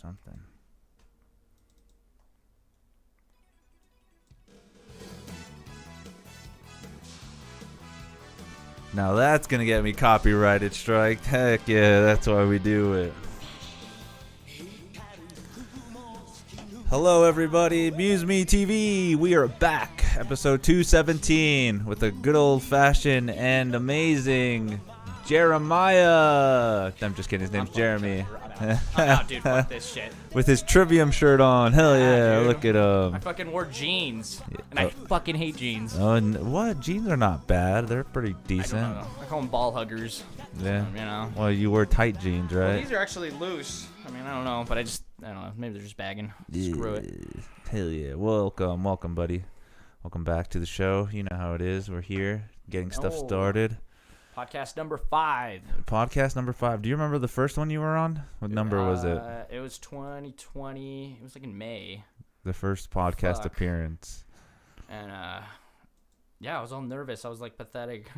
something. Now that's going to get me copyrighted strike. Heck yeah, that's why we do it. Hello everybody, MuseMeTV. We are back, episode 217, with a good old-fashioned and amazing Jeremiah. I'm just kidding, his name's Jeromy. I'm out, dude. Fuck this shit. With his Trivium shirt on. Hell yeah, dude. look at him. I fucking wore jeans, and I fucking hate jeans. Oh, what? Jeans are not bad. They're pretty I decent. don't know. I call them ball huggers. Yeah. You know. Well, you wear tight jeans, right? Well, these are actually loose. I mean, I don't know, but I don't know. Maybe they're just bagging. Screw it. Hell yeah. Welcome, buddy. Welcome back to the show. You know how it is. We're here getting stuff started. Podcast number 5. Podcast number 5. Do you remember the first one you were on? What number was it? It was 2020. It was like in May. The first podcast appearance. And yeah, I was all nervous. I was like pathetic.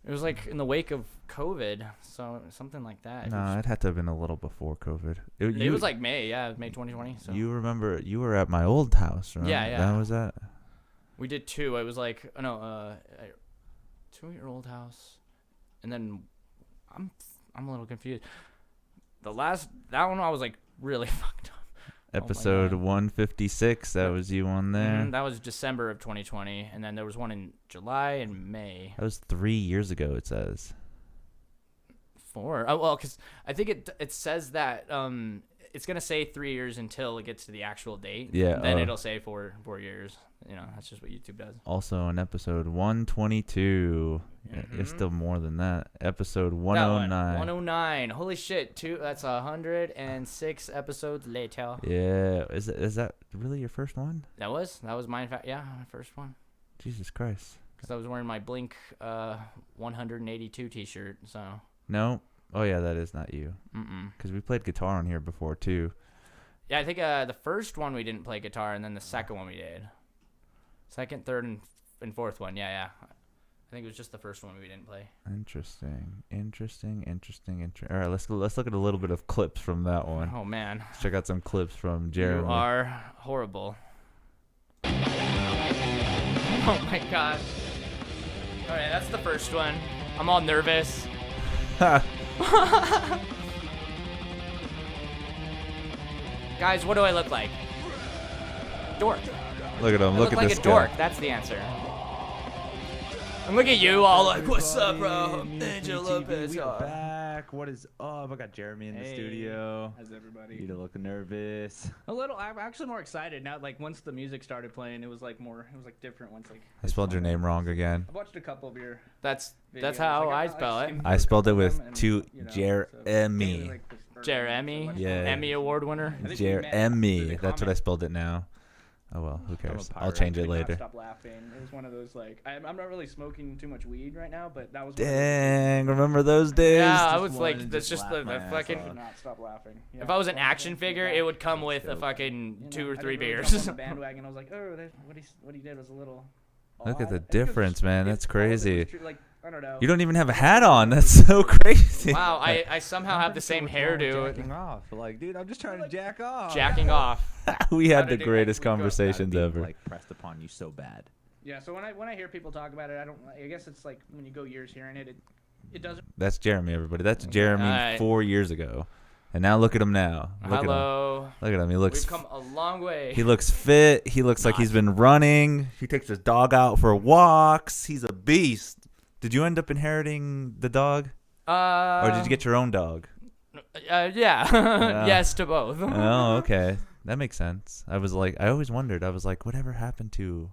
It was like in the wake of COVID, so something like that. No, it had to have been a little before COVID. It was like May, yeah, May 2020. So. You remember, you were at my old house, right? Yeah. That was that? We did 2. It was like, 2 at your old house, and then I'm a little confused. That one I was like really fucked up. Episode 156, that was you on there. That was December of 2020, and then there was one in July and May. That was 3 years ago, it says. 4? Oh, well, because I think it says that it's going to say 3 years until it gets to the actual date. Yeah. Then it'll say 4 years. You know, that's just what YouTube does. Also on episode 122. It's still more than that. Episode 109. 109. Holy shit. That's 106 episodes later. Yeah. Is that really your first one? That was mine. Yeah, my first one. Jesus Christ. Because I was wearing my Blink 182 t-shirt, so. No. Oh, yeah, that is not you. Because we played guitar on here before, too. Yeah, I think the first one we didn't play guitar, and then the second one we did. Second, third, and fourth one. Yeah. I think it was just the first one we didn't play. Interesting. All right, let's look at a little bit of clips from that one. Oh, man. Let's check out some clips from Jeromy. You are horrible. Oh, my God. All right, that's the first one. I'm all nervous. Guys, what do I look like? Dork. Look at him. Look at like this a guy. dork. That's the answer. And look at you all like, what's up, bro? Angel Lopez. We are back. What is up? I got Jeromy in the studio. How's everybody? You look nervous. A little. I'm actually more excited now. Like once the music started playing, it was like different. Once like. I spelled your name wrong again. I've watched a couple of your. That's videos. how Like, I spell it. I spelled it with and, two so Jeromy. like the first- Jeromy? Yeah. Emmy Award winner. I think we met through Jeromy. the That's what I comments. spelled it now. Oh well, who cares? I'll I change it could not later. Stop laughing. It was one of those like I'm not really smoking too much weed right now, but that was. Dang, remember those days? Yeah, I was like, that's just the I fucking. could not stop laughing. Yeah. If I was an So action just figure, back, it would come with a fucking you know, 2 or I 3 didn't really beers. jump on the bandwagon. I was like, oh, what he did was a little. Look at odd. the I think it was difference, just- man. it- That's all of it was crazy. true, like, I don't know. You don't even have a hat on. That's so crazy. Wow, I somehow have the same hairdo. Jacking off. Like, dude, I'm just trying to jack off. Jacking off. We had the did it- greatest we go- conversations ever. Like pressed upon you so bad. Yeah, so when I hear people talk about it, I guess it's like when you go years hearing it, it doesn't. That's Jeromy, everybody. That's Jeromy Alright. 4 years ago, and now look at him now. Look at him. Hello. Look at him. He looks. We've come a long way. He looks fit. He looks like he's been running. He takes his dog out for walks. He's a beast. Did you end up inheriting the dog, or did you get your own dog? Yeah. Yes to both. Oh, okay. That makes sense. I always wondered. I was like, whatever happened to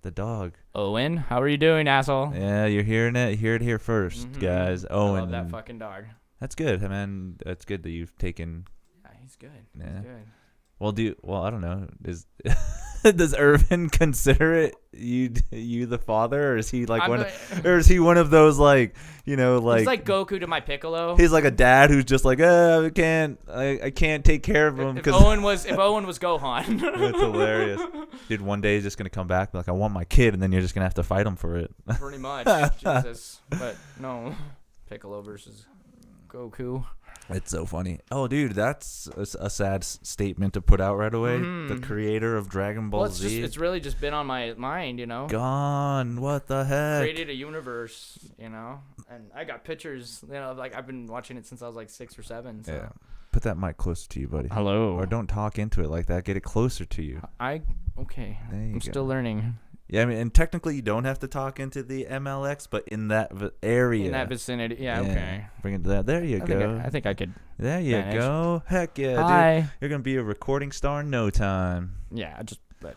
the dog? Owen, how are you doing, asshole? Yeah, you're hearing it. You hear it here 1st, guys. I Owen. love that fucking dog. That's good, man. That's good that you've taken. Yeah, he's good. Yeah. He's good. Well, I don't know. Does Irvin consider it you the father, or is he like or is he one of those like He's like Goku to my Piccolo. he's like a dad who's just like I can't take care of him If because Owen was Gohan. That's hilarious. Dude, one day he's just gonna come back and be like, I want my kid, and then you're just gonna have to fight him for it. Pretty much. Jesus. But no. Piccolo versus Goku. It's so funny. Oh, dude, that's a sad statement to put out right away. The creator of Dragon Ball Z. It's really just been on my mind, Gone. What the heck? Created a universe, and I got pictures, like I've been watching it since I was like 6 or 7. So. Yeah. Put that mic closer to you, buddy. Hello. Or don't talk into it like that. Get it closer to you. Okay. I'm go. still learning. Yeah, I mean, and technically you don't have to talk into the MLX, but in that area. In that vicinity. Yeah, okay. Bring it there. There you go. I think I could. There you manage. go. Heck yeah, Hi. dude. You're going to be a recording star in no time. Yeah, but.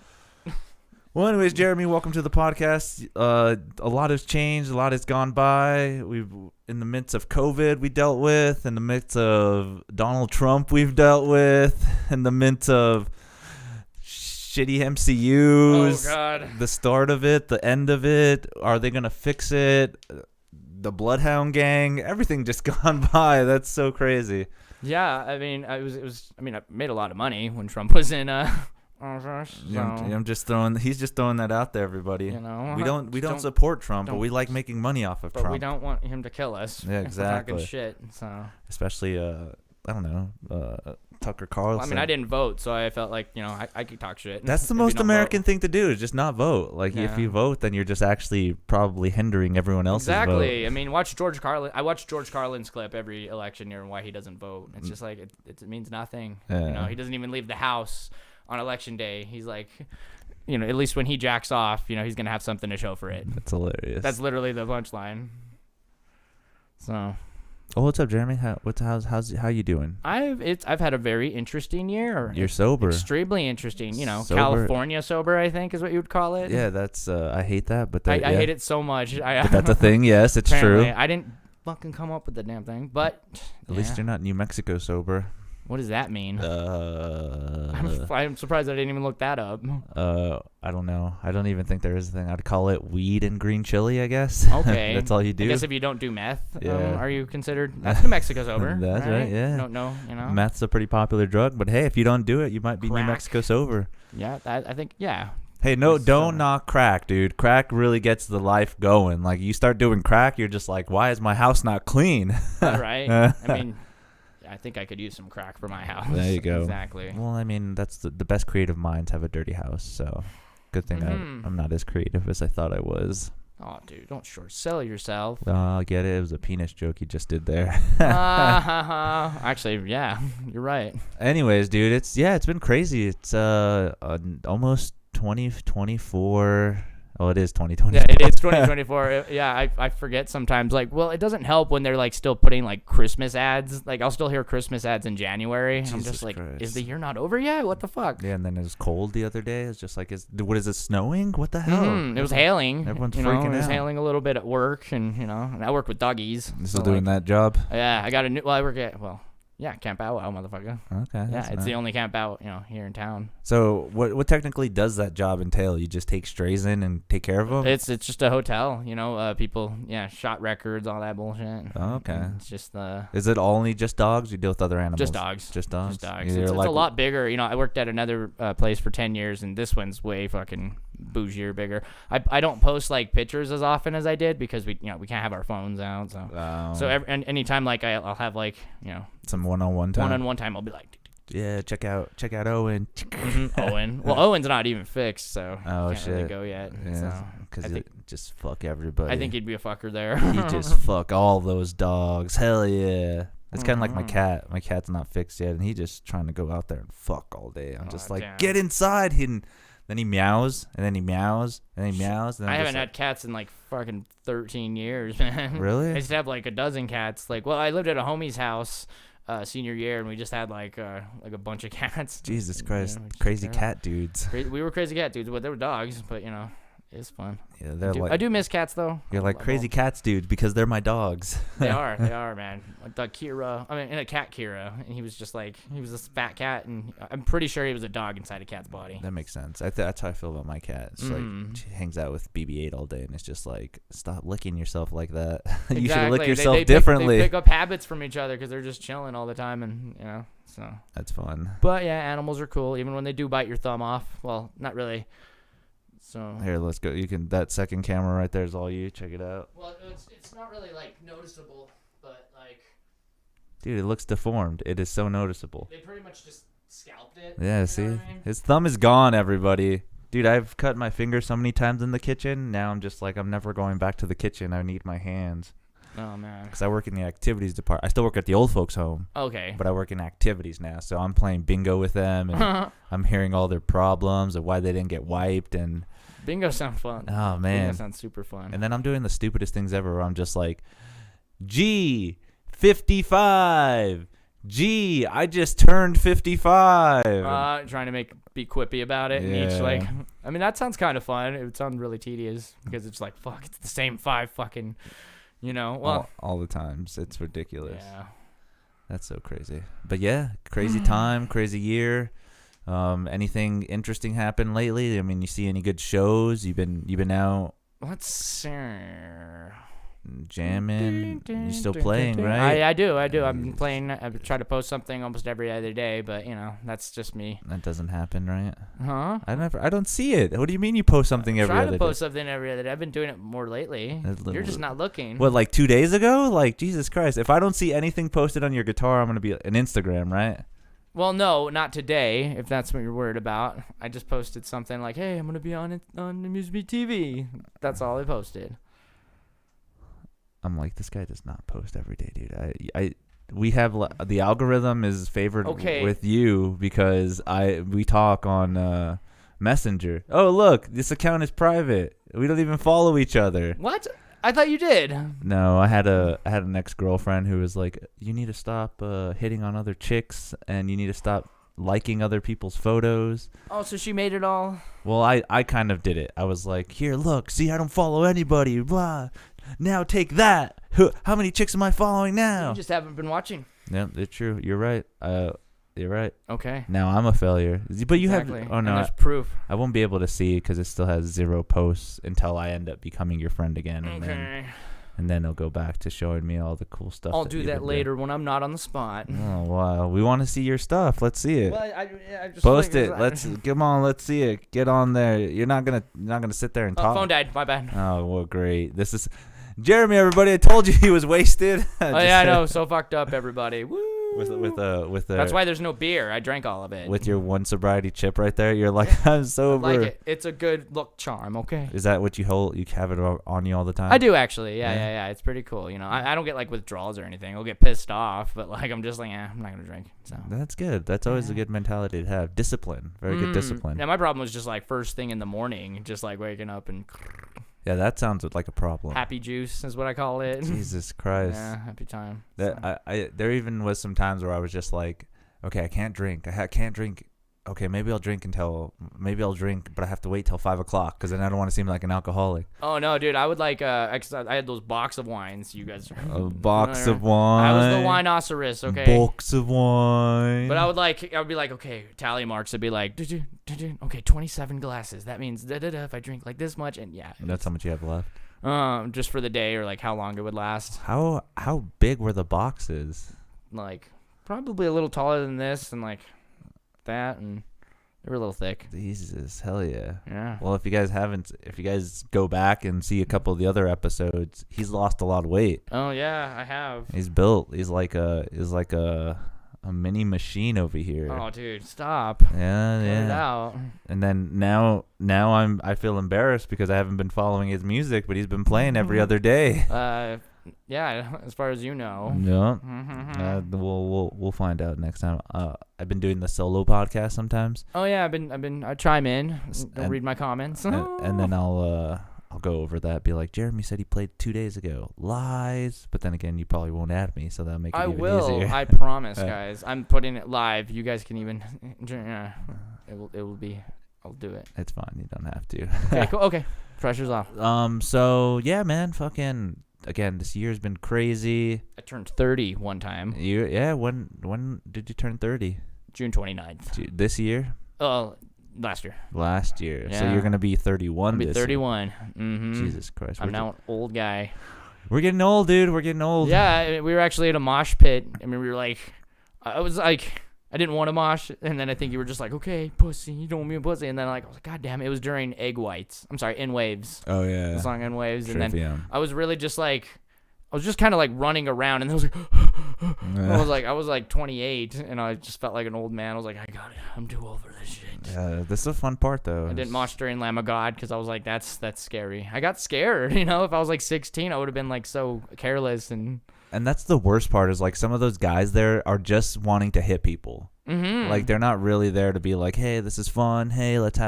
Well, anyways, Jeromy, welcome to the podcast. A lot has changed. A lot has gone by. We've in the midst of COVID we dealt with. In the midst of Donald Trump we've dealt with. In the midst of shitty MCUs. Oh, God. The start of it, the end of it. Are they going to fix it? The Bloodhound Gang. Everything just gone by. That's so crazy. Yeah, I mean, I made a lot of money when Trump was in I'm just throwing. He's just throwing that out there, everybody. We don't support Trump, but we like making money off of Trump. But we don't want him to kill us. Yeah, exactly. We're talking shit. So especially I don't know, Tucker Carlson. Well, I mean, I didn't vote, so I felt like I could talk shit. That's the most American thing to do is just not vote. Like if you vote, then you're just actually probably hindering everyone else's vote. Exactly. I mean, watch George Carlin. I watch George Carlin's clip every election year and why he doesn't vote. It's just like it means nothing. Yeah. He doesn't even leave the house on election day. He's like, at least when he jacks off, he's gonna have something to show for it. That's hilarious. That's literally the punchline. So. Oh, what's up, Jeromy? How you doing? I've had a very interesting year. You're sober. Extremely interesting. Sober. California sober, I think is what you would call it. Yeah, that's I hate that, but I hate it so much. But that's a thing. Yes, it's true. I didn't fucking come up with the damn thing, but at least you're not New Mexico sober. What does that mean? I'm surprised I didn't even look that up. I don't know. I don't even think there is a thing. I'd call it weed and green chili, I guess. Okay. That's all you do. I guess if you don't do meth, Yeah. are you considered? That's New Mexico sober. That's right, yeah. Don't know, Meth's a pretty popular drug, but hey, if you don't do it, you might be Crack. New Mexico sober. Yeah, I think, yeah. Hey, no, don't knock crack, dude. Crack really gets the life going. Like, you start doing crack, you're just like, why is my house not clean? Right? I mean, I think I could use some crack for my house. There you go. Exactly. Well, I mean, that's the best creative minds have a dirty house, so good thing I'm not as creative as I thought I was. Oh, dude, don't short sell yourself. I get it. It was a penis joke you just did there. Actually, yeah, you're right. Anyways, dude, it's been crazy. It's almost 2024. Oh, it is 2024. Yeah, it is 2024. Yeah, I forget sometimes. Like, well, it doesn't help when they're like still putting like Christmas ads. Like, I'll still hear Christmas ads in January. I'm just like, Christ. Is the year not over yet? What the fuck? Yeah, and then it was cold the other day. It's just like, what is it, snowing? What the hell? It was hailing. Everyone's freaking out. It was hailing a little bit at work, and and I work with doggies. Still doing that job? Yeah, I got a new. Well, I work at Yeah, Camp Bow Wow, motherfucker. Okay. Yeah, it's the only camp out, here in town. So what technically does that job entail? You just take strays in and take care of them? It's just a hotel, people, shot records, all that bullshit. Oh, okay. And it's just Is it only just dogs? You deal with other animals? Just dogs. Just dogs. Just dogs. It's a lot bigger. I worked at another place for 10 years, and this one's way fucking bougier, bigger. I don't post like pictures as often as I did because we can't have our phones out. So anytime like I'll have like some one-on-one time. One-on-one time, I'll be like, yeah, check out Owen. Owen. Well, Owen's not even fixed, so can't shit really go yet. Yeah, because he just fuck everybody. I think he'd be a fucker there. He just fuck all those dogs. Hell yeah. It's kind of like my cat. My cat's not fixed yet, and he just trying to go out there and fuck all day. I'm just like, damn. Get inside. Then he meows, and then he meows, and then he meows. And then I haven't had cats in like fucking 13 years, man. Really? I used to have like a dozen cats. Like, well, I lived at a homie's house senior year, and we just had like a bunch of cats. Jesus Christ, crazy cat dudes. We were crazy cat dudes, but they were dogs. But it's fun. Yeah, I do miss cats though. You're like crazy cats dudes because they're my dogs. They are, man. Like the Kira. I mean, in a cat Kira, and he was this fat cat, and I'm pretty sure he was a dog inside a cat's body. That makes sense. That's how I feel about my cat. It's like she hangs out with BB-8 all day, and it's just like, stop licking yourself like that. You should lick yourself differently. They pick up habits from each other because they're just chilling all the time, and so. That's fun. But yeah, animals are cool, even when they do bite your thumb off. Well, not really. So here, let's go. That second camera right there is all you. Check it out. Well, it's not really like noticeable, but like Dude, it looks deformed. It is so noticeable. They pretty much just scalped it. Yeah, you see? know what I mean? His thumb is gone, everybody. Dude, I've cut my finger so many times in the kitchen. Now I'm just like, I'm never going back to the kitchen. I need my hands. Oh man. Because I work in the activities department. I still work at the old folks' home, Okay. but I work in activities now. So I'm playing bingo with them, and I'm hearing all their problems of why they didn't get wiped. And Bingo sounds fun. oh, Bingo man. sounds super fun. And then I'm doing the stupidest things ever where I'm just like, gee, 55. Gee, I just turned 55. Trying to be quippy about it. And each Yeah. like, I mean, that sounds kind of fun. It would sound really tedious because it's like, fuck, it's the same 5 fucking, well, all the times. It's ridiculous. yeah. That's so crazy. But yeah, crazy time, crazy year. Anything interesting happened lately? I mean, you see any good shows? You've been out Let's see. jamming. You still playing, right? I do. I've been playing. I try to post something almost every other day, but that's just me. That doesn't happen, right? Huh? I don't see it. What do you mean you post something every Try other to day? post something every other day. I've been doing it more lately. You're just not looking. What, like 2 days ago? Like, Jesus Christ. If I don't see anything posted on your guitar, I'm going to be an Instagram, right? Well, no, not today, if that's what you're worried about. I just posted something like, hey, I'm going to be on the MuseMeTV. That's all I posted. I'm like, this guy does not post every day, dude. We have the algorithm is favored with you because we talk on Messenger. Oh, look, this account is private. We don't even follow each other. What? I thought you did. No, I had an ex-girlfriend who was like, you need to stop hitting on other chicks and you need to stop liking other people's photos. Oh, so she made it all? Well, I kind of did it. I was like, here, look, see, I don't follow anybody. Blah. Now take that. How many chicks am I following now? You just haven't been watching. Yeah, it's true. You're right. You're right. Okay. Now I'm a failure. But you Exactly. have. Oh And no, there's proof. I won't be able to see because it still has 0 posts until I end up becoming your friend again, and then it'll go back to showing me all the cool stuff. I'll do you've that been later when I'm not on the spot. doing. Oh wow, we want to see your stuff. Let's see it. Well, I just Post it. Let's come on. Let's see it. Get on there. You're not gonna sit there and talk. Phone died. My bad. Oh well, great. This is Jeromy. Everybody, I told you he was wasted. Oh yeah, I know. So fucked up, everybody. Woo. With That's why there's no beer. I drank all of it. with your one sobriety chip right there. You're like, I'm I sober. like it. It's a good look charm. Okay. Is that what you hold? You have it on you all the time? I do actually. Yeah. Yeah. It's pretty cool. I don't get like withdrawals or anything. I'll get pissed off, but like I'm just like, I'm not gonna drink. So. That's good. That's always a good mentality to have. Discipline. Very good discipline. Yeah, my problem was just like first thing in the morning, just like waking up and Yeah, that sounds like a problem. happy juice is what I call it. Jesus Christ. Yeah, happy time. That there even was some times where I was just like, okay, I can't drink. I can't drink. Okay, maybe I'll drink, but I have to wait till 5 o'clock because then I don't want to seem like an alcoholic. Oh no, dude! I would like I had those box of wines. You guys. A box of wine. I was the wineosaurus, okay. Box of wine. But I would be like, okay, tally marks. I'd be like, okay, 27 glasses. That means if I drink like this much, and yeah. That's how much you have left. Just for the day or like how long it would last. How big were the boxes? Like probably a little taller than this, and like that, and they were a little thick. Jesus, hell yeah. Yeah. Well, if you guys go back and see a couple of the other episodes, he's lost a lot of weight. Oh yeah, I have. He's built. He's like a mini machine over here. Oh dude, stop. Yeah, Cut it yeah. out. And then now I feel embarrassed because I haven't been following his music, but he's been playing every other day. Yeah, as far as you know. Yeah. We'll find out next time. I've been doing the solo podcast sometimes. Oh yeah, I chime in, don't read my comments. And then I'll go over that. Be like, Jeromy said he played 2 days ago. Lies. But then again, you probably won't add me, so that'll make it I even will. easier. I promise, guys. I'm putting it live. You guys can even. It will be. I'll do it. It's fine. You don't have to. Okay. Cool. Okay. Pressure's off. So yeah, man. Fucking. Again, this year's been crazy. I turned 30 one time. When did you turn 30? June 29th. This year? Last year. Last year. So Yeah. you're gonna be 31 I'll be this 31. year. Mm-hmm. Jesus Christ. I'm now an old guy. We're getting old, dude. We're getting old. Yeah, we were actually at a mosh pit. I mean, we were like, I was like, I didn't want to mosh, and then I think you were just like, okay, pussy, you don't want me a pussy, and then I was like, god damn, it was during In Waves. Oh yeah. The song In Waves, and then Trivium. I was really just like, I was just kind of like running around, and I was like, I was like 28, and I just felt like an old man. I was like, I got it. I'm too old for this shit. Yeah, this is a fun part though. I didn't mosh during Lamb of God because I was like, that's scary. I got scared. If I was like 16, I would have been like so careless and that's the worst part is like some of those guys there are just wanting to hit people. Mm-hmm. Like they're not really there to be like, hey, this is fun. Hey, let's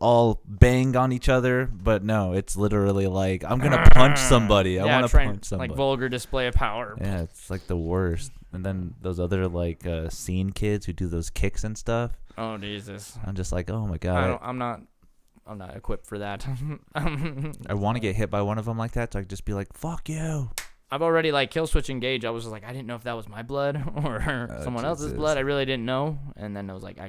all bang on each other. But no, it's literally like I'm gonna punch somebody. I want to punch somebody. Like vulgar display of power. Yeah, it's like the worst. And then those other like scene kids who do those kicks and stuff. Oh Jesus! I'm just like, oh my god. I'm not equipped for that. I want to get hit by one of them like that, so I could just be like, fuck you. I've already like kill switch engaged. I was just like, I didn't know if that was my blood or someone else's blood. I really didn't know. And then I was like,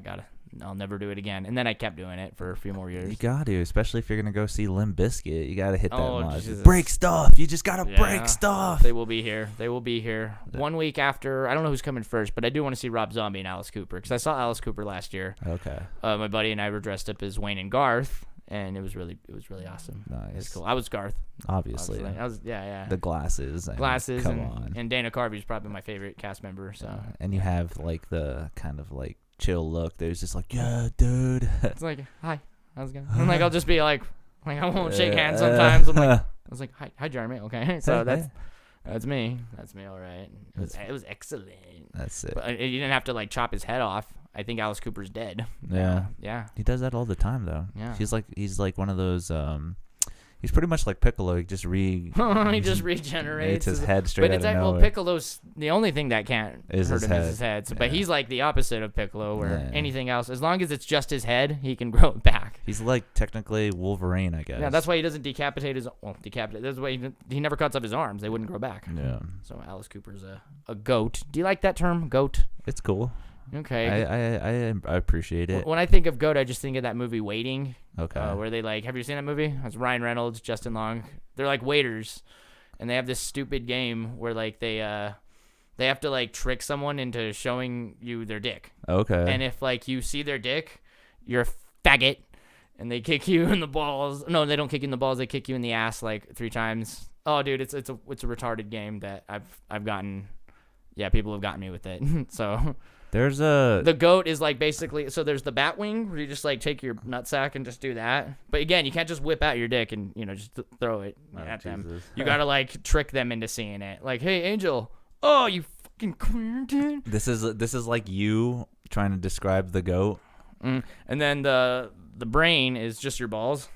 I'll never do it again. And then I kept doing it for a few more years. You got to, especially if you're going to go see Limp Bizkit. You got to hit that mod. Break stuff. You just got to break stuff. They will be here. 1 week after. I don't know who's coming first, but I do want to see Rob Zombie and Alice Cooper because I saw Alice Cooper last year. Okay. My buddy and I were dressed up as Wayne and Garth. And it was really awesome. Nice. It was cool. I was Garth. Obviously. I was, yeah. The glasses. And Dana Carvey's probably my favorite cast member. So. And you have like the kind of like chill look. There's just like, yeah, dude. It's like, hi, how's it going? I'm like, I'll just be like I won't shake hands sometimes. I'm like, I was like, hi, Jeromy. Okay, so that's me. That's me. All right. It was excellent. That's it. But you didn't have to like chop his head off. I think Alice Cooper's dead. Yeah. Yeah. He does that all the time though. Yeah. He's like one of those he's pretty much like Piccolo. He just he just regenerates his head straight out of nowhere. Well, Piccolo's the only thing that can't hurt him is his head. So, yeah. But he's like the opposite of Piccolo, where anything else, as long as it's just his head, he can grow it back. He's like technically Wolverine, I guess. Yeah, that's why he doesn't decapitate his. Well, decapitate. That's why he never cuts off his arms. They wouldn't grow back. Yeah. So Alice Cooper's a goat. Do you like that term, goat? It's cool. Okay. I appreciate it. When I think of goat, I just think of that movie Waiting. Okay. Where they like, have you seen that movie? It's Ryan Reynolds, Justin Long. They're like waiters, and they have this stupid game where like they have to like trick someone into showing you their dick. Okay. And if like you see their dick, you're a faggot, and they kick you in the balls. No, they don't kick you in the balls. They kick you in the ass like 3 times. Oh, dude, it's a retarded game that I've gotten. Yeah, people have gotten me with it. So. The goat is like basically, so there's the bat wing where you just like take your nutsack and just do that. But again, you can't just whip out your dick and, just throw it at them. You got to like trick them into seeing it. Like, hey, Angel. Oh, you fucking queer, dude. This is like you trying to describe the goat. And then the brain is just your balls.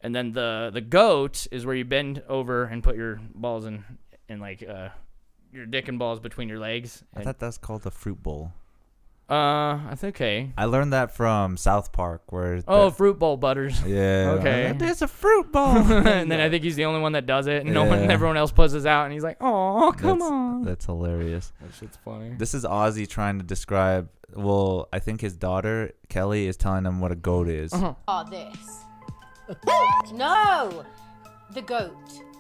And then the goat is where you bend over and put your balls in like, your dick and balls between your legs. I thought that's called a fruit bowl. That's okay. I learned that from South Park, where fruit bowl butters. Yeah. Okay. There's a fruit bowl. And then I think he's the only one that does it, and everyone else puzzes out, and he's like, "Oh, come on." That's hilarious. That shit's funny. This is Ozzy trying to describe. Well, I think his daughter Kelly is telling him what a goat is. Oh, this. No, the goat.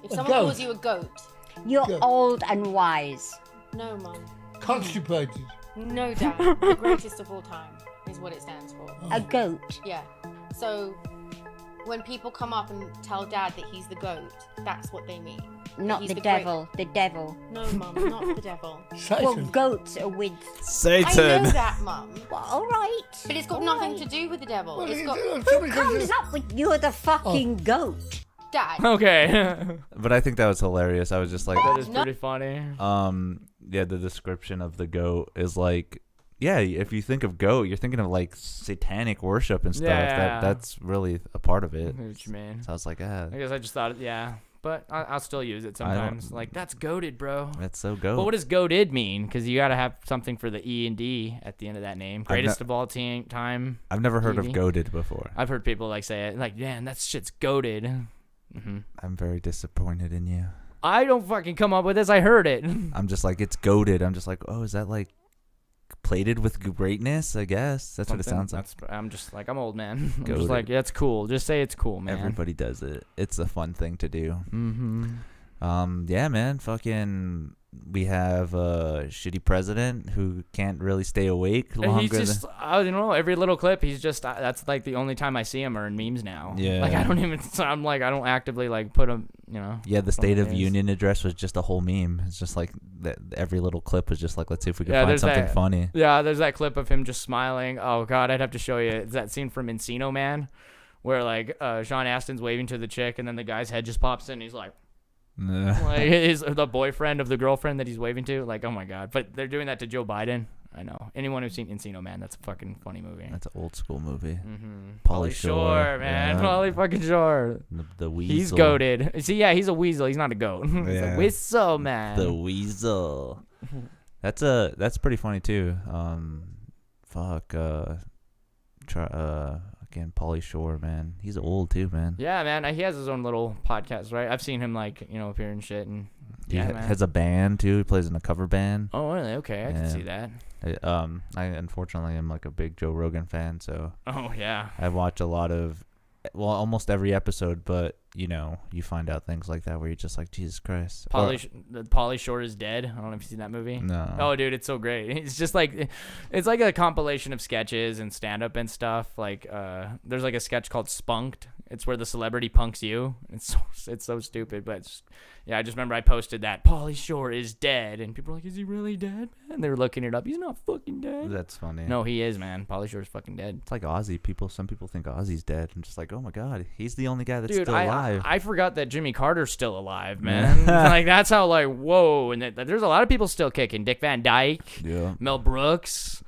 If someone calls you a goat. You're old and wise. No, Mum. Constipated. No, Dad. The greatest of all time is what it stands for. A goat. Yeah. So, when people come up and tell Dad that he's the goat, that's what they mean. Not the devil. The devil. No, Mum, not the devil. Satan. Well, goats are with Satan. I know that, Mum. Well, all right. But it's got nothing to do with the devil. Well, It's got... Who comes up with you're the fucking goat? Dad. Okay. But I think that was hilarious. I was just like, That is pretty funny. yeah, the description of the goat is like, yeah, if you think of goat, you're thinking of like satanic worship and stuff. Yeah. That's really a part of it. What you mean? So I was like, I guess I just thought, but I'll still use it sometimes. Like, that's goated, bro. that's so goat. But what does goated mean? Because you got to have something for the E and D at the end of that name. Greatest of all time. I've never heard of TV. goated before. I've heard people like say it. Like, man, that shit's goated. Mm-hmm. I'm very disappointed in you. I don't fucking come up with this. I heard it. I'm just like, it's goated. I'm just like, oh, is that like plated with greatness? I guess that's what it sounds like. I'm just like, I'm old, man. I'm Goated. just like, that's cool. Just say it's cool, man. Everybody does it. It's a fun thing to do. Mm-hmm. Yeah, man. Fucking we have a shitty president who can't really stay awake And longer. he's just, I don't know, every little clip, he's just, that's like the only time I see him are in memes now. Yeah. Like, I don't even, so I'm like, I don't actively like put him, you know. Yeah, the State of Hilarious. Union address was just a whole meme. It's just like that. Every little clip was just like, let's see if we can Yeah, find there's something that- funny. Yeah, there's that clip of him just smiling. Oh, God, I'd have to show you. It's that scene from Encino Man where, like, Sean Astin's waving to the chick, and then the guy's head just pops in, and he's like, like the boyfriend of the girlfriend that he's waving to. Like, oh, my God. But they're doing that to Joe Biden. I know. Anyone who's seen Encino Man, that's a fucking funny movie. That's an old school movie. Mm-hmm. Pauly Shore, man. yeah. Pauly fucking Shore. The weasel. He's goated. See, yeah, he's a weasel. He's not a goat. He's Yeah. a whistle, man. The weasel. That's pretty funny too. Again, Pauly Shore, man. He's old too, man. Yeah, man. He has his own little podcast, right? I've seen him, like, you know, appear in shit. And He yeah, man. has a band too. He plays in a cover band. Oh, really? Okay, I can Yeah. see that. I unfortunately am like a big Joe Rogan fan, so Oh, yeah. I watch a lot of, well, almost every episode. But you know, you find out things like that where you're just like, Jesus Christ. Pauly Shore is dead. I don't know if you've seen that movie. No. Oh, dude, it's so great. It's just like, it's like a compilation of sketches and stand-up and stuff. Like, there's like a sketch called Spunked. It's where the celebrity punks you. It's so stupid, but it's, yeah, I just remember I posted that Pauly Shore is dead, and people were like, "Is he really dead?" And they were looking it up. He's not fucking dead. That's funny. No, he is, man. Pauly Shore's fucking dead. It's like Ozzy. Some people think Ozzy's dead. I'm just like, oh my god, he's the only guy that's Dude, still alive. I forgot that Jimmy Carter's still alive, man. Like, that's how, like, whoa. And there's a lot of people still kicking. Dick Van Dyke, yeah. Mel Brooks,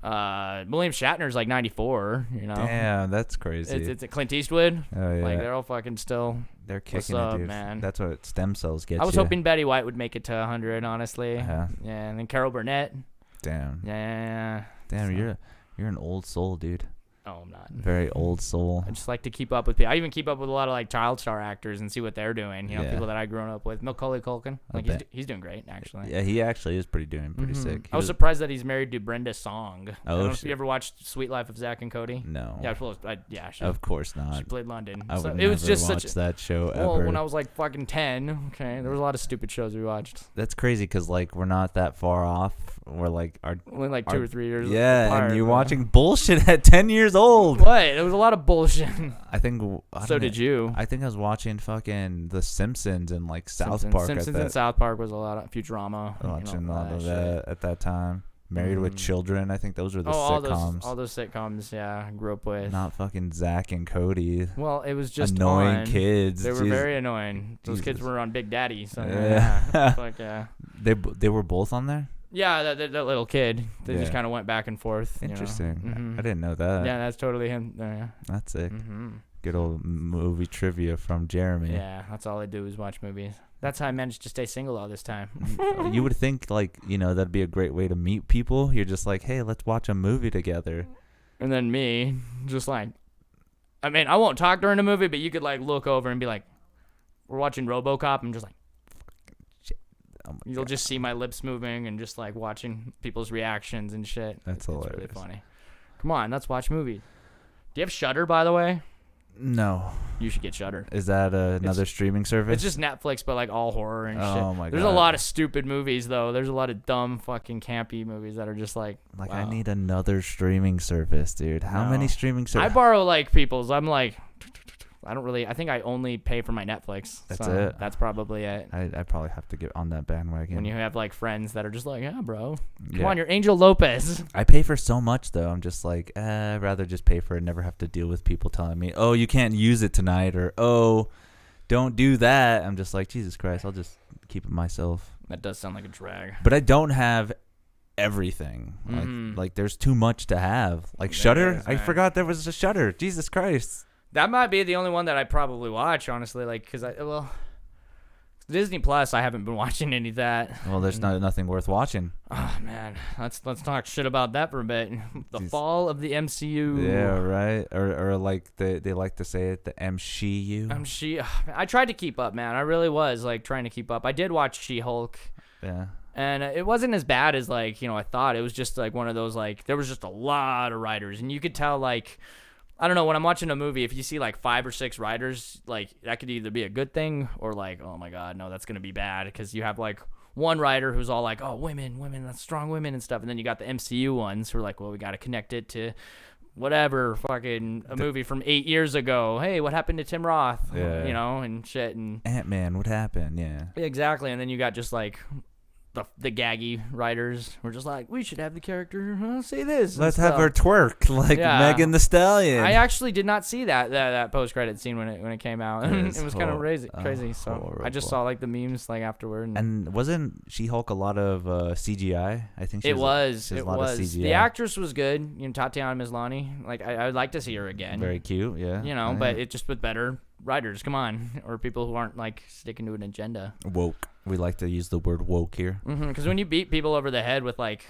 Yeah. William Shatner's like 94, you know. Damn, that's crazy. It's Clint Eastwood. Oh yeah. Like, they're all fucking still. They're kicking What's up, it, dude. man? That's what stem cells get. I was you. hoping Betty White would make it to 100, honestly. Yeah. Yeah, and then Carol Burnett. Damn. Yeah. Damn, So- you're an old soul, dude. Oh, I'm not. Very old soul. I just like to keep up with people. I even keep up with a lot of like child star actors and see what they're doing. You know, Yeah. people that I grown up with. Macaulay Culkin, I like bet. he's doing great actually. Yeah, he actually is pretty Mhm. sick. I was surprised that he's married to Brenda Song. I Oh, don't know if shit. you ever watched Sweet Life of Zach and Cody. No. Yeah, she Of course she not. played London. I would So never it was just watch such. that show Well, ever. when I was like fucking 10, okay, there was a lot of stupid shows we watched. That's crazy because like we're not that far off. We're like Only like 2 or 3 years. yeah, apart, and you're but- watching bullshit at 10 years old. What? There was a lot of bullshit. I think. So did you. I think I was watching fucking The Simpsons and like South Simpsons. Park Simpsons at and that. South Park was a lot of Futurama. Watching all of shit. that at that time. Married with Mhm. Children. I think those were the all sitcoms. those sitcoms. Yeah, I grew up with. Not fucking Zach and Cody. Well, it was just Annoying on. kids. They were Jesus. very annoying. Those kids Jesus. were on Big Daddy. So Yeah. yeah, like yeah, They were both on there. yeah. That little kid. They just Yeah. kind of went back and forth. you know. Interesting. Mhm. I didn't know that. Yeah, that's totally him. Yeah. That's sick. hmm Good old movie trivia from Jeromy. Yeah, that's all I do is watch movies. That's how I managed to stay single all this time. You would think like, you know, that'd be a great way to meet people. You're just like, hey, let's watch a movie together. And then me, just like, I mean, I won't talk during a movie, but you could like look over and be like, we're watching RoboCop. I'm just like, Oh my you'll God. just see my lips moving and just like watching people's reactions and shit. That's It's really hilarious. funny. Come on, let's watch movies. Do you have Shudder, by the way? No. You should get Shudder. Is that another streaming service? It's just Netflix, but like all horror and shit. Oh my There's God. a lot of stupid movies though. There's a lot of dumb fucking campy movies that are just like, like wow. I need another streaming service, dude. How No. many streaming I services? borrow like people's. I'm like, I don't really. I think I only pay for my Netflix. That's so it. That's probably it. I probably have to get on that bandwagon. When you have like friends that are just like, yeah, bro, come Yeah. on, you're Angel Lopez. I pay for so much though. I'm just like, I'd rather just pay for it and never have to deal with people telling me, oh, you can't use it tonight, or oh, don't do that. I'm just like, Jesus Christ, I'll just keep it myself. That does sound like a drag. But I don't have everything. Mhm. Like there's too much to have. Like There Shudder. is, I man. forgot there was a Shudder. Jesus Christ. That might be the only one that I probably watch, honestly. Like, cause Disney Plus, I haven't been watching any of that. Well, there's nothing worth watching. Oh man, let's talk shit about that for a bit. The Jeez. fall of the MCU. Yeah, right. Or like they like to say it, the MCU. I tried to keep up, man. I really was like trying to keep up. I did watch She-Hulk. Yeah. And it wasn't as bad as like, I thought. It was just like one of those like there was just a lot of writers, and you could tell like I don't know, when I'm watching a movie, if you see like 5 or 6 writers, like that could either be a good thing or like, oh my god, no, that's gonna be bad because you have like one writer who's all like, oh, women, that's strong women and stuff. And then you got the MCU ones who are like, well, we got to connect it to whatever, fucking a movie from 8 years ago. Hey, what happened to Tim Roth? Yeah. You know, and shit. And Ant-Man, what happened? Yeah. exactly. And then you got just like the gaggy writers were just like, we should have the character say this. and Let's have stuff. her twerk like Yeah. Megan the Stallion. I actually did not see that post-credit scene when it came out. It's It was kind of crazy. horrible. So I just saw like the memes like afterward. And wasn't She-Hulk a lot of CGI? I think she It was. she has It a lot of was. CGI. The actress was good. You know, Tatiana Maslany. Like I would like to see her again. Very cute, yeah. You know, Yeah. but it just with better writers. Come on, or people who aren't like sticking to an agenda. Woke. We like to use the word woke here. Because when you beat people over the head with like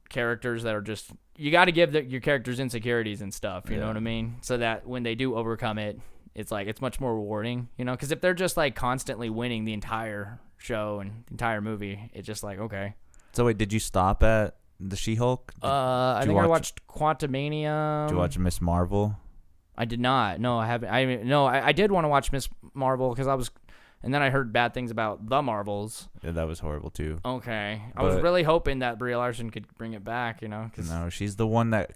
characters that are just, you got to give your characters insecurities and stuff. You know Yeah. what I mean? So that when they do overcome it, it's like it's much more rewarding. You know, because if they're just like constantly winning the entire show and entire movie, it's just like okay. So wait, did you stop at the She-Hulk? I you think I watch- watched Quantumania. Did you watch Miss Marvel? I did not. No, I haven't. I did want to watch Miss Marvel because I was, and then I heard bad things about the Marvels. Yeah, that was horrible too. Okay, I was But- really hoping that Brie Larson could bring it back. You know, because No, she's the one that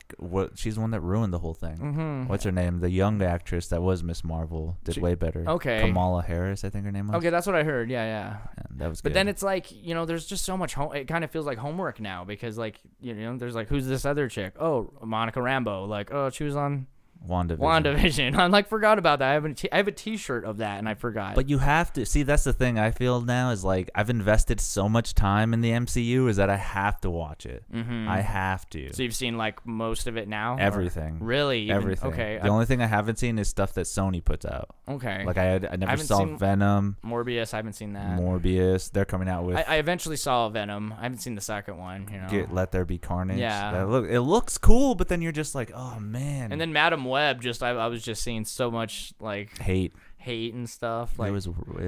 she's the one that ruined the whole thing. Mm-hmm. What's her name? The young actress that was Miss Marvel did way better. Okay. Kamala Harris, I think her name was. Okay, that's what I heard. Yeah. And that was But good. then it's like, you know, there's just so much it kind of feels like homework now because like, you know, there's like, who's this other chick? Oh, Monica Rambeau. Like, oh, she was on WandaVision. I like forgot about that. I have a T-shirt of that and I forgot. But you have to see. That's the thing I feel now is like I've invested so much time in the MCU is that I have to watch it. Mhm. I have to. So you've seen like most of it now? Or- Everything. Really? Even- Everything. Okay. The only thing I haven't seen is stuff that Sony puts out. Okay. Like I never haven't saw seen Venom, Morbius, I haven't seen that. Morbius. They're coming out with I eventually saw Venom. I haven't seen the second one, you know. Let There Be Carnage. Yeah. It looks cool, but then you're just like, oh man. And then Madam Web, I was just seeing so much like hate. and stuff. Like,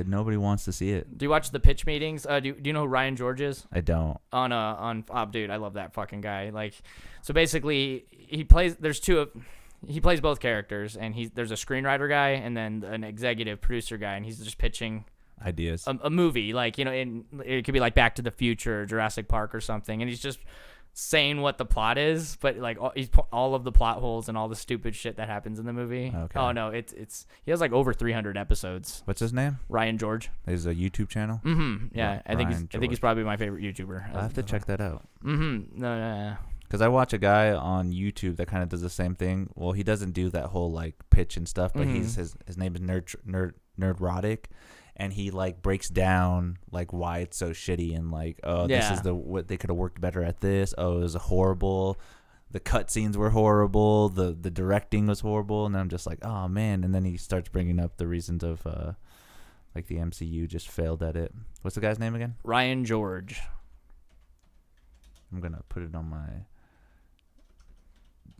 Nobody wants to see it. do you watch the pitch meetings? Do you know who Ryan George is? I don't. Dude, I love that fucking guy. Like, so basically, he plays both characters, and there's a screenwriter guy and then an executive producer guy, and he's just pitching Ideas. a movie, like, you know, it could be like Back to the Future, or Jurassic Park, or something, and he's just saying what the plot is, but like all of the plot holes and all the stupid shit that happens in the movie. Okay. Oh no, it's he has like over 300 episodes. What's his name? Ryan George. There's a YouTube channel. Yeah, I think Ryan he's George. probably my favorite YouTuber. I have to check that out. No. Because I watch a guy on YouTube that kind of does the same thing. Well, he doesn't do that whole like pitch and stuff, but his name is Nerdrotic, and he like breaks down like why it's so shitty and like, oh, this is what they could have worked better at this. Oh, it was horrible. The cutscenes were horrible. The directing was horrible, and I'm just like, oh man. And then he starts bringing up the reasons of like the MCU just failed at it. What's the guy's name again? Ryan George. I'm gonna put it on my.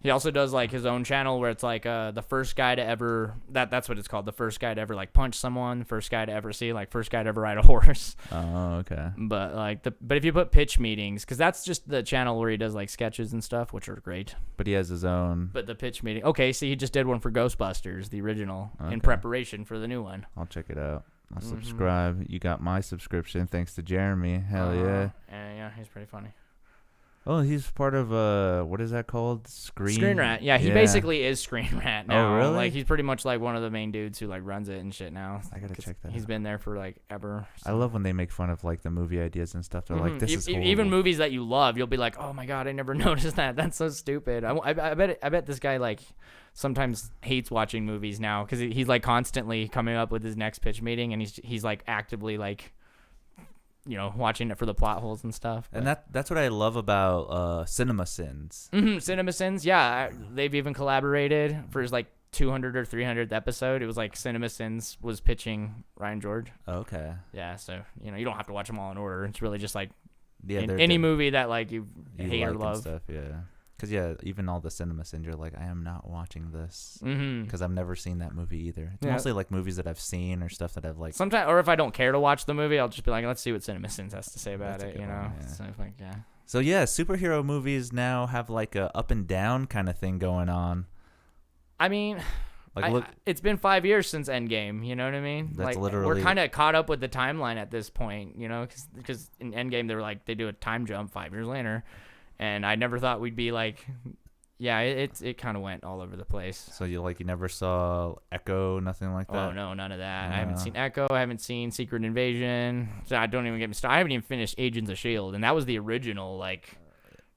He also does like his own channel where it's like the first guy to ever that's what it's called, the first guy to ever like punch someone, first guy to ever first guy to ever ride a horse. Oh, okay. But like but if you put pitch meetings, because that's just the channel where he does like sketches and stuff, which are great. But he has his own. But the pitch meeting, okay, see, he just did one for Ghostbusters, the original, in Okay. preparation for the new one. I'll check it out. I'll subscribe. You got my subscription thanks to Jeromy. Hell yeah. And yeah, he's pretty funny. Oh, he's part of what is that called? Screen Rat. Yeah, he basically is Screen Rat now. Oh, really? Like he's pretty much like one of the main dudes who like runs it and shit now. I gotta check that He's out. been there for like ever. I love when they make fun of like the movie ideas and stuff. They're like, this is horrible. Even movies that you love, you'll be like, oh my god, I never noticed that. That's so stupid. I bet this guy like sometimes hates watching movies now because he's like constantly coming up with his next pitch meeting, and he's like actively like, you know, watching it for the plot holes and stuff. And that's what I love about Cinema Sins. CinemaSins, yeah, they've even collaborated for his like 200 or 300th episode. It was like CinemaSins was pitching Ryan George. Okay. Yeah, so you know you don't have to watch them all in order. It's really just like Yeah, any movie that like you hate like or and love. stuff. Yeah. Because even all the Cinema Sins, you're like, I am not watching this Mm-hmm. because I've never seen that movie either. It's Yeah. mostly like movies that I've seen or stuff that I've like. Sometimes, or if I don't care to watch the movie, I'll just be like, let's see what CinemaSins has to say about That's a it. good You know, one, yeah. so like yeah. So yeah, superhero movies now have like a up and down kind of thing going on. I mean, Like, look, it's been 5 years since Endgame. You know what I mean? That's like, literally- we're kind of caught up with the timeline at this point. You know, because in Endgame they were like they do a time jump 5 years later, and I never thought we'd be like, yeah, it kind of went all over the place. so you never saw Echo, nothing like that. Oh no, none of that. I haven't seen Echo. I haven't seen Secret Invasion. So I don't even get me started. I haven't even finished Agents of Shield, and that was the original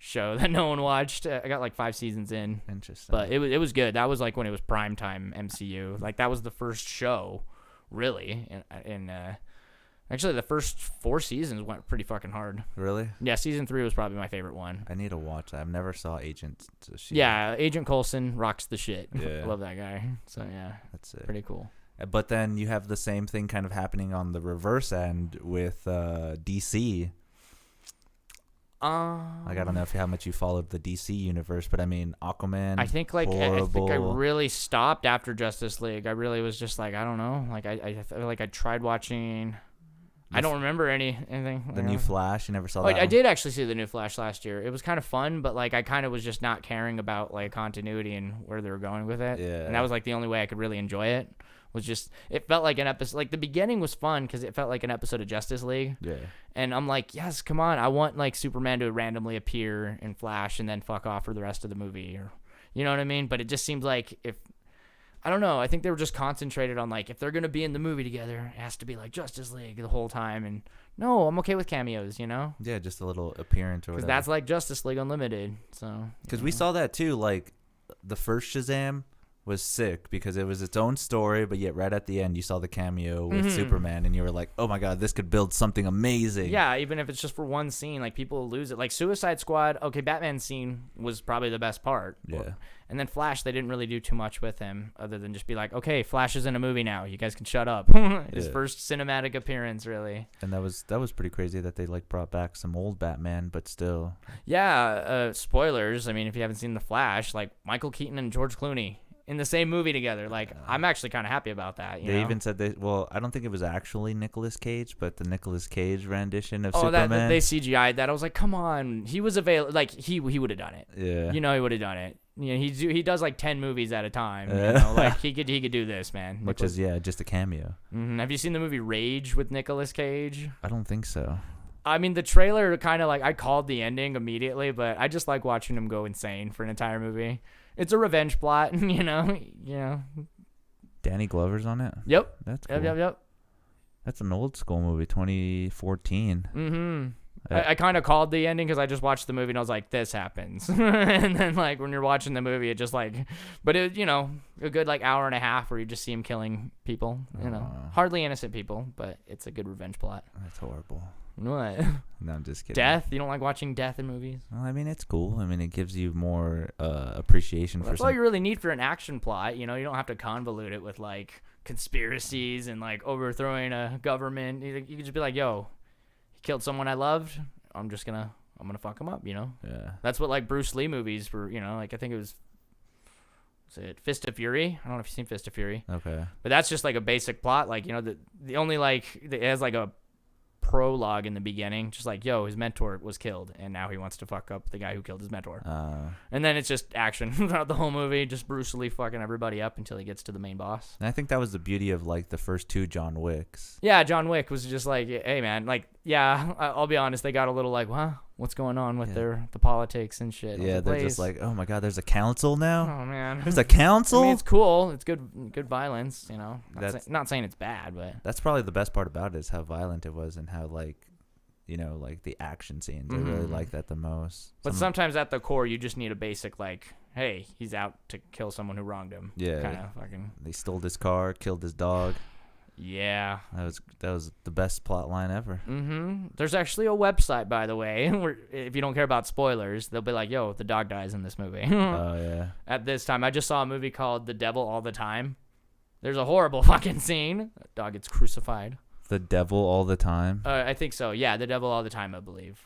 show that no one watched. I got 5 seasons in. Interesting. But it was good. That was when it was primetime MCU. That was the first show, really. And actually, the first 4 seasons went pretty fucking hard. Really? Yeah, season 3 was probably my favorite one. I need to watch that. I've never saw Agents of Shield. Yeah, Agent Coulson rocks the shit. Yeah. I love that guy. So yeah, That's it. pretty cool. But then you have the same thing kind of happening on the reverse end with DC. I don't know how much you followed the DC universe, but I mean Aquaman. I think I really stopped after Justice League. I really was just I don't know. I feel like I tried watching. I don't remember anything. The new Flash. You never saw Oh, that? I did actually see the new Flash last year. It was kind of fun, but I kind of was just not caring about continuity and where they were going with it. Yeah. And that was the only way I could really enjoy it. Was just it felt like an episode. The beginning was fun because it felt like an episode of Justice League. Yeah. And I'm like, yes, come on. I want Superman to randomly appear in Flash and then fuck off for the rest of the movie, or you know what I mean? But it just seems like I don't know. I think they were just concentrated on if they're gonna be in the movie together, it has to be Justice League the whole time. And no, I'm okay with cameos, you know? Yeah, just a little appearance or Because whatever. that's Justice League Unlimited. So Because we saw that too. The first Shazam was sick because it was its own story, but yet right at the end you saw the cameo with Superman, and you were like, "Oh my god, this could build something amazing." yeah, even if it's just for one scene, people will lose it. Suicide Squad. Okay, Batman's scene was probably the best part. Yeah. And then Flash, they didn't really do too much with him other than just be like, okay, Flash is in a movie now. You guys can shut up. His Yeah. first cinematic appearance, really. And that was pretty crazy that they brought back some old Batman, but still. Yeah, spoilers. I mean, if you haven't seen The Flash, Michael Keaton and George Clooney in the same movie together. I'm actually kind of happy about that. You know? Even said I don't think it was actually Nicolas Cage, but the Nicolas Cage rendition of Oh, Superman. that they CGI'd that. I was like, come on. He was available. He would have done it. Yeah. You know, he would have done it. You know, he does 10 movies at a time. You Yeah. know, he could do this, man. Which is just a cameo. Have you seen the movie Rage with Nicolas Cage? I don't think so. I mean, the trailer kind of I called the ending immediately, but I just like watching him go insane for an entire movie. It's a revenge plot, you know. Danny Glover's on it. Yep. That's cool. Yep. That's an old school movie, 2014. Mm-hmm. I kind of called the ending because I just watched the movie and I was like, this happens. And then when you're watching the movie, it just but it, a good hour and a half where you just see him killing people, hardly innocent people, but it's a good revenge plot. That's horrible. What? No, I'm just kidding. Death? You don't like watching death in movies? Well, I mean, it's cool. I mean, it gives you more appreciation for That's all you really need for an action plot. You don't have to convolute it with conspiracies and overthrowing a government. You can just be like, yo, he killed someone I loved. I'm gonna fuck him up, Yeah. That's what Bruce Lee movies were, I think it was it Fist of Fury? I don't know if you've seen Fist of Fury. Okay. But that's just a basic plot. The only it has a prologue in the beginning, just yo, his mentor was killed and now he wants to fuck up the guy who killed his mentor. And then it's just action throughout the whole movie, just Bruce Lee fucking everybody up until he gets to the main boss. And I think that was the beauty of the first 2 John Wicks. Yeah, John Wick was just hey man, yeah, I'll be honest, they got a little huh? What's going on with the politics and shit? Yeah, they're just oh my god, there's a council now? Oh man. There's a council? I mean, it's cool. It's good violence, Not saying it's bad, but that's probably the best part about it is how violent it was and how the action scenes. I really like that the most. But sometimes at the core, you just need a basic hey, he's out to kill someone who wronged him. Yeah. Kind of fucking. They stole his car, killed his dog. Yeah. That was the best plot line ever. There's actually a website, by the way, where if you don't care about spoilers, they'll be like, yo, the dog dies in this movie. Oh, yeah. At this time, I just saw a movie called The Devil All the Time. There's a horrible fucking scene. A dog gets crucified. The devil all the time? I think so. Yeah, The Devil All the Time, I believe.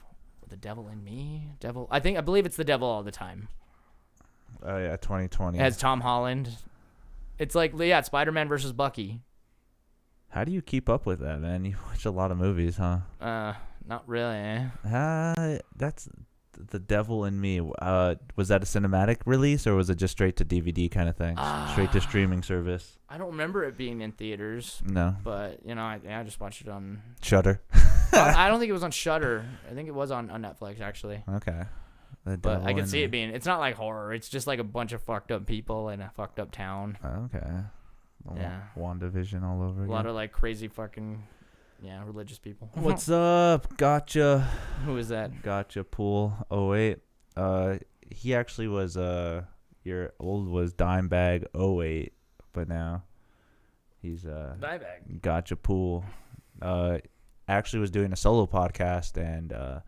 The Devil in Me? I believe it's The Devil All the Time. Oh, yeah, 2020. It has Tom Holland. It's it's Spider-Man versus Bucky. How do you keep up with that, man? You watch a lot of movies, huh? Not really. That's The Devil in Me. Was that a cinematic release or was it just straight to DVD kind of thing? Straight to streaming service? I don't remember it being in theaters, No. but I just watched it on. Shudder. I don't think it was on Shudder. I think it was on Netflix actually. Okay. The But Devil I can in see Me. it being. It's not like horror. It's just like a bunch of fucked up people in a fucked up town. Okay. Yeah. WandaVision all over A again. lot of like crazy fucking, religious people. What's up? Gotcha. Who is that? Gotcha. Pool. Oh wait. He actually was your old was Dimebag 08, but now he's Dimebag. Gotcha. Pool. Actually was doing a solo podcast and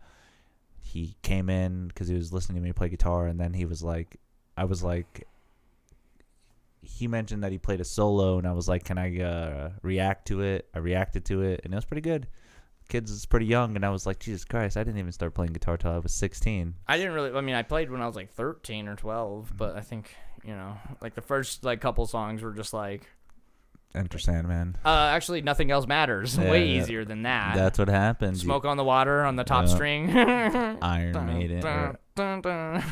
he came in because he was listening to me play guitar, and then he was like, he mentioned that he played a solo, and I was like, can I react to it? I reacted to it, and it was pretty good. Kids is pretty young, and I was like, Jesus Christ, I didn't even start playing guitar till I was 16. I didn't really. I mean, I played when I was like 13 or 12, but I think like the first like couple songs were just like. Enter Sandman. Actually, Nothing Else Matters. Yeah, Way easier than that. That's what happened. Smoke on the Water on the top string. Iron Maiden. Dun, dun.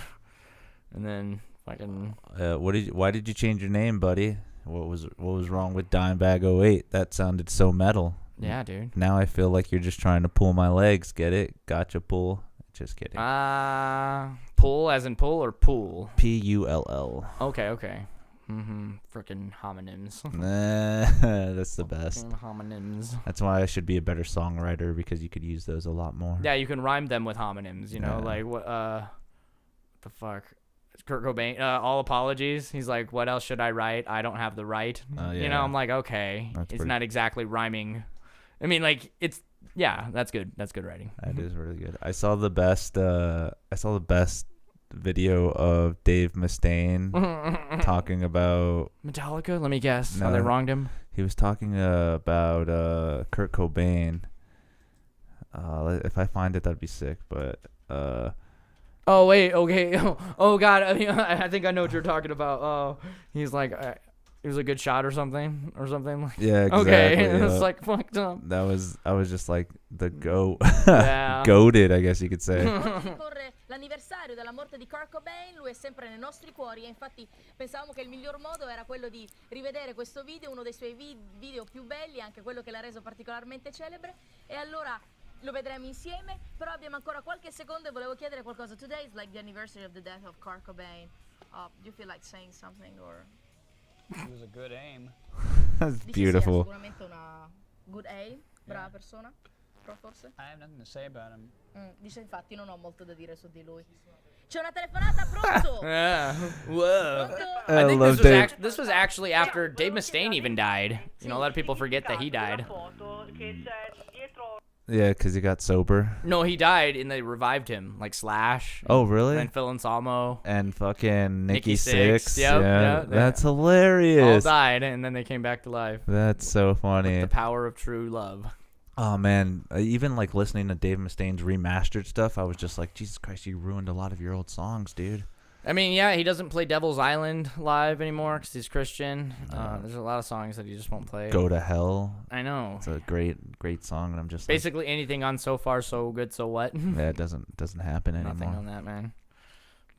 And then fucking. Why did you change your name, buddy? What was wrong with Dimebag 08? That sounded so metal. Yeah, dude. Now I feel like you're just trying to pull my legs. Get it? Gotcha, pull. Just kidding. Pull as in pull or pool? Pull. Okay. Frickin' homonyms. That's the best. Fucking homonyms. That's why I should be a better songwriter, because you could use those a lot more. Yeah, you can rhyme them with homonyms. Yeah. Like what? The fuck? Kurt Cobain. All apologies. He's like, what else should I write? I don't have the right. Yeah. I'm like, okay, it's not exactly rhyming. I mean, like it's. Yeah, that's good. That's good writing. That is really good. I saw the best video of Dave Mustaine talking about Metallica. Let me guess. No. How they wronged him. He was talking about Kurt Cobain. If I find it, that'd be sick. But Oh wait. Okay. Oh god. I mean, I think I know what you're talking about. Oh, he's like, he was a good shot or something. yeah, exactly. Okay. Yeah. It's like fucked up. I was just like the goat, Yeah. goated, I guess you could say. Ricorre l'anniversario della morte di Kurt Cobain, lui è sempre nei nostri cuori e infatti pensavamo che il miglior modo era quello di rivedere questo video, uno dei suoi video più belli, anche quello che l'ha reso particolarmente celebre, e allora lo vedremo insieme, però abbiamo ancora qualche secondo e volevo chiedere qualcosa. Today is like the anniversary of the death of Kurt Cobain. Do you feel like saying something or? It was a good aim. That's Dici beautiful. Sì, sicuramente una good aim, brava persona, però forse? I have nothing to say about him. Dice infatti non ho molto da dire su di lui. C'è una telefonata, pronto? Yeah. Whoa. Pronto? I think love this was, Dave. this was actually after Dave Mustaine even died. A lot of people forget that he died. Yeah, because he got sober. No, he died and they revived him, like Slash. Oh, really? And Phil Anselmo. And fucking Nikki Sixx. Sixx. Yep, Yeah, yep, that's all hilarious. died and then they came back to life. That's so funny. The power of true love. Oh man, even like listening to Dave Mustaine's remastered stuff, I was just like, Jesus Christ, you ruined a lot of your old songs, dude. I mean, yeah, he doesn't play Devil's Island live anymore because he's Christian. There's a lot of songs that he just won't play. Go to Hell. I know. It's a great song, and I'm just Basically anything on So Far So Good So What. like, yeah, it doesn't happen anymore. Nothing on that, man.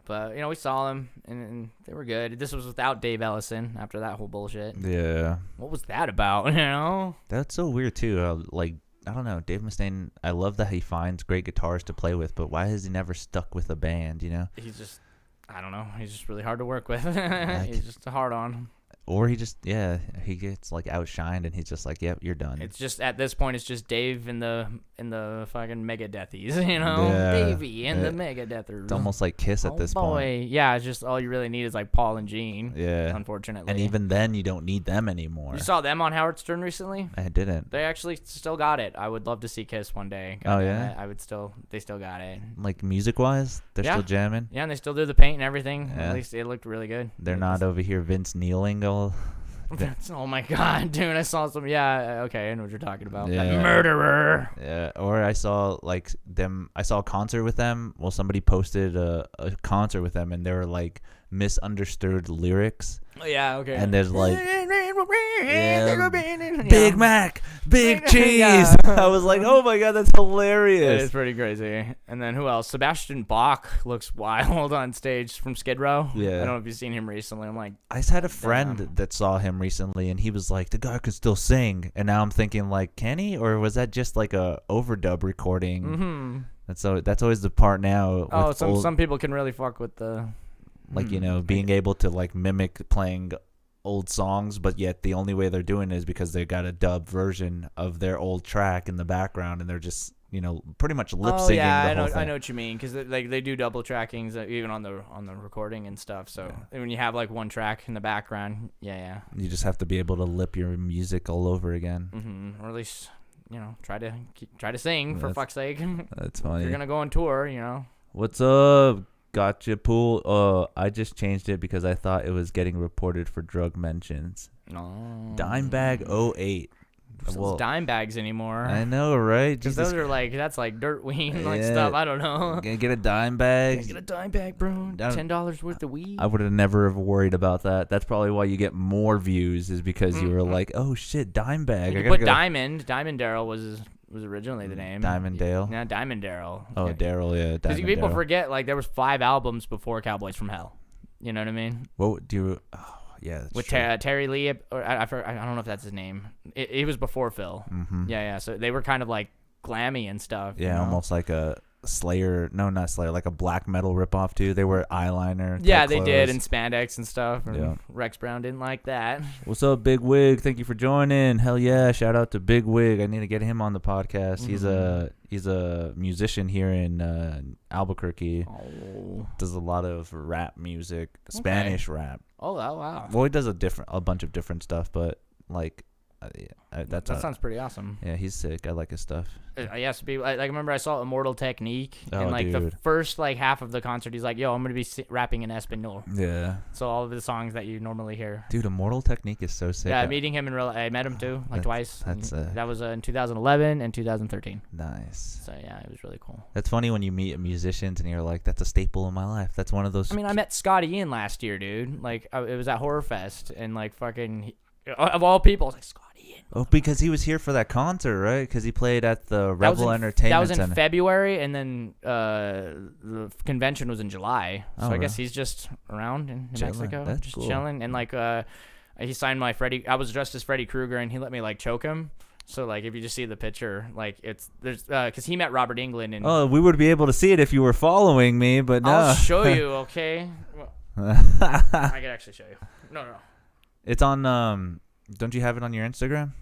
But we saw them and they were good. This was without Dave Ellison after that whole bullshit. Yeah, What was that about? that's so weird too. Like, I don't know, Dave Mustaine. I love that he finds great guitars to play with, but why has he never stuck with a band? He's just, I don't know. He's just really hard to work with. Like- He's just a hard on. Or he just, he gets like outshined, and he's just like, yep, you're done. It's just at this point, it's just Dave and the fucking Megadethies, Yeah. Davey and the It- Megadethers. It's almost like Kiss at this point. Yeah, it's just all you really need is like Paul and Gene. Yeah, Unfortunately. and even then, you don't need them anymore. You saw them on Howard Stern recently? I didn't. They actually still got it. I would love to see Kiss one day. Oh, Goddamn yeah? it. They still got it. Like music wise, they're Yeah. still jamming. Yeah, and they still do the paint and everything. Yeah. At least it looked really good. They're not over here Vince kneeling all. Oh my god, dude! I saw some. Yeah, okay, I know what you're talking about. That Yeah. murderer. Yeah, or I saw like them. I saw a concert with them. Well, somebody posted a concert with them, and they were like misunderstood lyrics. Oh, yeah, okay. And there's like, Big Mac, big cheese. Yeah. I was like, oh my god, that's hilarious. It is pretty crazy. And then who else? Sebastian Bach looks wild on stage from Skid Row. Yeah. I don't know if you've seen him recently. I'm like, I just had a friend that saw him recently, and he was like, the guy could still sing. And now I'm thinking, like, can he? Or was that just like a overdub recording? That's always the part now. oh, with old, some people can really fuck with the like, being able to like mimic playing old songs, but yet the only way they're doing it is because they got a dub version of their old track in the background, and they're just pretty much lip singing. Yeah, the whole thing. I know what you mean, because like they do double trackings even on the recording and stuff. So when you have like one track in the background, yeah. You just have to be able to lip your music all over again. Or at least try to sing for fuck's sake. That's If funny. you're gonna go on tour, What's up? Gotcha, Pool. I just changed it because I thought it was getting reported for drug mentions. Dimebag 08. Well, dime bags anymore. I know, right? Because those are that's like dirt weed like stuff. I don't know. Gonna get a dime bag. Get a dime bag, bro. $10 worth of weed. I would have never have worried about that. That's probably why you get more views, is because you were like, oh shit, dime bag. You put Diamond. Diamond Daryl was originally the name. Diamond Dale. Yeah, Diamond Daryl. Oh, Daryl, yeah. Because Diamond people Daryl. forget there was 5 albums before Cowboys from Hell. You know what I mean? What do you? Oh, yeah. That's With true. Terry Lee, or I don't know if that's his name. It was before Phil. Mm-hmm. Yeah. So they were kind of like glammy and stuff. Yeah, almost like a Slayer. No, not Slayer. Like a black metal ripoff too. They wear eyeliner. Yeah, type they did, clothes. and spandex and stuff. And Yeah. Rex Brown didn't like that. What's up, Big Wig? Thank you for joining. Hell yeah! Shout out to Big Wig. I need to get him on the podcast. He's a musician here in Albuquerque. Oh. Does a lot of rap music, Spanish rap. Oh wow. Well, he does a bunch of different stuff, but like That sounds pretty awesome. Yeah, he's sick. I like his stuff. Yes, I remember I saw Immortal Technique, Oh, and like the dude. first half of the concert, he's like, "Yo, I'm gonna be rapping in Espanol." Yeah. So all of the songs that you normally hear. Dude, Immortal Technique is so sick. Yeah, meeting him in real. I met him too, twice. That's that was in 2011 and 2013. Nice. So yeah, it was really cool. That's funny when you meet musicians and you're like, "That's a staple in my life." That's one of those. I mean, I met Scotty Ian last year, dude. Like, it was at Horror Fest, and like fucking, of all people, I was like, Scotty Ian. Oh, because he was here for that concert, right? Because he played at the Rebel Entertainment That was in Center. February, and then the convention was in July. So Oh, I guess right. he's just around in Chilling. Mexico, That's just cool. chilling. And like, he signed my Freddy. I was dressed as Freddy Krueger, and he let me like choke him. So like, if you just see the picture, like there's because he met Robert Englund, and Oh, we would be able to see it if you were following me, but no. I'll show you. Okay, I can actually show you. No. It's on. Don't you have it on your Instagram?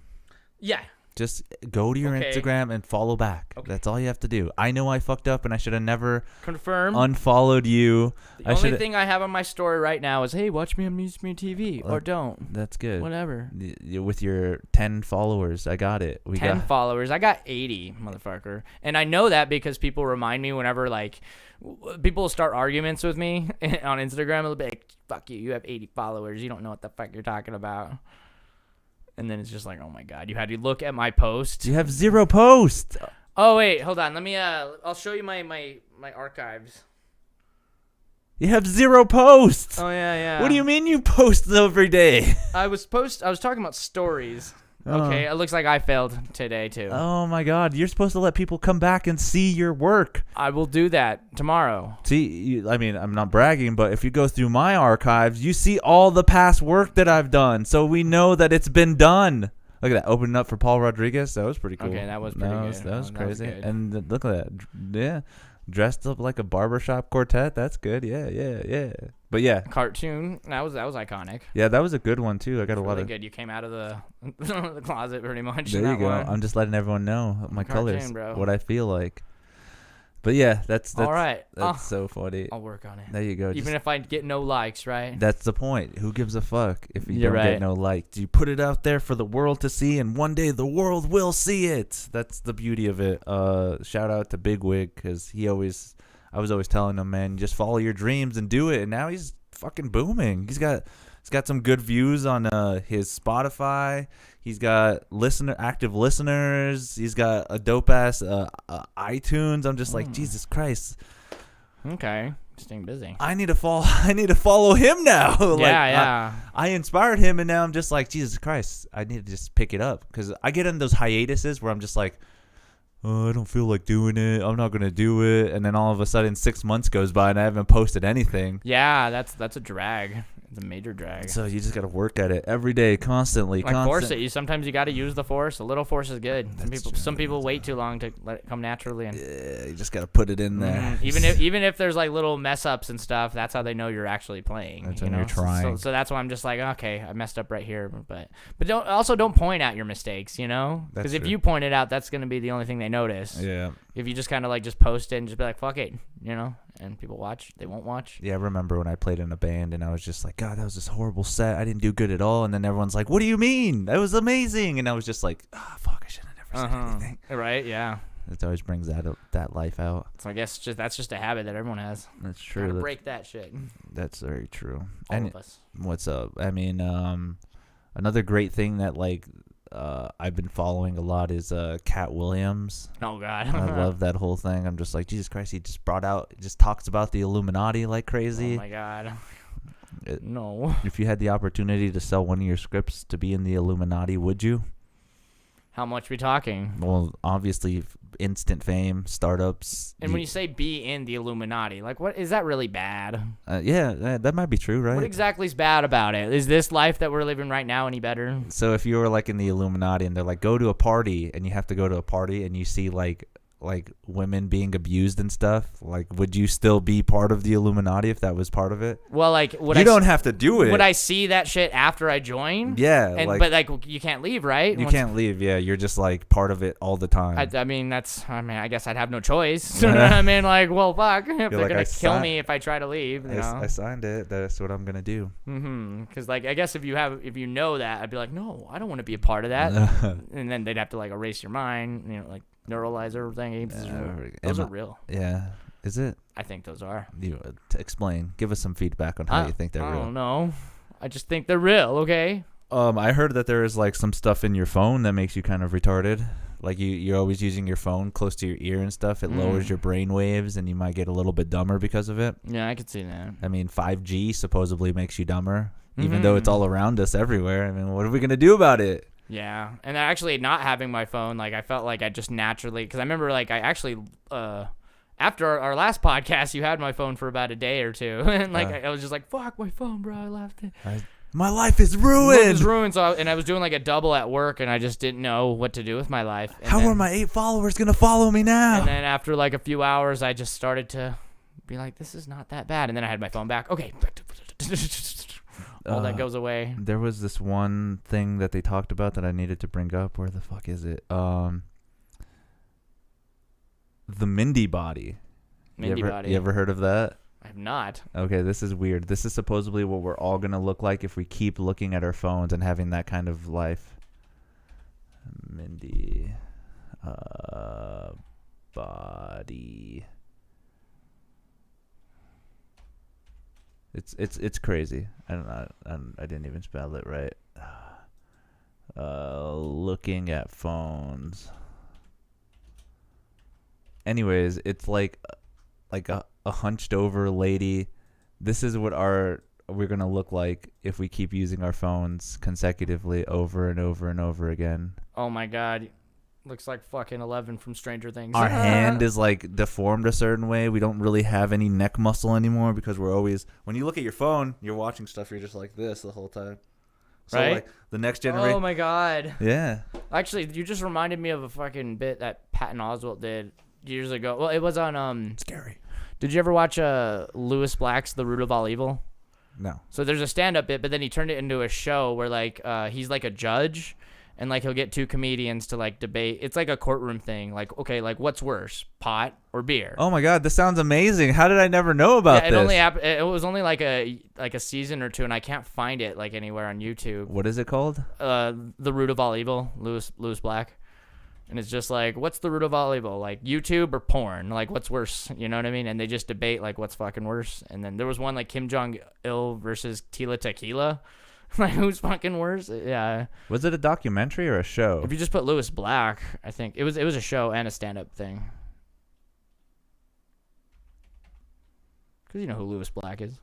Yeah. Just go to your Okay. Instagram and follow back. Okay. That's all you have to do. I know I fucked up and I should have never Confirm. unfollowed you. The only thing I have on my story right now is, hey, watch me on MuseMeTV, or don't. That's good. Whatever. With your 10 followers, I got it. 10 followers. I got 80, motherfucker. And I know that because people remind me whenever, like, people start arguments with me on Instagram. They'll be like, fuck you, you have 80 followers. You don't know what the fuck you're talking about. And then it's just like, oh my God, you had to look at my post. You have 0 posts. Oh, wait, hold on. Let me, I'll show you my archives. You have 0 posts. Oh, yeah. What do you mean you post every day? I was talking about stories. Okay, it looks like I failed today too. Oh my God, you're supposed to let people come back and see your work. I will do that tomorrow. See, I mean, I'm not bragging, but if you go through my archives, you see all the past work that I've done, so we know that it's been done. Look at that, opening up for Paul Rodriguez. That was pretty cool. Okay, that was pretty good. That was crazy. good. And look at that, yeah, dressed up like a barbershop quartet. That's good. Yeah. But yeah, Cartoon. That was iconic. yeah, that was a good one too. I got a lot Really of. good. You came out of the the closet pretty much. There in you that go. one. I'm just letting everyone know my Cartoon, colors, bro. what I feel like. But yeah, that's All right. That's so funny. I'll work on it. There you go. Even if I get no likes, right? That's the point. Who gives a fuck if you You're don't right. get no likes? You put it out there for the world to see, and one day the world will see it. That's the beauty of it. Shout out to Big Wig, because I was always telling him, man, just follow your dreams and do it. And now he's fucking booming. He's got some good views on his Spotify. He's got active listeners. He's got a dope ass iTunes. I'm just like, Jesus Christ. Okay. staying busy. I need to follow him now. Like, Yeah. I inspired him, and now I'm just like, Jesus Christ, I need to just pick it up, because I get in those hiatuses where I'm just like, oh, I don't feel like doing it. I'm not gonna do it, and then all of a sudden 6 months goes by and I haven't posted anything. Yeah, that's a drag. It's a major drag. So you just gotta work at it every day, constantly. Like force it. Sometimes you got to use the force. A little force is good. That's Some people wait too long to let it come naturally. And Yeah, you just gotta put it in there. even if there's like little mess ups and stuff, that's how they know you're actually playing. That's you when know? you're trying. So that's why I'm just like, okay, I messed up right here, but don't point out your mistakes, you know? Because That's if true. you point it out, that's gonna be the only thing they notice. Yeah. If you just kind of like just post it and just be like, fuck it, you know, and people watch, they won't watch. Yeah, I remember when I played in a band and I was just like, God, that was this horrible set. I didn't do good at all. And then everyone's like, what do you mean? That was amazing. And I was just like, ah, fuck, I should have never said anything. Right? Yeah. It always brings that life out. So I guess that's just a habit that everyone has. That's Gotta true. break that shit. That's very true. All And of us. what's up? I mean, another great thing that like I've been following a lot is Cat Williams. Oh God. I love that whole thing. I'm just like, Jesus Christ, he just talks about the Illuminati like crazy. Oh my God. It- No. If you had the opportunity to sell one of your scripts to be in the Illuminati, would you? How much we talking? Well, obviously, instant fame, startups. And when you say be in the Illuminati, like what is that really bad? Yeah, that might be true, right? What exactly is bad about it? Is this life that we're living right now any better? So if you were like in the Illuminati and they're like, go to a party, and you have to go to a party and you see like women being abused and stuff, like would you still be part of the Illuminati if that was part of it? Well, like You don't have to do it. Would I see that shit after I join? Yeah, but like you can't leave, right? You Once- can't leave. Yeah, you're just like part of it all the time. I mean, I guess I'd have no choice. You know what I mean? Like, well, fuck. If they're like, gonna I kill si- me if I try to leave, you know? I signed it. That's what I'm gonna do. Because like I guess if you know that, I'd be like, no, I don't want to be a part of that. And then they'd have to like erase your mind, you know, like neuralizer thingies. Those are real. Yeah, is it? I think those are. You explain. Give us some feedback on how you think they're I real. don't know. I just think they're real. Okay. I heard that there is like some stuff in your phone that makes you kind of retarded. Like you're always using your phone close to your ear and stuff. It lowers your brain waves, and you might get a little bit dumber because of it. Yeah, I could see that. I mean, 5G supposedly makes you dumber, even though it's all around us everywhere. I mean, what are we gonna do about it? Yeah, and actually not having my phone, like I felt like I just naturally, because I remember like I actually, after our last podcast, you had my phone for about a day or two, and like I was just like, fuck my phone, bro, I left it. My life is ruined. It was ruined. So I was doing like a double at work, and I just didn't know what to do with my life. And How then, are my 8 followers gonna follow me now? And then after like a few hours, I just started to be like, this is not that bad. And then I had my phone back. Okay. All that goes away. There was this one thing that they talked about that I needed to bring up. Where the fuck is it? The Mindy body. Body. You ever heard of that? I have not. Okay, this is weird. This is supposedly what we're all gonna look like if we keep looking at our phones and having that kind of life. Mindy, body. It's crazy. I didn't even spell it right. Looking at phones. Anyways, it's like a hunched over lady. This is what we're gonna look like if we keep using our phones consecutively over and over and over again. Oh my God. Looks like fucking 11 from Stranger Things. Our hand is like deformed a certain way. We don't really have any neck muscle anymore because we're always, when you look at your phone, you're watching stuff, you're just like this the whole time. So Right? like the next generation. Oh my God. Yeah. Actually, you just reminded me of a fucking bit that Patton Oswalt did years ago. Well, it was on Scary. Did you ever watch Lewis Black's The Root of All Evil? No. So there's a stand-up bit, but then he turned it into a show where like he's like a judge, and like he'll get two comedians to like debate. It's like a courtroom thing. Like, okay, like what's worse, pot or beer? Oh my God, this sounds amazing. How did I never know about this? It was only like a season or two, and I can't find it like anywhere on YouTube. What is it called? The Root of All Evil, Lewis Black. And it's just like, what's the root of all evil? Like YouTube or porn? Like what's worse? You know what I mean? And they just debate like what's fucking worse. And then there was one like Kim Jong-il versus Tila Tequila. Like who's fucking worse? Yeah. Was it a documentary or a show? If you just put Lewis Black, I think it was a show and a stand-up thing. Because you know who Lewis Black is.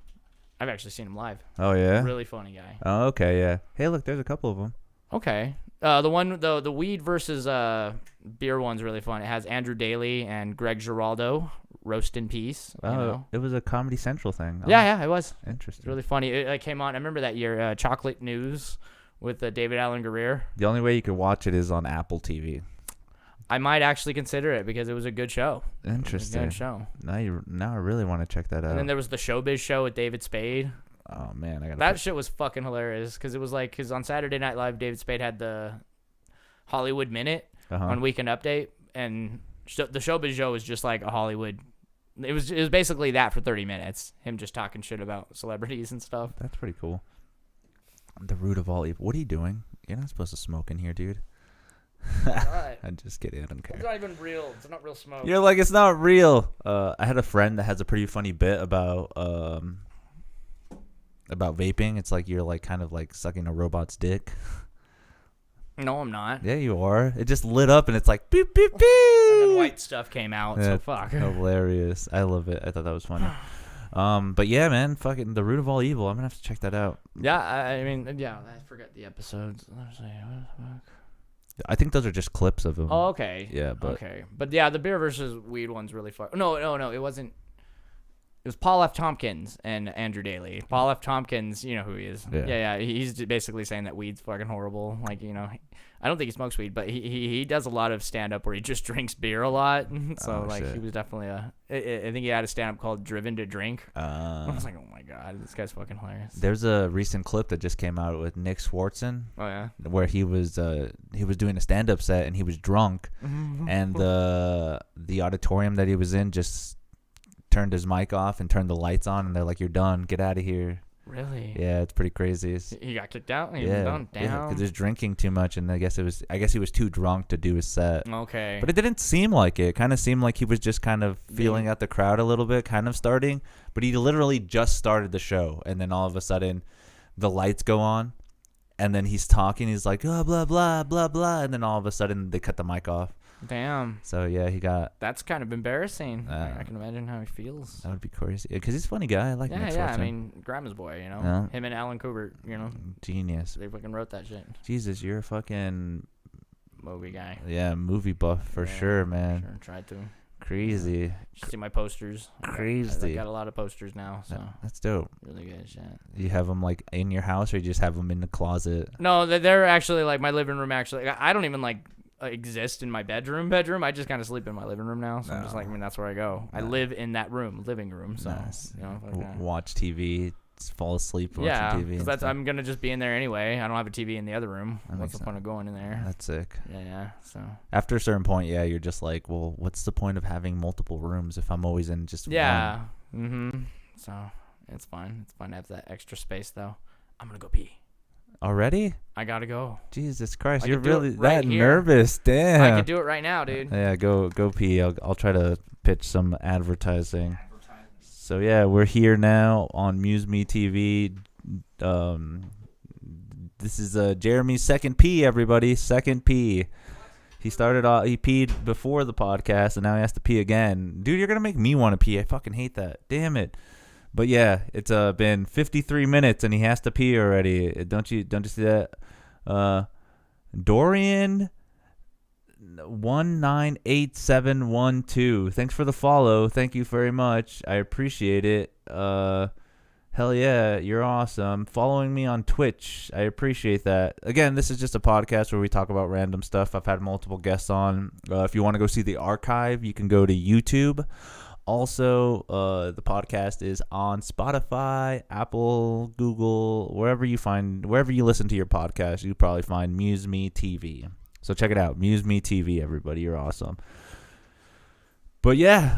I've actually seen him live. Oh yeah. Really funny guy. Oh okay, yeah. Hey, look, there's a couple of them. Okay. The weed versus beer one's really fun. It has Andrew Daly and Greg Giraldo. Roast in peace. Oh, You know? it was a Comedy Central thing. Oh, Yeah, it was. Interesting. It's really funny. It came on. I remember that year. Chocolate News with David Allen Greer. The only way you could watch it is on Apple TV. I might actually consider it because it was a good show. Interesting. Good show. Now I really want to check that out. And then there was the Showbiz Show with David Spade. Oh man, I got That shit was fucking hilarious because it was like, because on Saturday Night Live, David Spade had the Hollywood Minute on Weekend Update, and the Showbiz Show was just like a Hollywood. It was basically that for 30 minutes, him just talking shit about celebrities and stuff. That's pretty cool. The root of all evil. What are you doing? You're not supposed to smoke in here, dude. I'm just kidding. I don't care. It's not even real. It's not real smoke. You're like, it's not real. I had a friend that has a pretty funny bit about vaping. It's like you're like kind of like sucking a robot's dick. No, I'm not. Yeah, you are. It just lit up and it's like beep beep beep. And then white stuff came out. Yeah, So fuck. Hilarious. I love it. I thought that was funny. But yeah, man, fucking the root of all evil. I'm gonna have to check that out. Yeah, I mean, yeah, I forget the episodes. Let's see, what the fuck? I think those are just clips of them. Oh, okay. Yeah, but Okay. But yeah, the beer versus weed one's really fun. No, it wasn't. It was Paul F. Tompkins and Andrew Daly. Paul F. Tompkins, you know who he is. Yeah. He's basically saying that weed's fucking horrible. Like, you know, I don't think he smokes weed, but he does a lot of stand-up where he just drinks beer a lot. So, shit. he was definitely I think he had a stand-up called Driven to Drink. I was like, oh my God, this guy's fucking hilarious. There's a recent clip that just came out with Nick Swartzen. Oh, yeah? Where he was doing a stand-up set and he was drunk, and the auditorium that he was in just turned his mic off and turned the lights on, and they're like, "You're done. Get out of here." Really? Yeah, it's pretty crazy. He got kicked out? He was Yeah, done? Damn. because he's drinking too much, and I guess he was too drunk to do his set. Okay. But it didn't seem like it. It kind of seemed like he was just kind of feeling out the crowd a little bit, kind of starting. But he literally just started the show, and then all of a sudden, the lights go on, and then he's talking. He's like, "Oh, blah blah blah blah," and then all of a sudden they cut the mic off. Damn. So yeah, he got. That's kind of embarrassing. I can imagine how he feels. That would be crazy because he's a funny guy. I like Nick Yeah. I Swartzen. mean, Grandma's Boy, you know. Yeah. Him and Alan Kubert, you know. Genius. They fucking wrote that shit. Jesus, you're a fucking Movie guy. movie buff for sure, man. Sure, tried to. Crazy. See my posters. Crazy. I got a lot of posters now, so That's dope. really good shit. You have them like in your house, or you just have them in the closet? No, they're actually like my living room. Actually, I don't even like exist in my bedroom. I just kind of sleep in my living room now. So I'm just like, I mean, that's where I go. I live in that living room. So Nice. you know, fuck that. Watch TV, fall asleep watching TV. because and stuff. I'm gonna just be in there anyway. I don't have a TV in the other room. That What's makes the point of going in there? That's sick. Yeah. So After a certain point, yeah, you're just like, well, what's the point of having multiple rooms if I'm always in just yeah. one? So it's fine. It's fine to have that extra space though. I'm gonna go pee. Already? I gotta go. Jesus Christ, I you're could do it really right that here. nervous. Damn. I could do it right now, dude. Yeah, go pee. I'll try to pitch some advertising. So yeah, we're here now on MuseMeTV. This is Jeremy's second pee, everybody. Second pee. He started off. He peed before the podcast, and now he has to pee again. Dude, you're gonna make me want to pee. I fucking hate that. Damn it. But yeah, it's been 53 minutes, and he has to pee already. Don't you see that? Dorian 198712. Thanks for the follow. Thank you very much. I appreciate it. Hell yeah, you're awesome. Following me on Twitch, I appreciate that. Again, this is just a podcast where we talk about random stuff. I've had multiple guests on. If you want to go see the archive, you can go to YouTube. Also, the podcast is on Spotify, Apple, Google, wherever you listen to your podcast, you probably find MuseMeTV. So check it out, MuseMeTV, everybody. You're awesome. But yeah,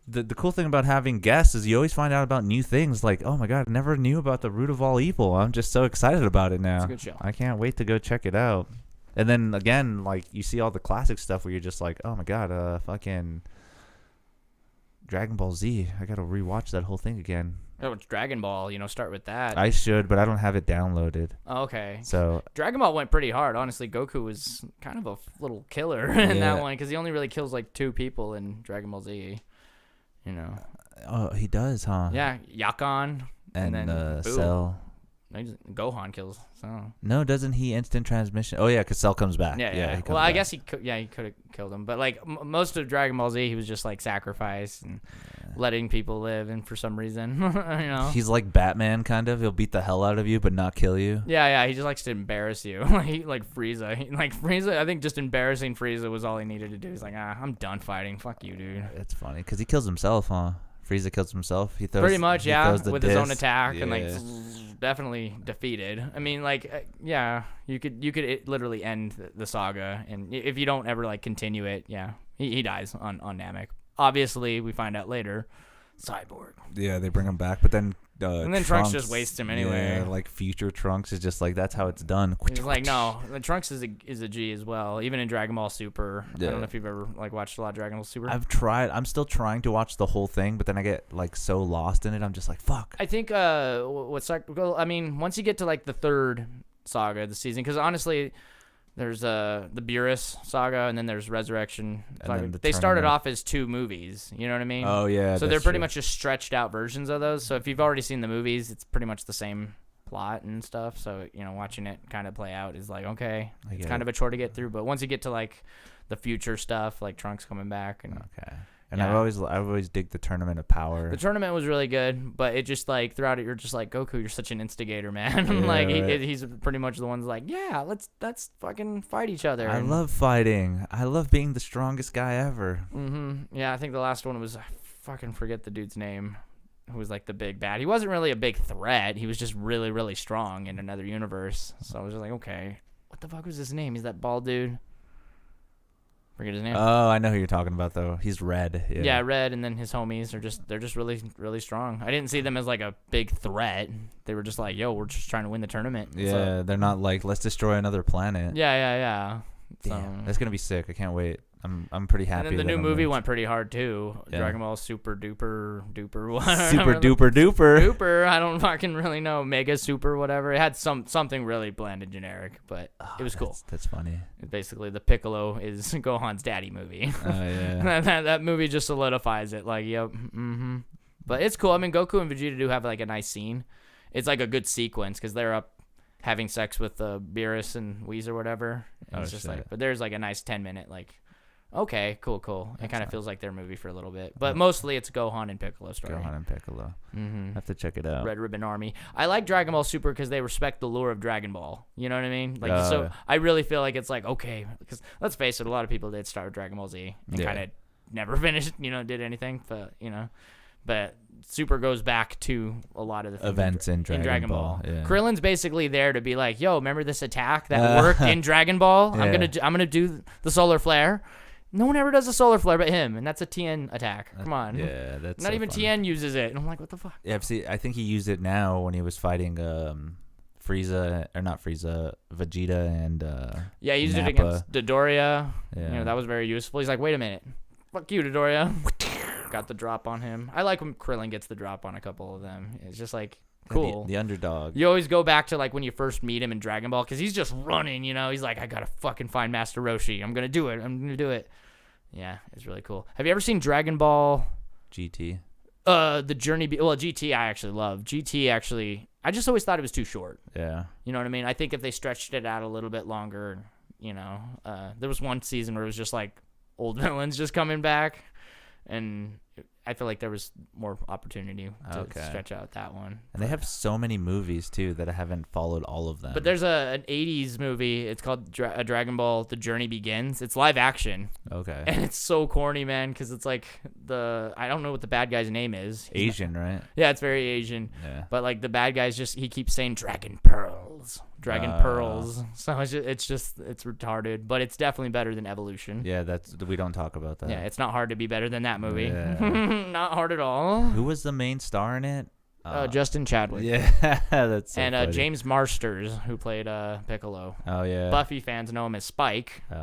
the cool thing about having guests is you always find out about new things. Like, oh my God, I never knew about the root of all evil. I'm just so excited about it now. It's a good show. I can't wait to go check it out. And then again, like you see all the classic stuff where you're just like, oh my God, fucking Dragon Ball Z. I gotta rewatch that whole thing again. Oh, it's Dragon Ball. You know, start with that. I should, but I don't have it downloaded. Oh, okay. So Dragon Ball went pretty hard. Honestly, Goku was kind of a little killer in Yeah. that one because he only really kills like 2 people in Dragon Ball Z. You know. Oh, he does, huh? Yeah, Yakon. And then boom. Cell. No, Gohan kills. So. No, doesn't he instant transmission? Oh yeah, because Cell comes back. Yeah. he comes Well, I back. guess he could have killed him, but like most of Dragon Ball Z, he was just like sacrificed and letting people live, and for some reason, He's like Batman, kind of. He'll beat the hell out of you, but not kill you. Yeah. He just likes to embarrass you, like Frieza. Frieza, I think just embarrassing Frieza was all he needed to do. He's like, I'm done fighting. Fuck you, dude. It's funny because he kills himself, huh? Frieza kills himself. He throws Pretty much, he yeah, throws the with his own disc. attack and Yeah. definitely defeated. I mean, yeah, you could literally end the saga, and if you don't ever like continue it, yeah, he dies on Namek. Obviously, we find out later, Cyborg. Yeah, they bring him back, but then and then Trunks just wastes him anyway. Yeah, like future Trunks is just like that's how it's done. He's like, no, the Trunks is a G as well. Even in Dragon Ball Super, Yeah. I don't know if you've ever like watched a lot of Dragon Ball Super. I've tried. I'm still trying to watch the whole thing, but then I get like so lost in it. I'm just like, fuck. I think I mean, once you get to like the third saga of the season, because honestly, there's the Beerus saga, and then there's Resurrection. And then the they started tournament. off as 2 movies. You know what I mean? Oh yeah. So that's they're pretty true. much just stretched out versions of those. So if you've already seen the movies, it's pretty much the same plot and stuff. So watching it kind of play out is like, okay, it's kind of a chore to get through. But once you get to like the future stuff, like Trunks coming back, and Okay. And Yeah. I've always dig the Tournament of Power. the tournament was really good, but it just like throughout it, you're just like, Goku, you're such an instigator, man. Yeah, like right. he's pretty much the one's like, yeah, let's fucking fight each other. I love fighting. I love being the strongest guy ever. Yeah, I think the last one was, I fucking forget the dude's name, who was like the big bad. He wasn't really a big threat. He was just really, really strong in another universe. So I was just like, okay, what the fuck was his name? He's that bald dude. Forget his name. Oh, I know who you're talking about though. He's red. Yeah, Red, and then his homies they're just really, really strong. I didn't see them as like a big threat. They were just like, yo, we're just trying to win the tournament. Yeah, they're not like let's destroy another planet. Yeah. Damn, that's gonna be sick. I can't wait. I'm pretty happy. And then the that new I'm movie rich. went pretty hard too. Yeah. Dragon Ball Super Duper Super duper duper. Duper. I don't fucking really know. Mega Super whatever. It had something really bland and generic, but it was cool. That's funny. Basically, the Piccolo is Gohan's daddy movie. Oh yeah. that movie just solidifies it. Like, yep. But it's cool. I mean, Goku and Vegeta do have like a nice scene. It's like a good sequence because they're up having sex with Beerus and Whis or whatever. And it's just shit. like, but there's like a nice 10-minute like. Okay, cool. It kind of feels like their movie for a little bit, but mostly it's Gohan and Piccolo story. Gohan and Piccolo. Have to check it out. Red Ribbon Army. I like Dragon Ball Super because they respect the lore of Dragon Ball. You know what I mean? Like, so Yeah. I really feel like it's like, okay, because let's face it, a lot of people did start with Dragon Ball Z and Yeah. kind of never finished, did anything, but Super goes back to a lot of the things Events in Dragon Ball, yeah. Krillin's basically there to be like, yo, remember this attack that worked in Dragon Ball? Yeah. I'm gonna do the solar flare. No one ever does a solar flare but him, and that's a Tien attack. Come on. Yeah, that's Not so even funny. Tien uses it. And I'm like, what the fuck? Yeah, see, I think he used it now when he was fighting Frieza, or not Frieza, Vegeta and Yeah, he used it Nappa. against Dodoria. Yeah. That was very useful. He's like, wait a minute. Fuck you, Dodoria. Got the drop on him. I like when Krillin gets the drop on a couple of them. It's just like, cool. The underdog. You always go back to like when you first meet him in Dragon Ball because he's just running, He's like, I gotta fucking find Master Roshi. I'm gonna do it. Yeah, it's really cool. Have you ever seen Dragon Ball? GT. The Journey. GT I actually love. GT actually, I just always thought it was too short. Yeah. You know what I mean? I think if they stretched it out a little bit longer, there was one season where it was just like old villains just coming back, and I feel like there was more opportunity to stretch out that one. And they have so many movies too that I haven't followed all of them. But there's an 80s movie. It's called Dragon Ball The Journey Begins. It's live action. Okay. And it's so corny, man, because it's like I don't know what the bad guy's name is. Asian, right? Yeah, it's very Asian. Yeah. But like the bad guy's he keeps saying Dragon Pearls. So it's retarded, but it's definitely better than Evolution. Yeah, we don't talk about that. Yeah, it's not hard to be better than that movie. Yeah. Not hard at all. Who was the main star in it? Justin Chadwick. Yeah, that's so And funny. James Marsters, who played Piccolo. Oh yeah. Buffy fans know him as Spike. So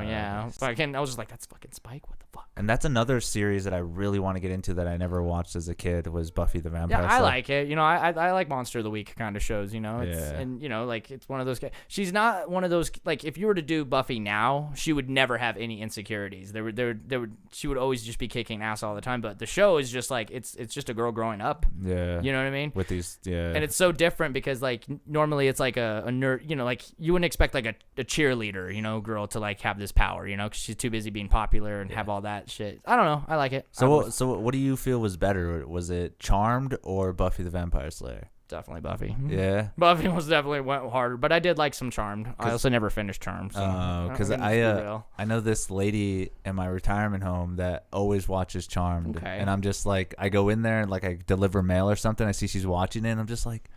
yeah, nice. I was just like, that's fucking Spike. What the fuck? And that's another series that I really want to get into that I never watched as a kid was Buffy the Vampire Yeah, Slayer. I like it. You know, I like Monster of the Week kind of shows. You know, Yeah. and you know, like it's one of those. She's not one of those. Like if you were to do Buffy now, she would never have any insecurities. There would. She would always just be kicking ass all the time. But the show is just like it's just a girl growing up. Yeah. You know what I mean? With these, yeah. And it's so different because like normally it's like a nerd. You know, like you wouldn't expect like a cheerleader, you know, girl to like have this power. You know, because she's too busy being popular and have all that shit. I don't know. I like it. So what do you feel was better? Was it Charmed or Buffy the Vampire Slayer? Definitely Buffy. Yeah. Buffy was definitely went harder, but I did like some Charmed. I also never finished Charmed. Because I know this lady in my retirement home that always watches Charmed, Okay. and I'm just like, I go in there and like I deliver mail or something. I see she's watching it, and I'm just like,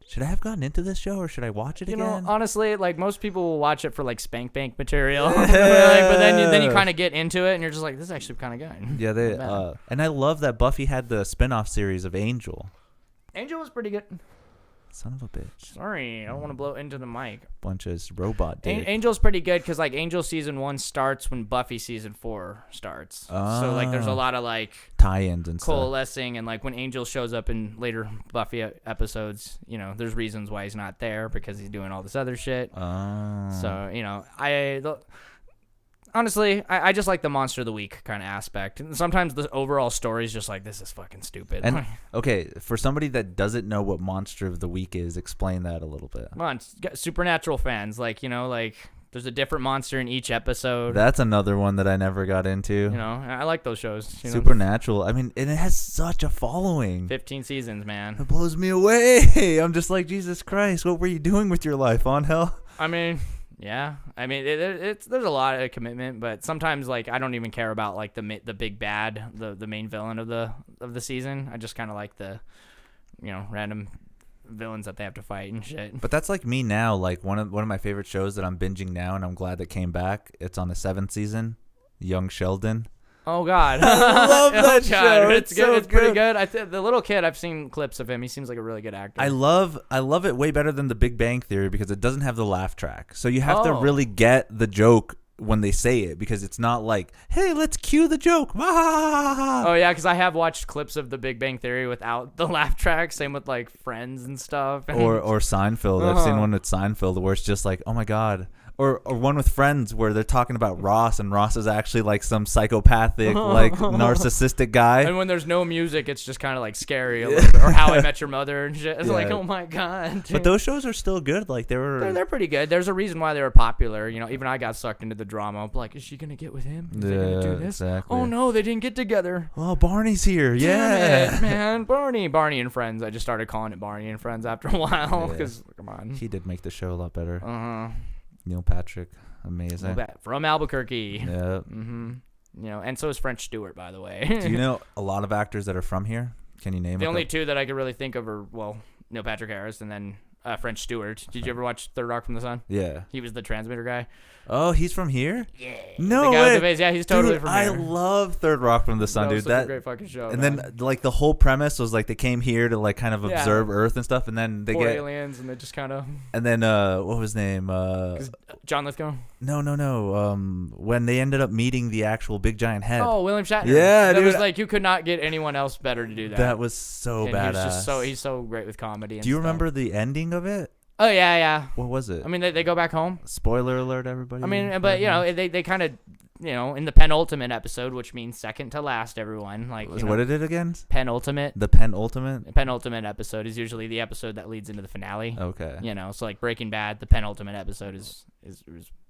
should I have gotten into this show or should I watch it You again? know, honestly, like most people will watch it for like spank bank material, like, but then you kind of get into it and you're just like, this is actually kind of good. Yeah, they Not bad. and I love that Buffy had the spin-off series of Angel. Angel was pretty good. Son of a bitch. Sorry, I don't want to blow into the mic. Bunch of robot dick. Angel's pretty good because like Angel season 1 starts when Buffy season 4 starts. So like there's a lot of like tie-ins and stuff. coalescing, and like when Angel shows up in later Buffy episodes, you know, there's reasons why he's not there because he's doing all this other shit. So you know, honestly, I just like the Monster of the Week kind of aspect. And sometimes the overall story is just like, this is fucking stupid. And okay, for somebody that doesn't know what Monster of the Week is, explain that a little bit. Come on, Supernatural fans, like, you know, like there's a different monster in each episode. That's another one that I never got into. You know, I like those shows. You know? Supernatural. I mean, and it has such a following. 15 seasons, man. It blows me away. I'm just like, Jesus Christ, what were you doing with your life, on hell? I mean, yeah. I mean, there's a lot of commitment, but sometimes like I don't even care about like the big bad, the main villain of the season. I just kind of like the, you know, random villains that they have to fight and shit. But that's like me now. Like one of my favorite shows that I'm binging now, and I'm glad that came back. It's on the 7th season. Young Sheldon. Oh God, I love that show. It's good. So It's pretty good. good. The little kid, I've seen clips of him. He seems like a really good actor. I love it way better than The Big Bang Theory because it doesn't have the laugh track. So you have to Oh. really get the joke when they say it, because it's not like, hey, let's cue the joke. Oh yeah, because I have watched clips of The Big Bang Theory without the laugh track. Same with like Friends and stuff. Or Seinfeld. I've seen one with Seinfeld where it's just like, oh my God. Or one with Friends where they're talking about Ross, and Ross is actually like some psychopathic, like narcissistic guy. And when there's no music, it's just kind of like scary a little bit. Or How I Met Your Mother and shit. It's like, Yeah. oh my God. But those shows are still good. Like They're pretty good. There's a reason why they were popular. You know, even I got sucked into the drama. I'm like, is she gonna get with him? Is they gonna do this? exactly. Oh no, they didn't get together. Oh, Barney's here. Yeah. Damn it, man. Barney and Friends. I just started calling it Barney and Friends after a while Yeah. because come on. He did make the show a lot better. Uh-huh. Neil Patrick. Amazing. From Albuquerque. Yeah. Mm-hmm. You know, and so is French Stewart, by the way. Do you know a lot of actors that are from here? Can you name The a only couple? two that I could really think of are, well, Neil Patrick Harris and then French Stewart. Did you ever watch Third Rock from the Sun? Yeah. He was the transmitter guy. Oh, he's from here? Yeah. No The guy with way. the bass. Yeah, he's totally Dude, from I here. love Third Rock from the Sun, That was dude. such a great fucking show. And man. then like the whole premise was like they came here to like kind of Yeah. observe Earth and stuff, and then they Four get aliens, and they just kind of. and then what was his name? John Lithgow. No. When they ended up meeting the actual big giant head. Oh, William Shatner. Yeah, that dude. was like you could not get anyone else better to do that. That was so And badass. he's so great with comedy. And Do you stuff. remember the ending of it? Oh yeah. What was it? I mean, they go back home. Spoiler alert, everybody. I mean, but you know, they kind of, you know, in the penultimate episode, which means second to last, everyone. Like, you what know, did it again? penultimate. The penultimate. Penultimate episode is usually the episode that leads into the finale. Okay. You know, so like Breaking Bad, the penultimate episode is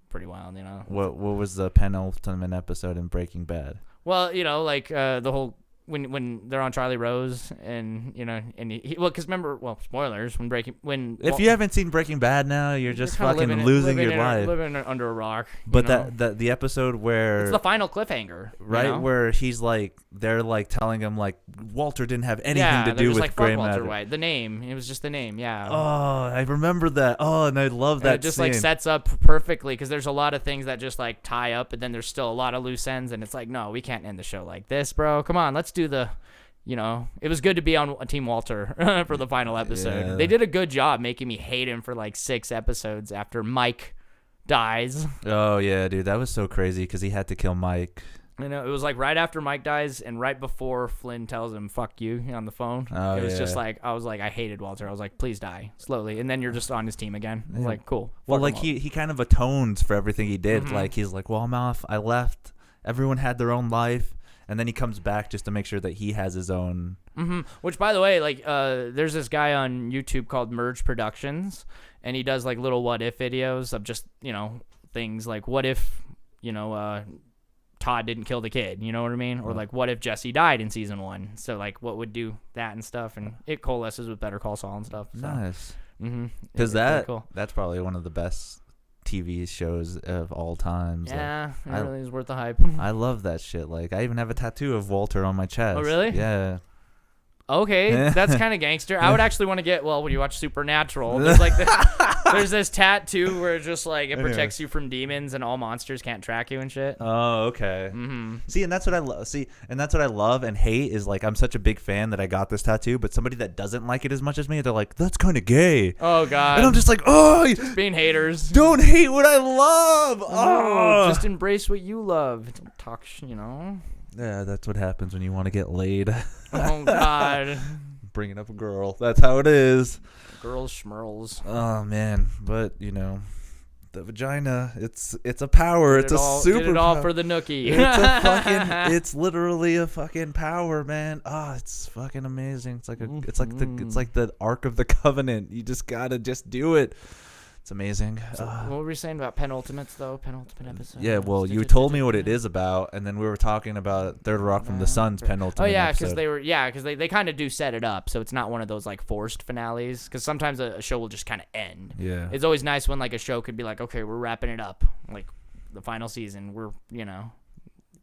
pretty wild. You know. What was the penultimate episode in Breaking Bad? Well, you know, like the whole. When they're on Charlie Rose and you know and because remember, well, spoilers when If you haven't seen Breaking Bad now, you're just fucking losing your life. living under a rock. But you know? the episode where it's the final cliffhanger, right, you know? where he's like, they're like telling him like Walter didn't have anything yeah, to they're do just with like, gray fuck Walter matter. White. The name, it was just the name. Yeah. Oh, I remember that. Oh, and I love And that. it just scene. like sets up perfectly because there's a lot of things that just like tie up, and then there's still a lot of loose ends, and it's like, no, we can't end the show like this, bro. Come on, let's do the you know, it was good to be on Team Walter for the final episode. Yeah. They did a good job making me hate him for like 6 episodes after Mike dies. Oh yeah, dude, that was so crazy because he had to kill Mike. You know, it was like right after Mike dies and right before Flynn tells him "fuck you" on the phone. Oh, it was yeah. just like I was like I hated Walter. I was like, please die slowly, and then you're just on his team again. I was Yeah. like, cool. Well, Fuck like him up. he kind of atones for everything he did. Mhm. Like he's like, well, I'm off. I left. Everyone had their own life, and then he comes back just to make sure that he has his own. Which, by the way, like, there's this guy on YouTube called Merge Productions, and he does like little what if videos of just, you know, things like what if, you know, Todd didn't kill the kid, you know what I mean? Or like what if Jesse died in season 1? So like what would do that and stuff, and it coalesces with Better Call Saul and stuff. So. Nice. Because Because that's probably one of the best TV shows of all times. Like, yeah, it I- really is worth the hype. I love that shit. Like I even have a tattoo of Walter on my chest. Oh, really? Yeah. Okay, that's kind of gangster. I would actually want to get, well, when you watch Supernatural, there's like there's this tattoo where it's just like it protects you from demons and all monsters can't track you and shit. Oh, okay. Mm-hmm. See, and that's what I love. And that's what I love and hate is like I'm such a big fan that I got this tattoo, but somebody that doesn't like it as much as me, they're like, "That's kind of gay," Oh god, and I'm just like, "Oh, being haters. don't hate what I love." Oh, Just embrace what you love. Don't talk, you know. yeah, that's what happens when you want to get laid. Oh god, Bringing up a girl. That's how it is. girls schmerls. Oh man, but you know, the vagina. It's a power. It's a super. Did it all for the nookie. It's a fucking. It's literally a fucking power, man. Ah, it's fucking amazing. It's like the Ark of the Covenant. You just gotta just do it. It's amazing. So, what were we saying about penultimates though? Penultimate episode. Yeah, well, you told me what it is about, and then we were talking about Third Rock from the Sun's penultimate. Oh yeah, episode. because they kind of do set it up, so it's not one of those like forced finales. Because sometimes a show will just kind of end. Yeah. It's always nice when like a show could be like, okay, we're wrapping it up, like the final season. We're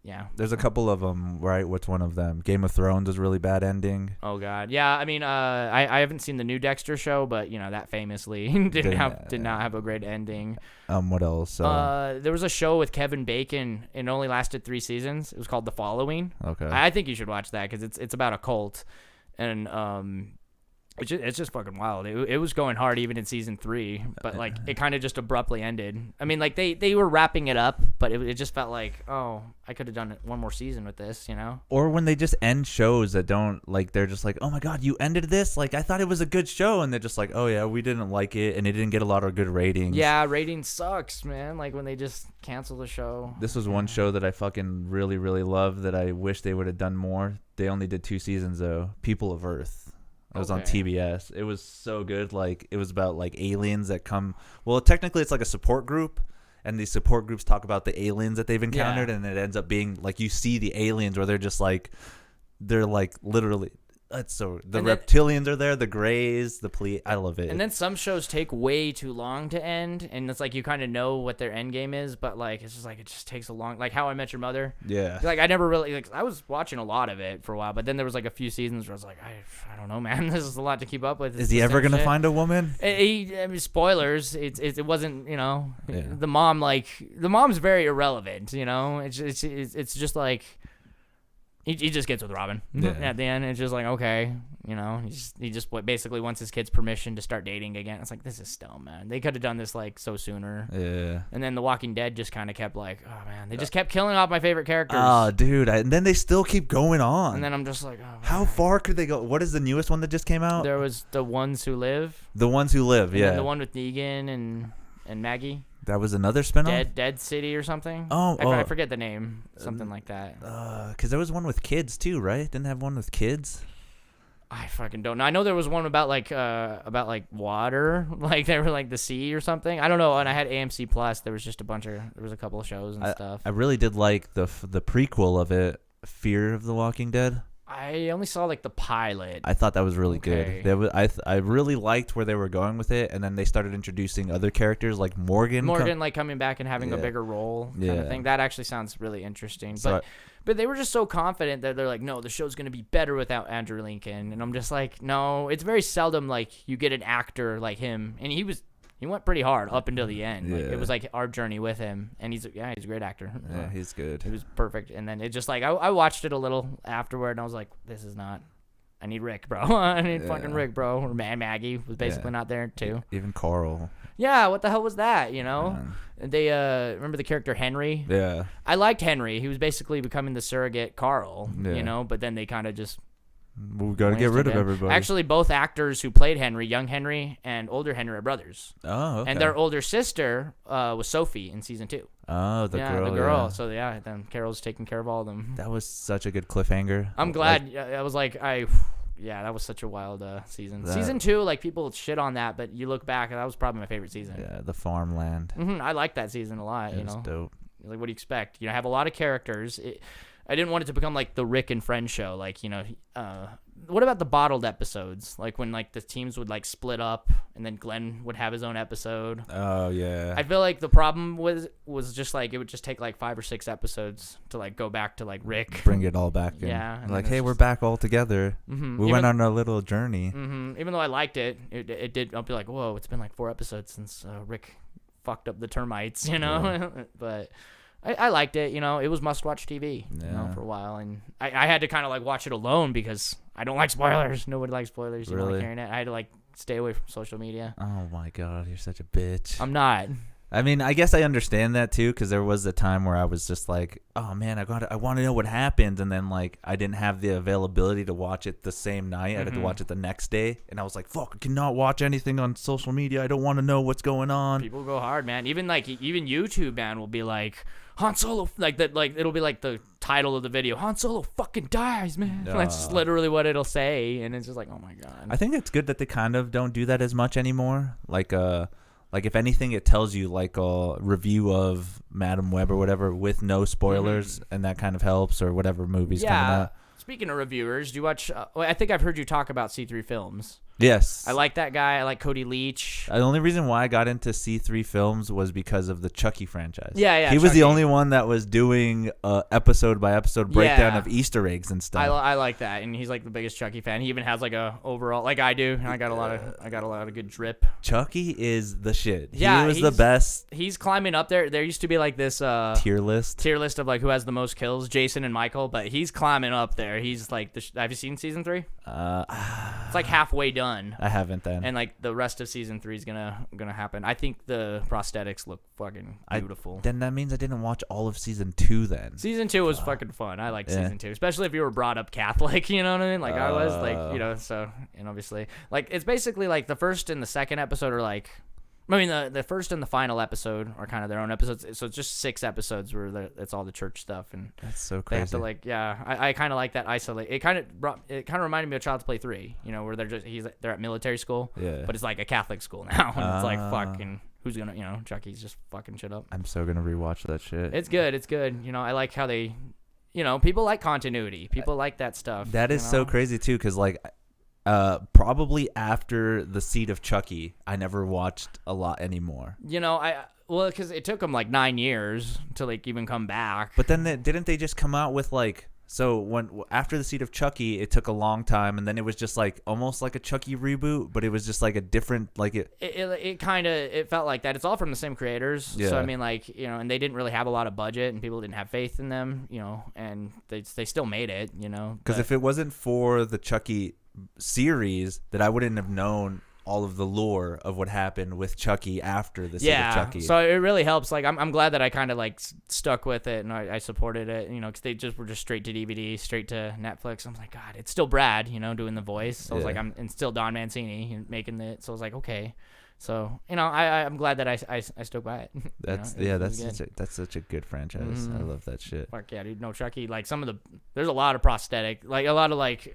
yeah. There's a couple of them, right? What's one of them? Game of Thrones is really bad ending. Oh god, yeah. I mean, I haven't seen the new Dexter show, but you know that famously did not have a great ending. What else? There was a show with Kevin Bacon. It only lasted 3 seasons. It was called The Following. Okay. I think you should watch that because it's about a cult, and it's just fucking wild. It was going hard even in season 3, but like it kind of just abruptly ended. I mean, like they were wrapping it up, but it just felt like, oh, I could have done one more season with this, you know? Or when they just end shows that don't, like, they're just like, oh my god, you ended this? Like, I thought it was a good show, and they're just like, oh yeah, we didn't like it, and it didn't get a lot of good ratings. Yeah, rating sucks, man. Like when they just cancel the show. This was one show that I fucking really, really love that I wish they would have done more. They only did 2 seasons though. People of Earth. It was on TBS. It was so good. Like, it was about like aliens that come. Well, technically, it's like a support group, and these support groups talk about the aliens that they've encountered, and it ends up being like you see the aliens where they're just like, they're like literally. That's so the reptilians are there, the Greys, the police. I love it. And then some shows take way too long to end, and it's like you kind of know what their end game is, but like it's just like it just takes a long. Like How I Met Your Mother. Yeah. Like I never really like. I was watching a lot of it for a while, but then there was like a few seasons where I was like, I don't know, man. This is a lot to keep up with. Is he ever gonna find a woman? I mean, spoilers. It wasn't. You know, Yeah. the mom's very irrelevant. You know, it's just like. He just gets with Robin at the end. It's just like, okay, you know, he just basically wants his kid's permission to start dating again. It's like, this is still, man. They could have done this like so sooner. Yeah. And then The Walking Dead just kind of kept like, oh man, they just kept killing off my favorite characters. Oh, dude. And then they still keep going on. And then I'm just like, oh, man. How far could they go? What is the newest one that just came out? There was The Ones Who Live. The Ones Who Live, And yeah. then the one with Negan and Maggie. That was another spinoff? Dead City or something. Oh, I forget the name. Something like that. Because there was one with kids too, right? Didn't they have one with kids? I fucking don't know. I know there was one about water, like they were like the sea or something. I don't know. And I had AMC Plus. There was a couple of shows and stuff. I really did like the prequel of it, Fear of the Walking Dead. I only saw like the pilot. I thought that was really Okay. good. I really liked where they were going with it, and then they started introducing other characters like Morgan. Like coming back and having a bigger role kind of thing. That actually sounds really interesting. So but they were just so confident that they're like, no, the show's going to be better without Andrew Lincoln. And I'm just like, no, it's very seldom like you get an actor like him. And he was he went pretty hard up until the end. Like, Yeah. it was like our journey with him, and he's a great actor. Yeah, he's good. He was perfect. And then it just like I watched it a little afterward, and I was like, this is not. I need Rick, bro. I need fucking Rick, bro. Or Maggie was basically not there too. Even Carl. Yeah, what the hell was that? You know, Man. they remember the character Henry. Yeah. I liked Henry. He was basically becoming the surrogate Carl. Yeah. You know, but then they kind of just. We got to get rid of everybody. Actually, both actors who played Henry, young Henry and older Henry, are brothers. Oh, okay. And their older sister was Sophie in season 2. Oh, the girl. the girl. Yeah. So yeah, then Carol's taking care of all of them. That was such a good cliffhanger. I'm glad. I was like, yeah, that was such a wild season. Season 2, like people shit on that, but you look back, and that was probably my favorite season. Yeah, the farmland. I liked that season a lot. It you was know, dope. like what do you expect? You know, have a lot of characters. I didn't want it to become like the Rick and Friends show. Like, you know, what about the bottled episodes? Like when like the teams would like split up, and then Glenn would have his own episode. Oh yeah. I feel like the problem was just like it would just take like 5 or 6 episodes to like go back to like Rick. Bring it all back in. Yeah, and Like, then hey, it's we're just- back all together. We went on a little journey. Even though I liked it, it did. I'll be like, whoa, it's been like 4 episodes since Rick fucked up the termites, you know. But I liked it. You know, it was must-watch TV. You know, Yeah. for a while, and I had to kind of like watch it alone because I don't like spoilers. Nobody likes spoilers. You know, like Really? hearing it. I had to like stay away from social media. Oh my god, you're such a bitch. I'm not. I mean, I guess I understand that too, because there was a time where I was just like, "Oh man, I want to know what happened," and then like I didn't have the availability to watch it the same night. I had to watch it the next day, and I was like, "Fuck, I cannot watch anything on social media. I don't want to know what's going on." People go hard, man. Even YouTube, man, will be like Han Solo, like that, like it'll be like the title of the video, Han Solo fucking dies, man. That's just literally what it'll say, and it's just like, oh my god. I think it's good that they kind of don't do that as much anymore. Like if anything, it tells you like a review of Madam Web or whatever with no spoilers, and that kind of helps, or whatever movie's coming out. Speaking of reviewers, do you watch? I think I've heard you talk about C3 Films. Yes. I like that guy. I like Cody Leach. The only reason why I got into C3 Films was because of the Chucky franchise. Yeah, He was Chucky. the only one that was doing episode by episode breakdown Yeah. of Easter eggs and stuff. I like that, and he's like the biggest Chucky fan. He even has like a overall, like I do. And I got a lot of good drip. Chucky is the shit. Yeah, he was the he's- best. He's climbing up there. There used to be like this Tier list. of like who has the most kills, Jason and Michael, but he's climbing up there. He's like have you seen season 3? It's like halfway done. I haven't then. And like the rest of season 3 is gonna happen. I think the prosthetics look fucking beautiful. Then that means I didn't watch all of season 2 then. Season 2 was fucking fun. I liked Yeah. season 2, especially if you were brought up Catholic. You know what I mean? Like I was, like, you know. So, and obviously, like it's basically like the first and the second episode are like, I mean, the first and the final episod are kind of their own episodes. So it's just 6 episodes where it's all the church stuff, and That's so they crazy. have to like, yeah. I kind of like that isolate. It kind of reminded me of Child's Play 3. You know, where they're at military school, Yeah. but it's like a Catholic school now, and it's like fucking who's gonna, you know, Chucky's just fucking shit up. I'm so gonna rewatch that shit. It's good. It's good. You know, I like how they, you know, people like continuity. People like that stuff. That is you so know? crazy too, because like probably after the Seed of Chucky, I never watched a lot anymore. You know, because it took them like 9 years to like even come back. But then didn't they just come out with like, so when after the Seed of Chucky, it took a long time, and then it was just like almost like a Chucky reboot, but it was just like a different like it kind of it felt like that. It's all from the same creators. So Yeah. I mean, like, you know, and they didn't really have a lot of budget, and people didn't have faith in them, you know, and they still made it, you know. Because but- if it wasn't for the Chucky series, that I wouldn't have known all of the lore of what happened with Chucky after the Seed of Chucky. So it really helps. Like I'm glad that I kind of like stuck with it, and I supported it, you know, because they just were just straight to DVD, straight to Netflix. I'm like, God, it's still Brad, you know, doing the voice. So I was Yeah. like, and still Don Mancini making it. So I was like, okay. So, you know, I'm glad that I stuck by it. That's you know, it was that's such a good franchise. I love that shit. Fuck yeah, dude. No, Chucky. Like there's a lot of prosthetic, like a lot of like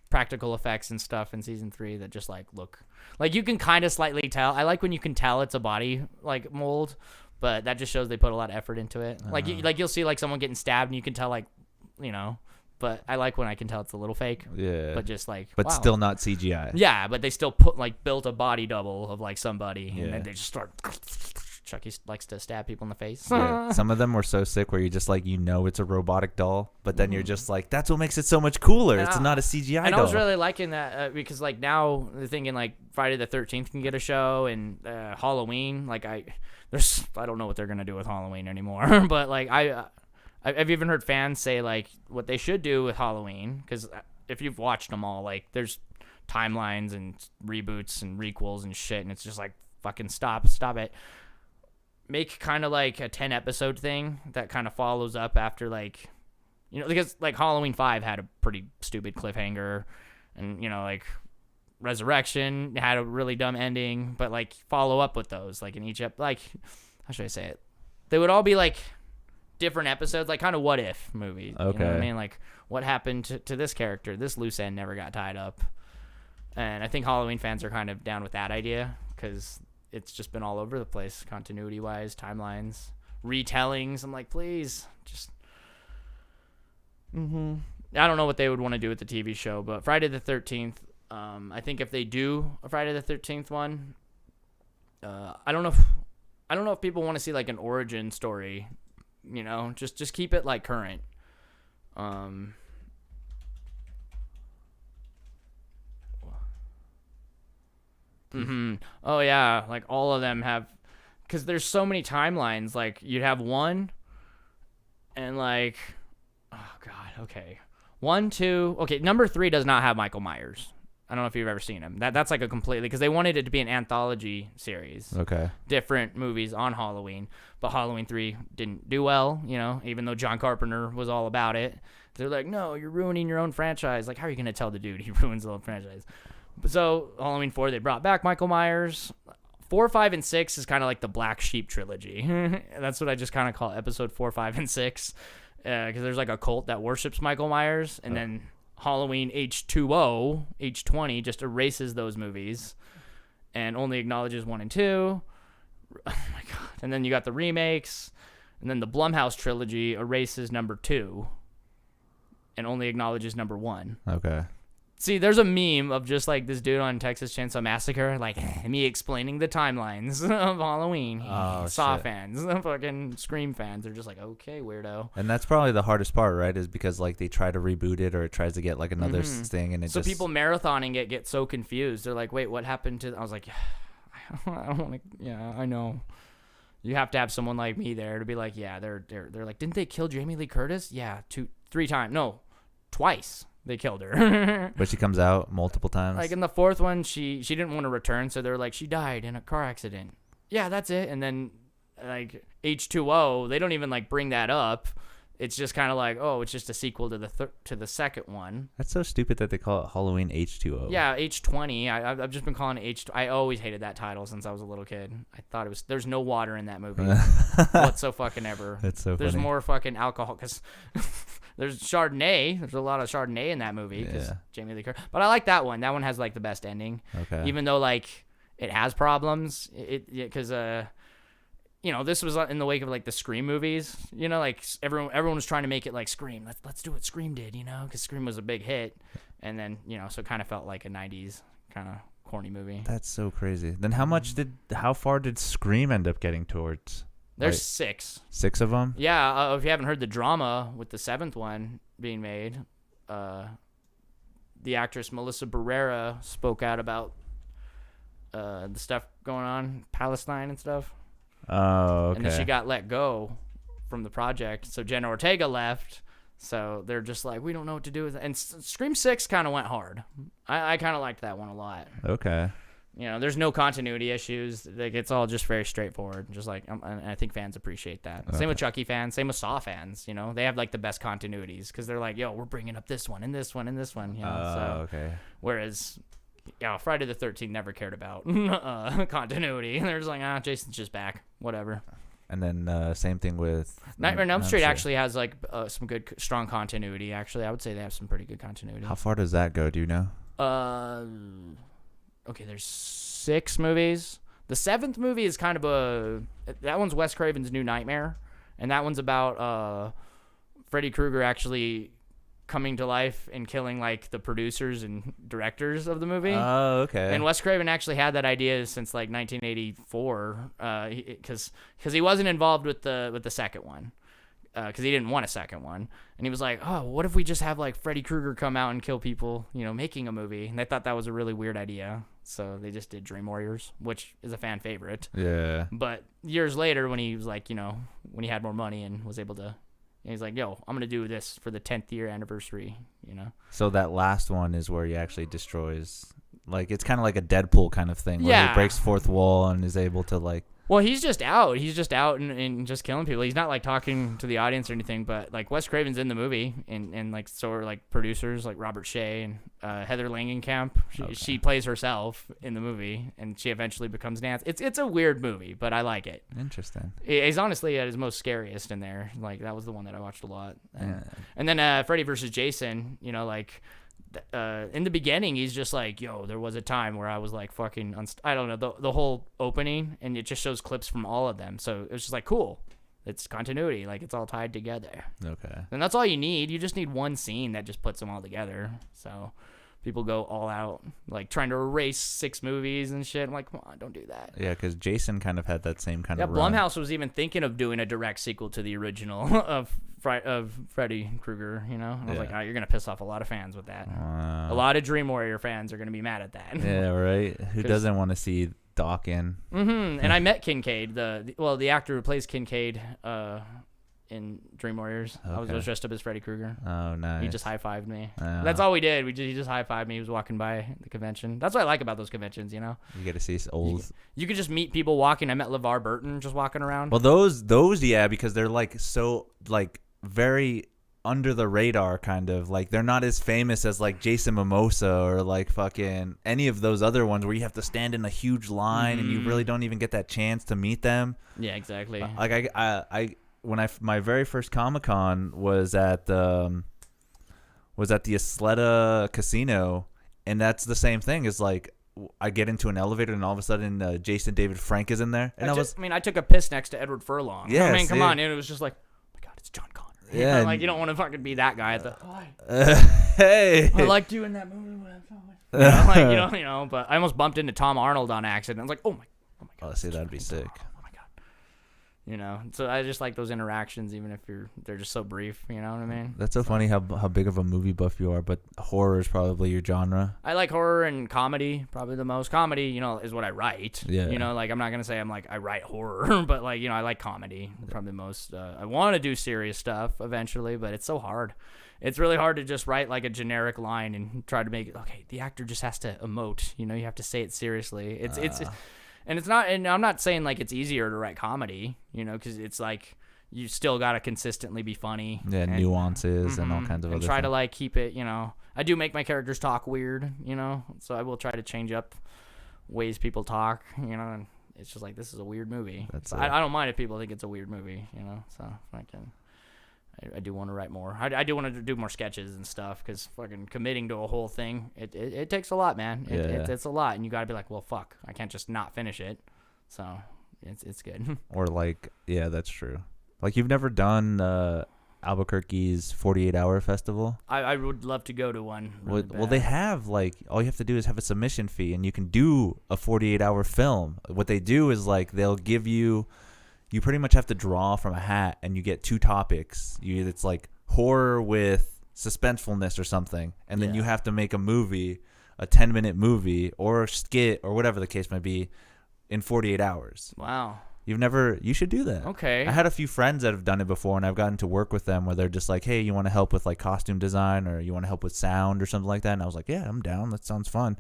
practical effects and stuff in season 3 that just like look like you can kind of slightly tell. I like when you can tell it's a body like mold, but that just shows they put a lot of effort into it. Like you'll see like someone getting stabbed and you can tell, like, you know. But I like when I can tell it's a little fake. Yeah. But just like, But wow. still not CGI. Yeah, but they still built a body double of like somebody, and Yeah. then they just start Chucky likes to stab people in the face. Yeah, some of them were so sick where you just like it's a robotic doll, but then you're just like, that's what makes it so much cooler. It's not a CGI and doll. I was really liking that because like now they're thinking like Friday the 13th can get a show and Halloween. Like I don't know what they're gonna do with Halloween anymore. But like I've even heard fans say like what they should do with Halloween, because if you've watched them all, like there's timelines and reboots and requels and shit, and it's just like fucking stop it. Make kind of like a 10 episode thing that kind of follows up after like, because like Halloween 5 had a pretty stupid cliffhanger, and like Resurrection had a really dumb ending, but like follow up with those like in each like how should I say it? They would all be like different episodes, like kind of what if movies. Okay. You know what I mean? Like what happened to this character? This loose end never got tied up. And I think Halloween fans are kind of down with that idea because it's just been all over the place, continuity-wise, timelines, retellings. I'm like, please, just... I don't know what they would want to do with the TV show, but Friday the 13th, I think if they do a Friday the 13th one, I don't know if people want to see like an origin story, just keep it like current. Oh yeah, like all of them have, because there's so many timelines. Like you'd have one, and like, oh god, okay, 1, 2, okay, number 3 does not have Michael Myers. I don't know if you've ever seen him. That's like a completely, because they wanted it to be an anthology series. Okay. Different movies on Halloween, but Halloween 3 didn't do well. Even though John Carpenter was all about it, they're like, no, you're ruining your own franchise. Like, how are you gonna tell the dude he ruins the whole franchise? So Halloween 4, they brought back Michael Myers. 4, 5, and 6 is kind of like the Black Sheep trilogy. That's what I just kind of call episode 4, 5, and 6, because there's like a cult that worships Michael Myers, and then Halloween H2O, H20 just erases those movies and only acknowledges 1 and 2. Oh my god! And then you got the remakes, and then the Blumhouse trilogy erases number 2 and only acknowledges number 1. Okay. See, there's a meme of just like this dude on Texas Chainsaw Massacre, like me explaining the timelines of Halloween. Oh, Saw shit. fans, fucking Scream fans, they're just like, okay, weirdo. And that's probably the hardest part, right? Is because like they try to reboot it or it tries to get like another thing, and So people marathoning it get so confused. They're like, wait, what happened to? I was like, I don't want to. Yeah, I know. You have to have someone like me there to be like, yeah, they're like, didn't they kill Jamie Lee Curtis? Yeah, 3 times. No, twice. They killed her. But she comes out multiple times. Like in the 4th one, she didn't want to return, so they're like, she died in a car accident. Yeah, that's it. And then like H2O, they don't even like bring that up. It's just kind of like, oh, it's just a sequel to the second one. That's so stupid that they call it Halloween H2O. Yeah, H20. I've just been calling it H. I always hated that title since I was a little kid. I thought it was, there's no water in that movie whatsoever. That's so There's funny. more fucking alcohol because there's Chardonnay. There's a lot of Chardonnay in that movie because Jamie Lee Curtis. But I like that one. That one has like the best ending. Okay. Even though like it has problems, because this was in the wake of like the Scream movies. Like everyone was trying to make it like Scream. Let's do what Scream did. Because Scream was a big hit, and then so it kind of felt like a '90s kind of corny movie. That's so crazy. Then how far did Scream end up getting towards? There's like, 6. 6 of them? Yeah, if you haven't heard the drama with the 7th one being made, the actress Melissa Barrera spoke out about the stuff going on, Palestine and stuff. Oh, okay. And then she got let go from the project, so Jenna Ortega left. So they're just like, we don't know what to do with it. And Scream 6 kind of went hard. I kind of liked that one a lot. Okay. There's no continuity issues. Like it's all just very straightforward. Just like, and I think fans appreciate that. Okay. Same with Chucky fans. Same with Saw fans. They have like the best continuities because they're like, yo, we're bringing up this one and this one and this one. Okay. Whereas, Friday the 13th never cared about continuity. They're just like, Jason's just back. Whatever. And then same thing with Nightmare on Elm Street actually has like some good, strong continuity. Actually, I would say they have some pretty good continuity. How far does that go? Do you know? Okay, there's 6 movies. The 7th movie is kind of that one's Wes Craven's New Nightmare, and that one's about Freddy Krueger actually coming to life and killing like the producers and directors of the movie. Oh, okay. And Wes Craven actually had that idea since like 1984, because he wasn't involved with the second one, because he didn't want a second one, and he was like, oh, what if we just have like Freddy Krueger come out and kill people, making a movie? And they thought that was a really weird idea, so they just did Dream Warriors, which is a fan favorite. Yeah. But years later, when he was like, when he had more money and was able to. And he's like, yo, I'm going to do this for the 10th year anniversary, So that last one is where he actually destroys, like, it's kind of like a Deadpool kind of thing, where he breaks fourth wall and is able to, like... Well, he's just out. He's just out and just killing people. He's not, like, talking to the audience or anything, but, like, Wes Craven's in the movie, and like, so are, like, producers, like Robert Shea and Heather Langenkamp. She plays herself in the movie, and she eventually becomes Nancy. It's a weird movie, but I like it. Interesting. He's honestly at his most scariest in there. Like, that was the one that I watched a lot. And then Freddy vs. Jason, like... in the beginning, he's just like, yo, there was a time where I was like fucking, I don't know, the whole opening, and it just shows clips from all of them. So it was just like, cool. It's continuity. Like, it's all tied together. Okay. And that's all you need. You just need one scene that just puts them all together. So people go all out, like trying to erase 6 movies and shit. I'm like, come on, don't do that. Yeah, because Jason kind of had that same kind of Yeah, run. Blumhouse was even thinking of doing a direct sequel to the original of Freddy Krueger, And I was like, oh, you're going to piss off a lot of fans with that. A lot of Dream Warrior fans are going to be mad at that. Yeah, right? Who doesn't want to see Dawkins? Mm-hmm. And I met Kincaid, the actor who plays Kincaid in Dream Warriors. Okay. I was dressed up as Freddy Krueger. Oh, nice. He just high-fived me. Oh. That's all we did. He just high-fived me. He was walking by the convention. That's what I like about those conventions, You get to see old... You could just meet people walking. I met LeVar Burton just walking around. Well, those, yeah, because they're, like, so, like, very... under the radar, kind of. Like, they're not as famous as like Jason Momoa or like fucking any of those other ones where you have to stand in a huge line and you really don't even get that chance to meet them. Yeah, exactly. Like my very first Comic-Con was at the Isleta Casino, and that's the same thing. Is like I get into an elevator and all of a sudden Jason David Frank is in there, and I took a piss next to Edward Furlong. Yeah, I mean, come on, and it was just like, oh my god, it's John Connor. Yeah, like you don't want to fucking be that guy at the. Hey, I liked you in that movie. But I almost bumped into Tom Arnold on accident. I was like, oh my god. Oh, see, that'd be sick. Oh my god. So I just like those interactions, even if they're just so brief. You know what I mean? That's so funny how big of a movie buff you are, but horror is probably your genre. I like horror and comedy, probably the most. Comedy, is what I write. Yeah. Like I'm not gonna say I write horror, but like I like comedy probably the most. I want to do serious stuff eventually, but it's so hard. It's really hard to just write like a generic line and try to make it okay. The actor just has to emote. You have to say it seriously. And it's not, and I'm not saying like it's easier to write comedy, because it's like you still got to consistently be funny. Yeah, and nuances and all kinds of and other try things. to like keep it, I do make my characters talk weird, so I will try to change up ways people talk, and it's just like, this is a weird movie. I don't mind if people think it's a weird movie, so I do want to write more. I do want to do more sketches and stuff, because fucking committing to a whole thing, it takes a lot, man. It's a lot, and you got to be like, well, fuck, I can't just not finish it. So it's good. Or like, yeah, that's true. Like, you've never done Albuquerque's 48-hour festival? I would love to go to one. Really well, they have, like, all you have to do is have a submission fee, and you can do a 48-hour film. What they do is, like, they'll give you pretty much have to draw from a hat, and you get 2 topics. It's like horror with suspensefulness or something, and then you have to make a movie, a 10-minute movie or a skit or whatever the case might be, in 48 hours. Wow. You should do that. Okay. I had a few friends that have done it before, and I've gotten to work with them where they're just like, hey, you want to help with like costume design, or you want to help with sound or something like that? And I was like, yeah, I'm down. That sounds fun.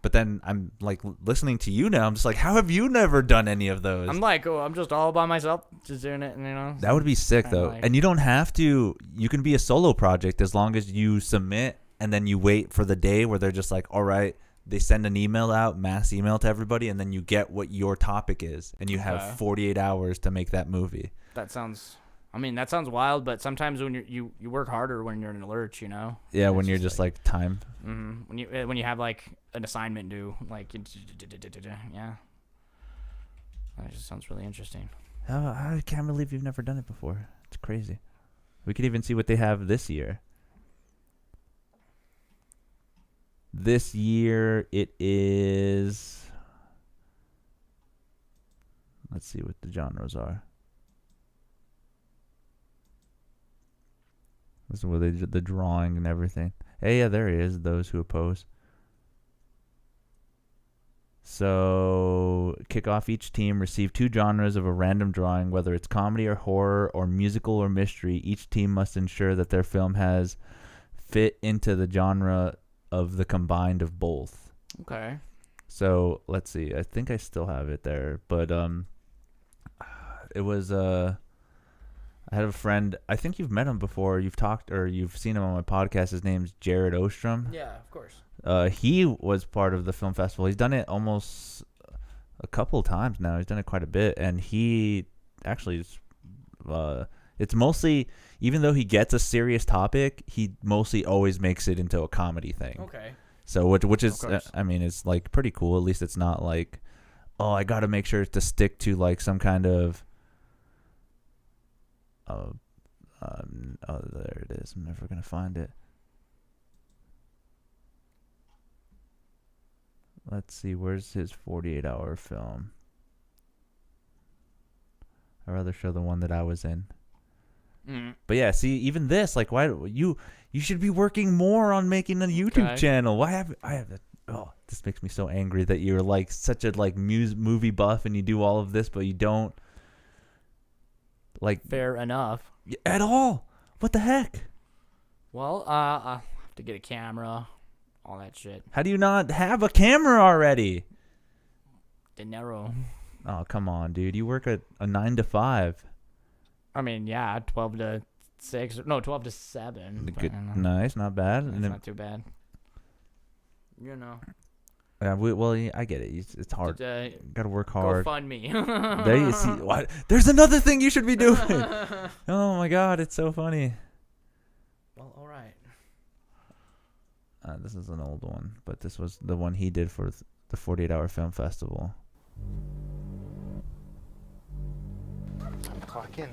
But then I'm like listening to you now. I'm just like, how have you never done any of those? I'm like, I'm just all by myself, just doing it, That would be sick though. And you don't have to. You can be a solo project as long as you submit, and then you wait for the day where they're just like, all right. They send an email out, mass email to everybody, and then you get what your topic is, and you have 48 hours to make that movie. That sounds wild, but sometimes when you work harder when you're in a lurch, Yeah, and when you're just like time. Mm-hmm. When you have like an assignment due, like yeah. That just sounds really interesting. I can't believe you've never done it before. It's crazy. We could even see what they have this year. This year it is. Let's see what the genres are. This is where they did the drawing and everything. Hey, yeah, there he is. Those who oppose. So, kick off, each team receive 2 genres of a random drawing, whether it's comedy or horror or musical or mystery. Each team must ensure that their film has fit into the genre of the combined of both. Okay. So, let's see. I think I still have it there, but it was I had a friend. I think you've met him before. You've talked or you've seen him on my podcast. His name's Jared Ostrom. Yeah, of course. He was part of the film festival. He's done it almost a couple of times now. He's done it quite a bit, and he actually is, it's mostly, even though he gets a serious topic, he mostly always makes it into a comedy thing. Okay. So which is I mean, it's like pretty cool. At least it's not like, oh, I got to make sure to stick to like some kind of oh, there it is. I'm never gonna find it. Let's see, where's his 48-hour film? I'd rather show the one that I was in. But yeah, see, even this, like, why you should be working more on making a YouTube channel. Why have that? Oh, this makes me so angry that you're like such a like movie buff and you do all of this, but you don't like Fair enough. at all. What the heck? Well, I have to get a camera, all that shit. How do you not have a camera already? Dinero. Oh, come on, dude. You work at a 9 to 5. I mean, yeah, 12 to 6. No, 12 to 7. Good, nice, not bad. It's And then, not too bad. You know. yeah, I get it. It's hard. Got to work hard. Go fund me. There you see. What? There's another thing you should be doing. Oh my God, it's so funny. Well, all right. This is an old one, but this was the one he did for the 48-hour film festival. Clock in.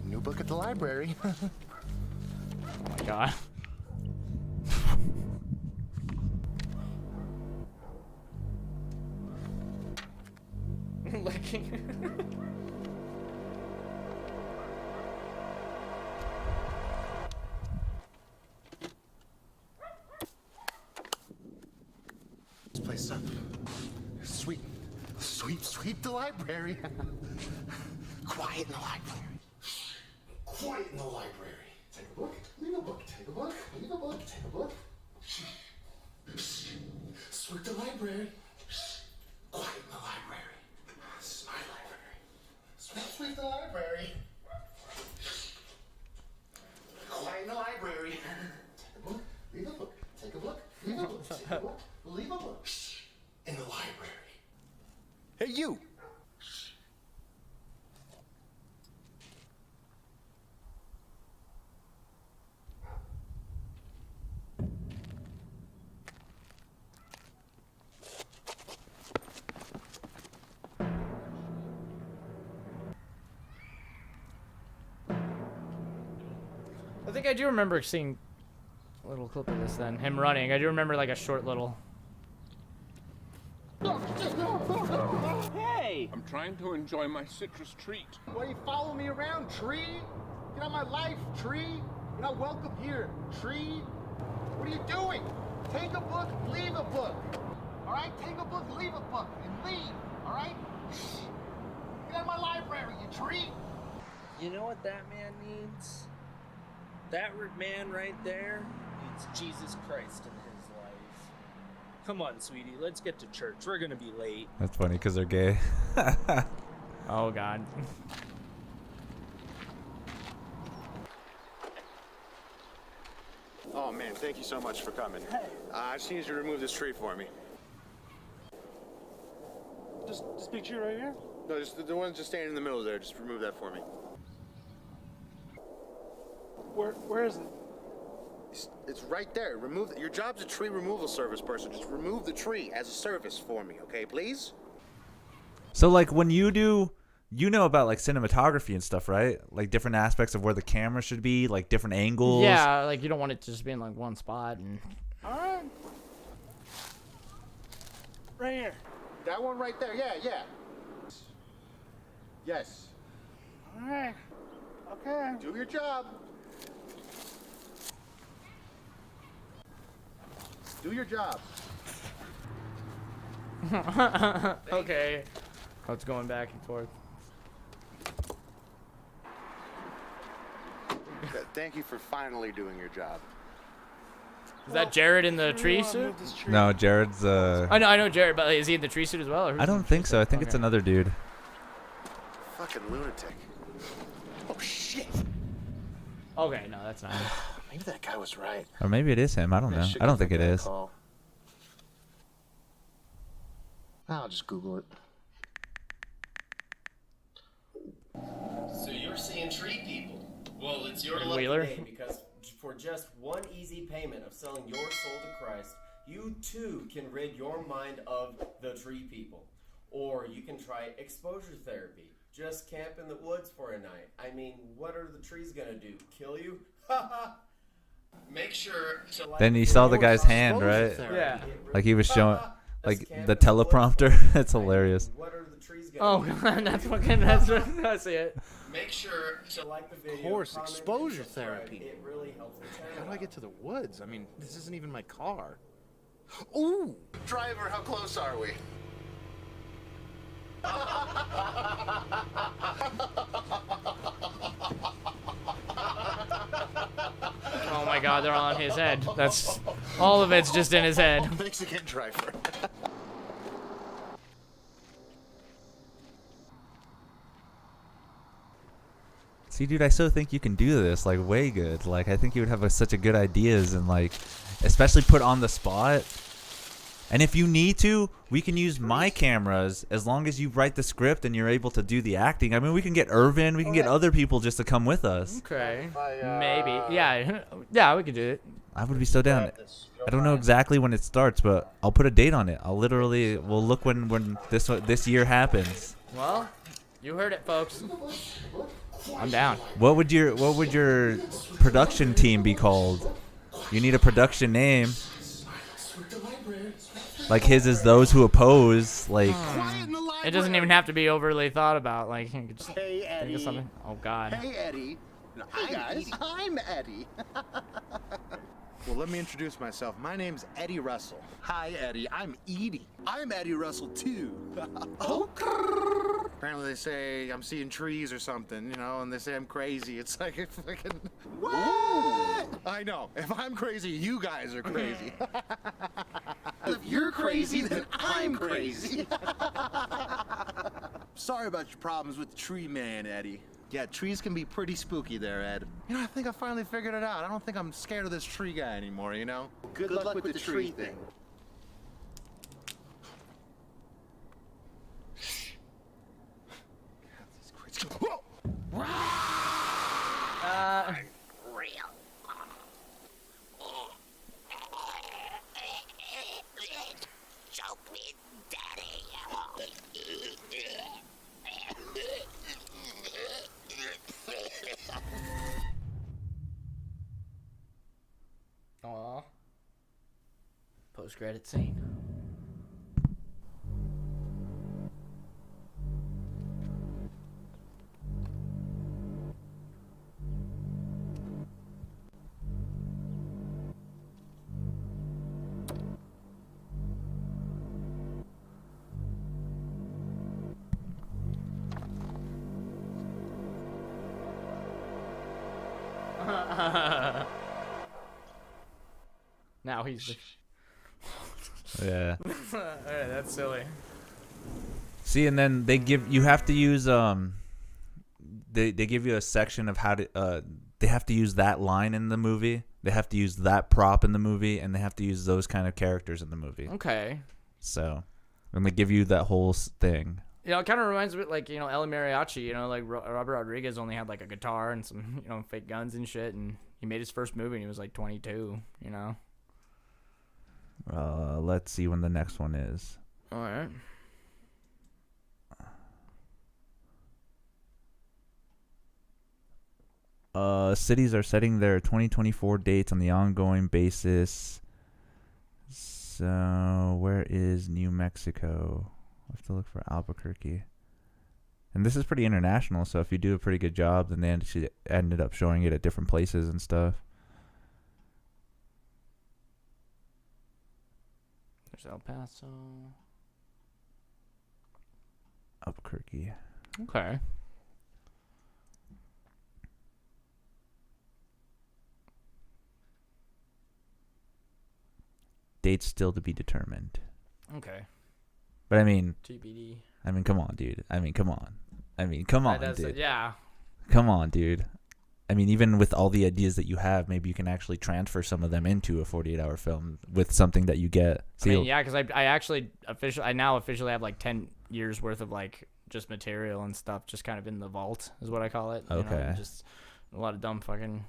New book at the library. Oh my God. This place up. Sweet, sweet the library. Quiet in the library. Quiet in the library. Take a book, leave a book, take a book, leave a book, take a book. Sweep the library. Quiet in the library. This is my library. Sweep the library. Quiet in the library. Take a book, leave a book, take a book, leave a book, take a book, leave a book. In the library. Hey, you! I think I do remember seeing a little clip of this then. Him running. I do remember like a short little. Hey! I'm trying to enjoy my citrus treat. Why you follow me around, tree? Get out of my life, tree. You're not welcome here, tree. What are you doing? Take a book, leave a book. All right? Take a book, leave a book, and leave. All right? Get out of my library, you tree. You know what that man needs? That man right there needs Jesus Christ in his life. Come on, sweetie, let's get to church. We're gonna be late. That's funny because they're gay. Oh God. Oh man, thank you so much for coming. I just need you to remove this tree for me. Just big tree right here? No, just the one just standing in the middle there. Just remove that for me. Where is it? It's right there. Remove it. Your job's a tree removal service person. Just remove the tree as a service for me, okay, please? So like when you do you know about like cinematography and stuff, right? Like different aspects of where the camera should be, like different angles. Yeah, like you don't want it to just be in like one spot. And All right. Right here. That one right there. Yeah, yeah. Yes. All right. Okay. Do your job. Do your job. Okay. Oh, it's going back and forth. Thank you for finally doing your job. Is that Jared in the tree suit? No, Jared's. I know Jared, but is he in the tree suit as well? Or I don't think so. I think it's another dude. Fucking lunatic. Oh shit. Okay, no, that's not him. Maybe that guy was right. Or maybe it is him. I don't know. I don't think it is. I'll just Google it. So you're seeing tree people. Well, it's your And lucky Wheeler? day because for just one easy payment of selling your soul to Christ, you too can rid your mind of the tree people. Or you can try exposure therapy. Just camp in the woods for a night. I mean, what are the trees gonna do? Kill you? Make sure to like Then you saw the guy's hand, right? Yeah. Like he was showing, like the teleprompter. It's hilarious. what are the trees Oh gonna do? god, that's fucking. That's I see it. Make sure to like the video. Of course, comment, and exposure subscribe. therapy. It really helps the channel. How do I get to the woods? I mean, this isn't even my car. Ooh! Driver, how close are we? Oh my god, they're all on his head. That's all of it's just in his head. Mexican driver. See, dude, I so think you can do this, like, way good. Like, I think you would have such a good ideas and, like, especially put on the spot. And if you need to, we can use my cameras as long as you write the script and you're able to do the acting. I mean, we can get Irvin, we can get other people just to come with us. Okay. Maybe. Yeah. Yeah, we could do it. I would be so down. I don't know exactly when it starts, but I'll put a date on it. We'll look when this year happens. Well, you heard it, folks. I'm down. What would your production team be called? You need a production name. Like his is Those Who Oppose. Like It doesn't even have to be overly thought about. Like you could just Hey, think Eddie. of something. Oh god. Hey, Eddie. Hey, guys. I'm Eddie. Well, let me introduce myself. My name's Eddie Russell. Hi, Eddie. I'm Edie. I'm Eddie Russell, too. Oh. Apparently they say I'm seeing trees or something, you know, and they say I'm crazy. It's like a fucking... What? I know. If I'm crazy, you guys are crazy. If you're crazy, then I'm crazy. Sorry about your problems with the tree man, Eddie. Yeah, trees can be pretty spooky there, Ed. You know, I think I finally figured it out. I don't think I'm scared of this tree guy anymore, you know? Good luck with the tree thing. Aw. Post-credit scene. Now he's the... yeah. Alright, that's silly. See, and then you have to use they give you a section of how to they have to use that line in the movie. They have to use that prop in the movie, and they have to use those kind of characters in the movie. Okay. So, and they give you that whole thing. You know, it kind of reminds me, like, you know, El Mariachi, you know, like Robert Rodriguez only had, like, a guitar and some, you know, fake guns and shit, and he made his first movie and he was, like, 22, you know? Let's see when the next one is. All right. Cities are setting their 2024 dates on the ongoing basis. So where is New Mexico? I have to look for Albuquerque. And this is pretty international, so if you do a pretty good job, then they actually ended up showing it at different places and stuff. There's El Paso. Albuquerque. Okay. Dates still to be determined. Okay. But I mean, TBD. I mean, come on, dude. I mean, come on, dude. Yeah. Come on, dude. I mean, even with all the ideas that you have, maybe you can actually transfer some of them into a 48-hour film with something that you get. I mean, yeah, because I now officially have like 10 years worth of like just material and stuff just kind of in the vault is what I call it. Okay. You know, just a lot of dumb fucking,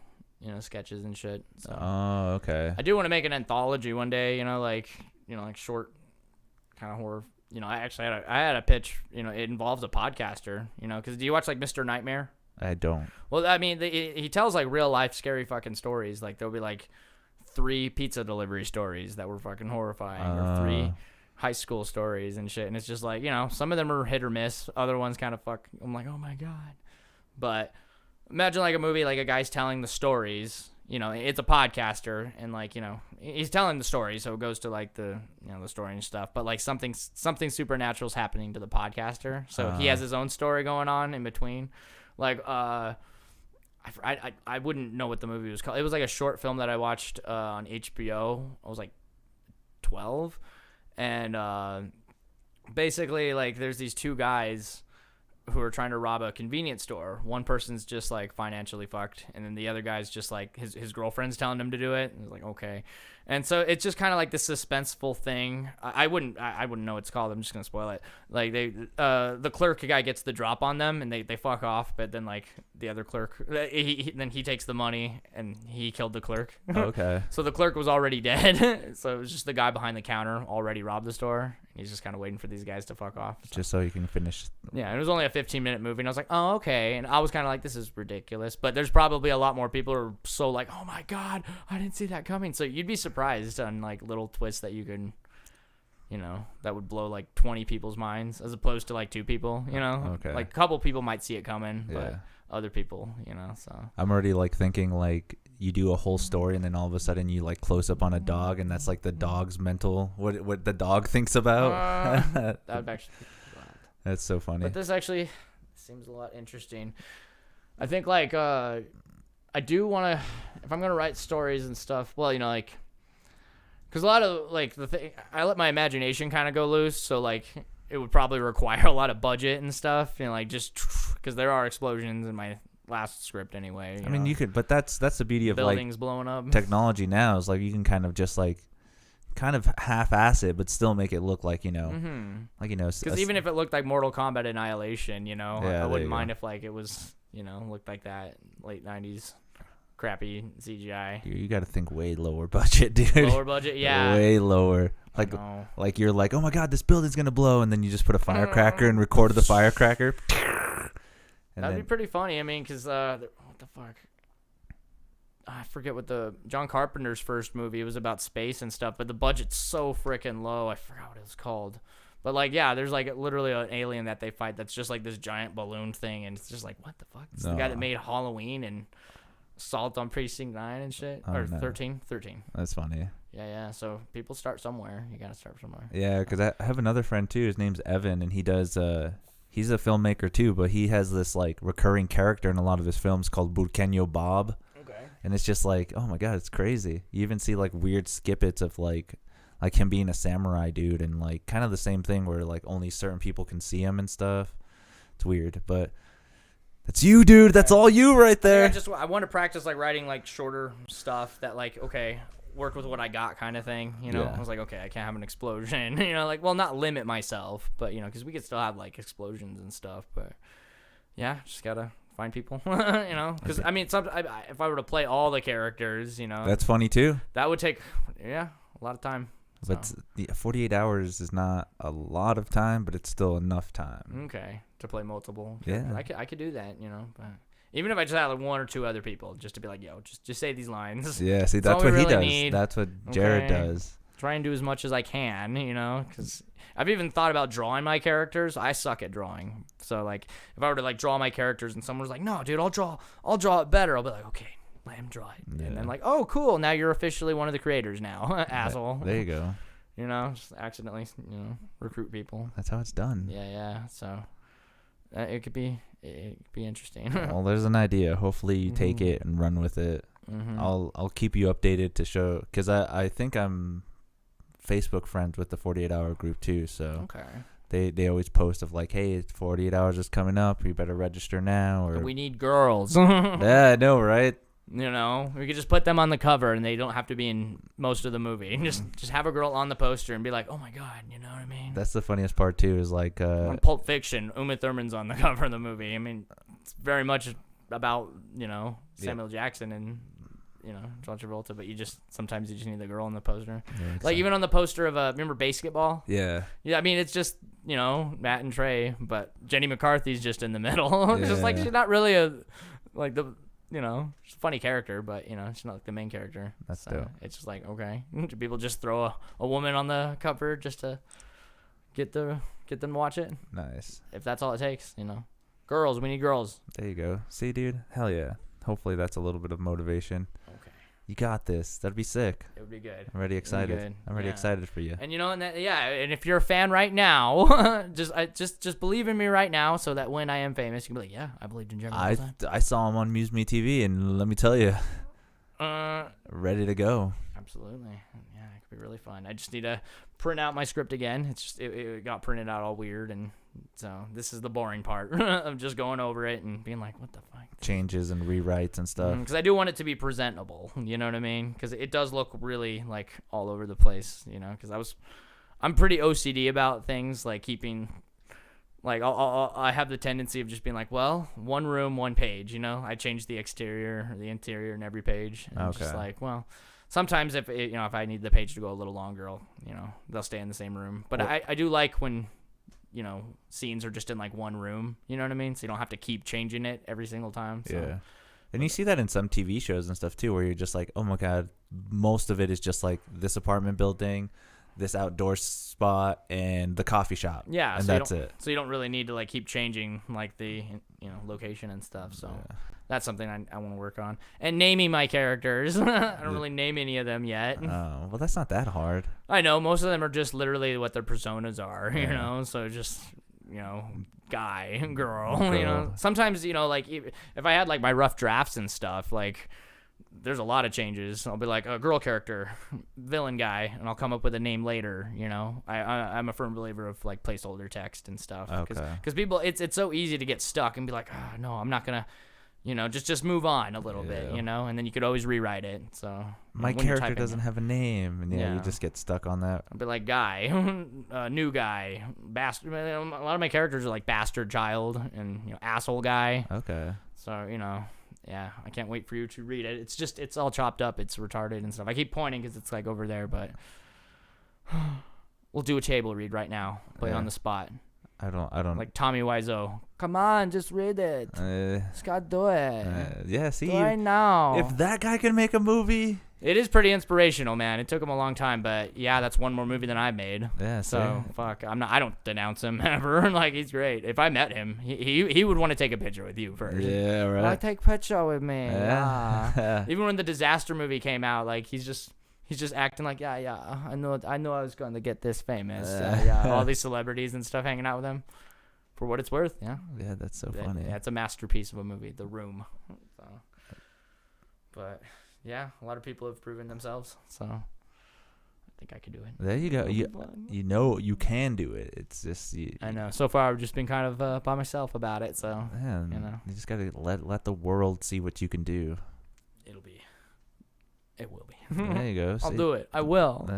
sketches and shit. So oh, okay. I do want to make an anthology one day, like short kind of horror. I actually had a pitch, it involves a podcaster, because do you watch like Mr. Nightmare? I don't. Well, I mean, he tells like real life scary fucking stories. Like there'll be like 3 pizza delivery stories that were fucking horrifying, or 3 high school stories and shit. And it's just like, some of them are hit or miss. Other ones kind of I'm like, oh my God. But imagine like a movie, like a guy's telling the stories, it's a podcaster and like, he's telling the story. So it goes to like the, the story and stuff, but like something supernatural is happening to the podcaster. So he has his own story going on in between. Like, I wouldn't know what the movie was called. It was like a short film that I watched on HBO. I was like 12. And basically, like, there's these 2 guys who are trying to rob a convenience store. One person's just like financially fucked, and then the other guy's just like his girlfriend's telling him to do it. And he's like, okay. And so it's just kind of like this suspenseful thing. I wouldn't know what it's called. I'm just gonna spoil it. Like the clerk guy gets the drop on them, and they fuck off. But then like the other clerk, he takes the money and he killed the clerk. Okay. So the clerk was already dead. So it was just the guy behind the counter already robbed the store. He's just kind of waiting for these guys to fuck off. Just so you can finish. Yeah, it was only a 15-minute movie, and I was like, oh, okay. And I was kind of like, this is ridiculous. But there's probably a lot more people who are so like, oh my God, I didn't see that coming. So you'd be surprised on like little twists that you can, that would blow like 20 people's minds as opposed to like 2 people, Okay. Like a couple people might see it coming, Yeah. but other people, so. I'm already like thinking like you do a whole story and then all of a sudden you like close up on a dog and that's like the dog's mental what the dog thinks about. That would actually be wild. That's so funny. But this actually seems a lot interesting. I think like I do want to, if I'm gonna write stories and stuff, well, like, because a lot of like I let my imagination kind of go loose, so like it would probably require a lot of budget and stuff, like just because there are explosions in my last script anyway. I mean, you could, but that's the beauty of buildings like blowing up. Technology now is like you can kind of just like kind of half-ass it, but still make it look like like because even if it looked like Mortal Kombat Annihilation, I wouldn't mind go. if like it was looked like that late 90s crappy CGI. You got to think way lower budget, dude. Lower budget, yeah. Way lower. Like you're like, oh my God, this building's gonna blow, and then you just put a firecracker and recorded the firecracker. That'd be pretty funny. I mean, because what the fuck? I forget what John Carpenter's first movie. It was about space and stuff, but the budget's so freaking low. I forgot what it was called. But like, yeah, there's like literally an alien that they fight that's just like this giant balloon thing, and it's just like, what the fuck? It's the guy that made Halloween and Assault on Precinct 9 and shit, or 13. That's funny. Yeah. So people start somewhere. You gotta start somewhere. Yeah, because I have another friend too. His name's Evan, and he does. He's a filmmaker too, but he has this like recurring character in a lot of his films called Burqueño Bob. Okay. And it's just like, oh my God, it's crazy. You even see like weird snippets of like him being a samurai dude, and like kind of the same thing where like only certain people can see him and stuff. It's weird, but that's you, dude. That's all you right there. I want to practice like writing like shorter stuff that like, okay, work with what I got kind of thing, Yeah. I was like, okay, I can't have an explosion, like, well, not limit myself, but because we could still have like explosions and stuff, but yeah, just gotta find people, because I mean, if I were to play all the characters, That's funny too. that would take a lot of time. But 48 hours is not a lot of time, but it's still enough time. Okay, to play multiple. Yeah. I could do that, but Even if I just had like 1 or 2 other people, just to be like, yo, just say these lines. Yeah, see, that's all we what he really does. need. That's what Jared Okay. does. Try and do as much as I can, you know, because I've even thought about drawing my characters. I suck at drawing, so like if I were to like draw my characters and someone was like, "No, dude, I'll draw it better," I'll be like, "Okay, let him draw it," and then like, "Oh, cool, now you're officially one of the creators now, asshole." There you go. You know, just accidentally, recruit people. That's how it's done. Yeah. So it could be interesting. Well, there's an idea. Hopefully, you take it and run with it. I'll keep you updated to show, because I think I'm Facebook friends with the 48 Hour group too, so they always post of like, hey, 48 hours is coming up, you better register now, or we need girls. Yeah, I know, right? You know, we could just put them on the cover and they don't have to be in most of the movie. Just have a girl on the poster and be like, oh my god, you know what I mean? That's the funniest part too, is like on Pulp Fiction, Uma Thurman's on the cover of the movie. I mean, it's very much about, Samuel Jackson and John Travolta, but sometimes you just need the girl on the poster. Yeah, like even on the poster of remember Basketball? Yeah. Yeah, I mean it's just, Matt and Trey, but Jenny McCarthy's just in the middle. It's just like she's not really she's a funny character, but she's not like the main character. That's dope. It's just like, okay. Do people just throw a woman on the cover just to get them to watch it? Nice. If that's all it takes, Girls, we need girls. There you go. See, dude? Hell yeah. Hopefully that's a little bit of motivation. Okay. You got this. That'd be sick. It would be good. I'm already excited. I'm already excited for you. And and if you're a fan right now, just believe in me right now, so that when I am famous, you can be like, yeah, I believed in Jeromy. I saw him on MuseMeTV, and let me tell you, ready to go. Absolutely. Yeah, it could be really fun. I just need to print out my script again. It's just it got printed out all weird, and so this is the boring part of just going over it and being like, what the fuck? Changes and rewrites and stuff. Because I do want it to be presentable. You know what I mean? Because it does look really like all over the place. Because I'm pretty OCD about things, like keeping. Like I have the tendency of just being like, well, one room, one page. I change the exterior or the interior in every page. And it's just like, well, sometimes if I need the page to go a little longer, they'll stay in the same room. But I do like when scenes are just in like one room. You know what I mean? So you don't have to keep changing it every single time. So. Yeah. And you see that in some TV shows and stuff too, where you're just like, oh my god, most of it is just like this apartment building, this outdoor spot, and the coffee shop. Yeah, and so that's it. So you don't really need to like keep changing like the location and stuff. So that's something I want to work on. And naming my characters. I don't really name any of them yet. Oh, well, that's not that hard. I know most of them are just literally what their personas are. So just guy, girl. Sometimes like if I had like my rough drafts and stuff, like there's a lot of changes. I'll be like a girl character, villain guy, and I'll come up with a name later. I'm a firm believer of like placeholder text and stuff. Because people, it's so easy to get stuck and be like, oh, no, I'm not gonna, just move on a little bit, and then you could always rewrite it. So my character doesn't have a name, and you just get stuck on that. I'll be like guy, new guy, bastard. A lot of my characters are like bastard child and asshole guy. Okay. So yeah, I can't wait for you to read it. It's all chopped up. It's retarded and stuff. I keep pointing because it's like over there, but we'll do a table read right now. Play it on the spot. I don't. Like Tommy Wiseau. Come on, just read it. Just gotta do it. Yeah, see. Do it right now. If that guy can make a movie. It is pretty inspirational, man. It took him a long time, but yeah, that's one more movie than I made. Yeah, so fuck. I don't denounce him ever. Like he's great. If I met him, he would want to take a picture with you first. Yeah, right. Like, take a picture with me. Yeah. Even when the Disaster movie came out, like he's just acting like yeah. I know I was going to get this famous. All these celebrities and stuff hanging out with him. For what it's worth, yeah. Yeah, that's so funny. Yeah, it's a masterpiece of a movie, The Room. So, but yeah, a lot of people have proven themselves, so I think I could do it. There you go. You can do it. It's just I know. So far, I've just been kind of by myself about it. So you just gotta let the world see what you can do. It will be. There you go. I'll do it. I will.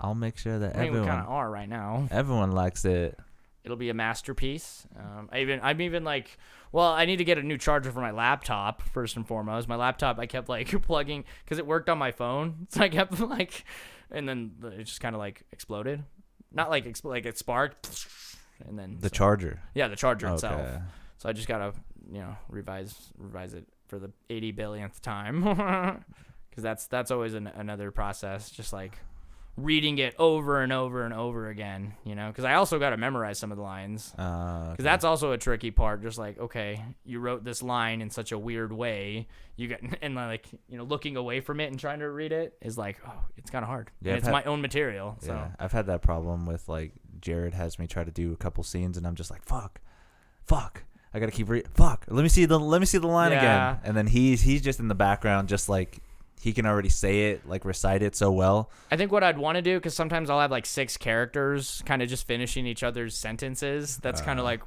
I'll make sure that we everyone kind of are right now. Everyone likes it. It'll be a masterpiece. I'm even like, well, I need to get a new charger for my laptop first and foremost. My laptop, I kept like plugging because it worked on my phone, so I kept like, and then it just kind of like exploded. Not like like it sparked, and then the charger. Yeah, the charger itself. So I just gotta revise it for the 80 billionth time, because that's always another process, just like reading it over and over and over again, because I also got to memorize some of the lines, because that's also a tricky part. Just like, okay, you wrote this line in such a weird way, and like, looking away from it and trying to read it is like, oh, it's kind of hard. Yeah, and it's my own material. So yeah, I've had that problem with, like, Jared has me try to do a couple scenes and I'm just like, fuck, I gotta keep fuck, let me see the line again, and then he's just in the background, just like, he can already say it, like recite it so well. I think what I'd want to do, because sometimes I'll have like 6 characters kind of just finishing each other's sentences. That's kind of like,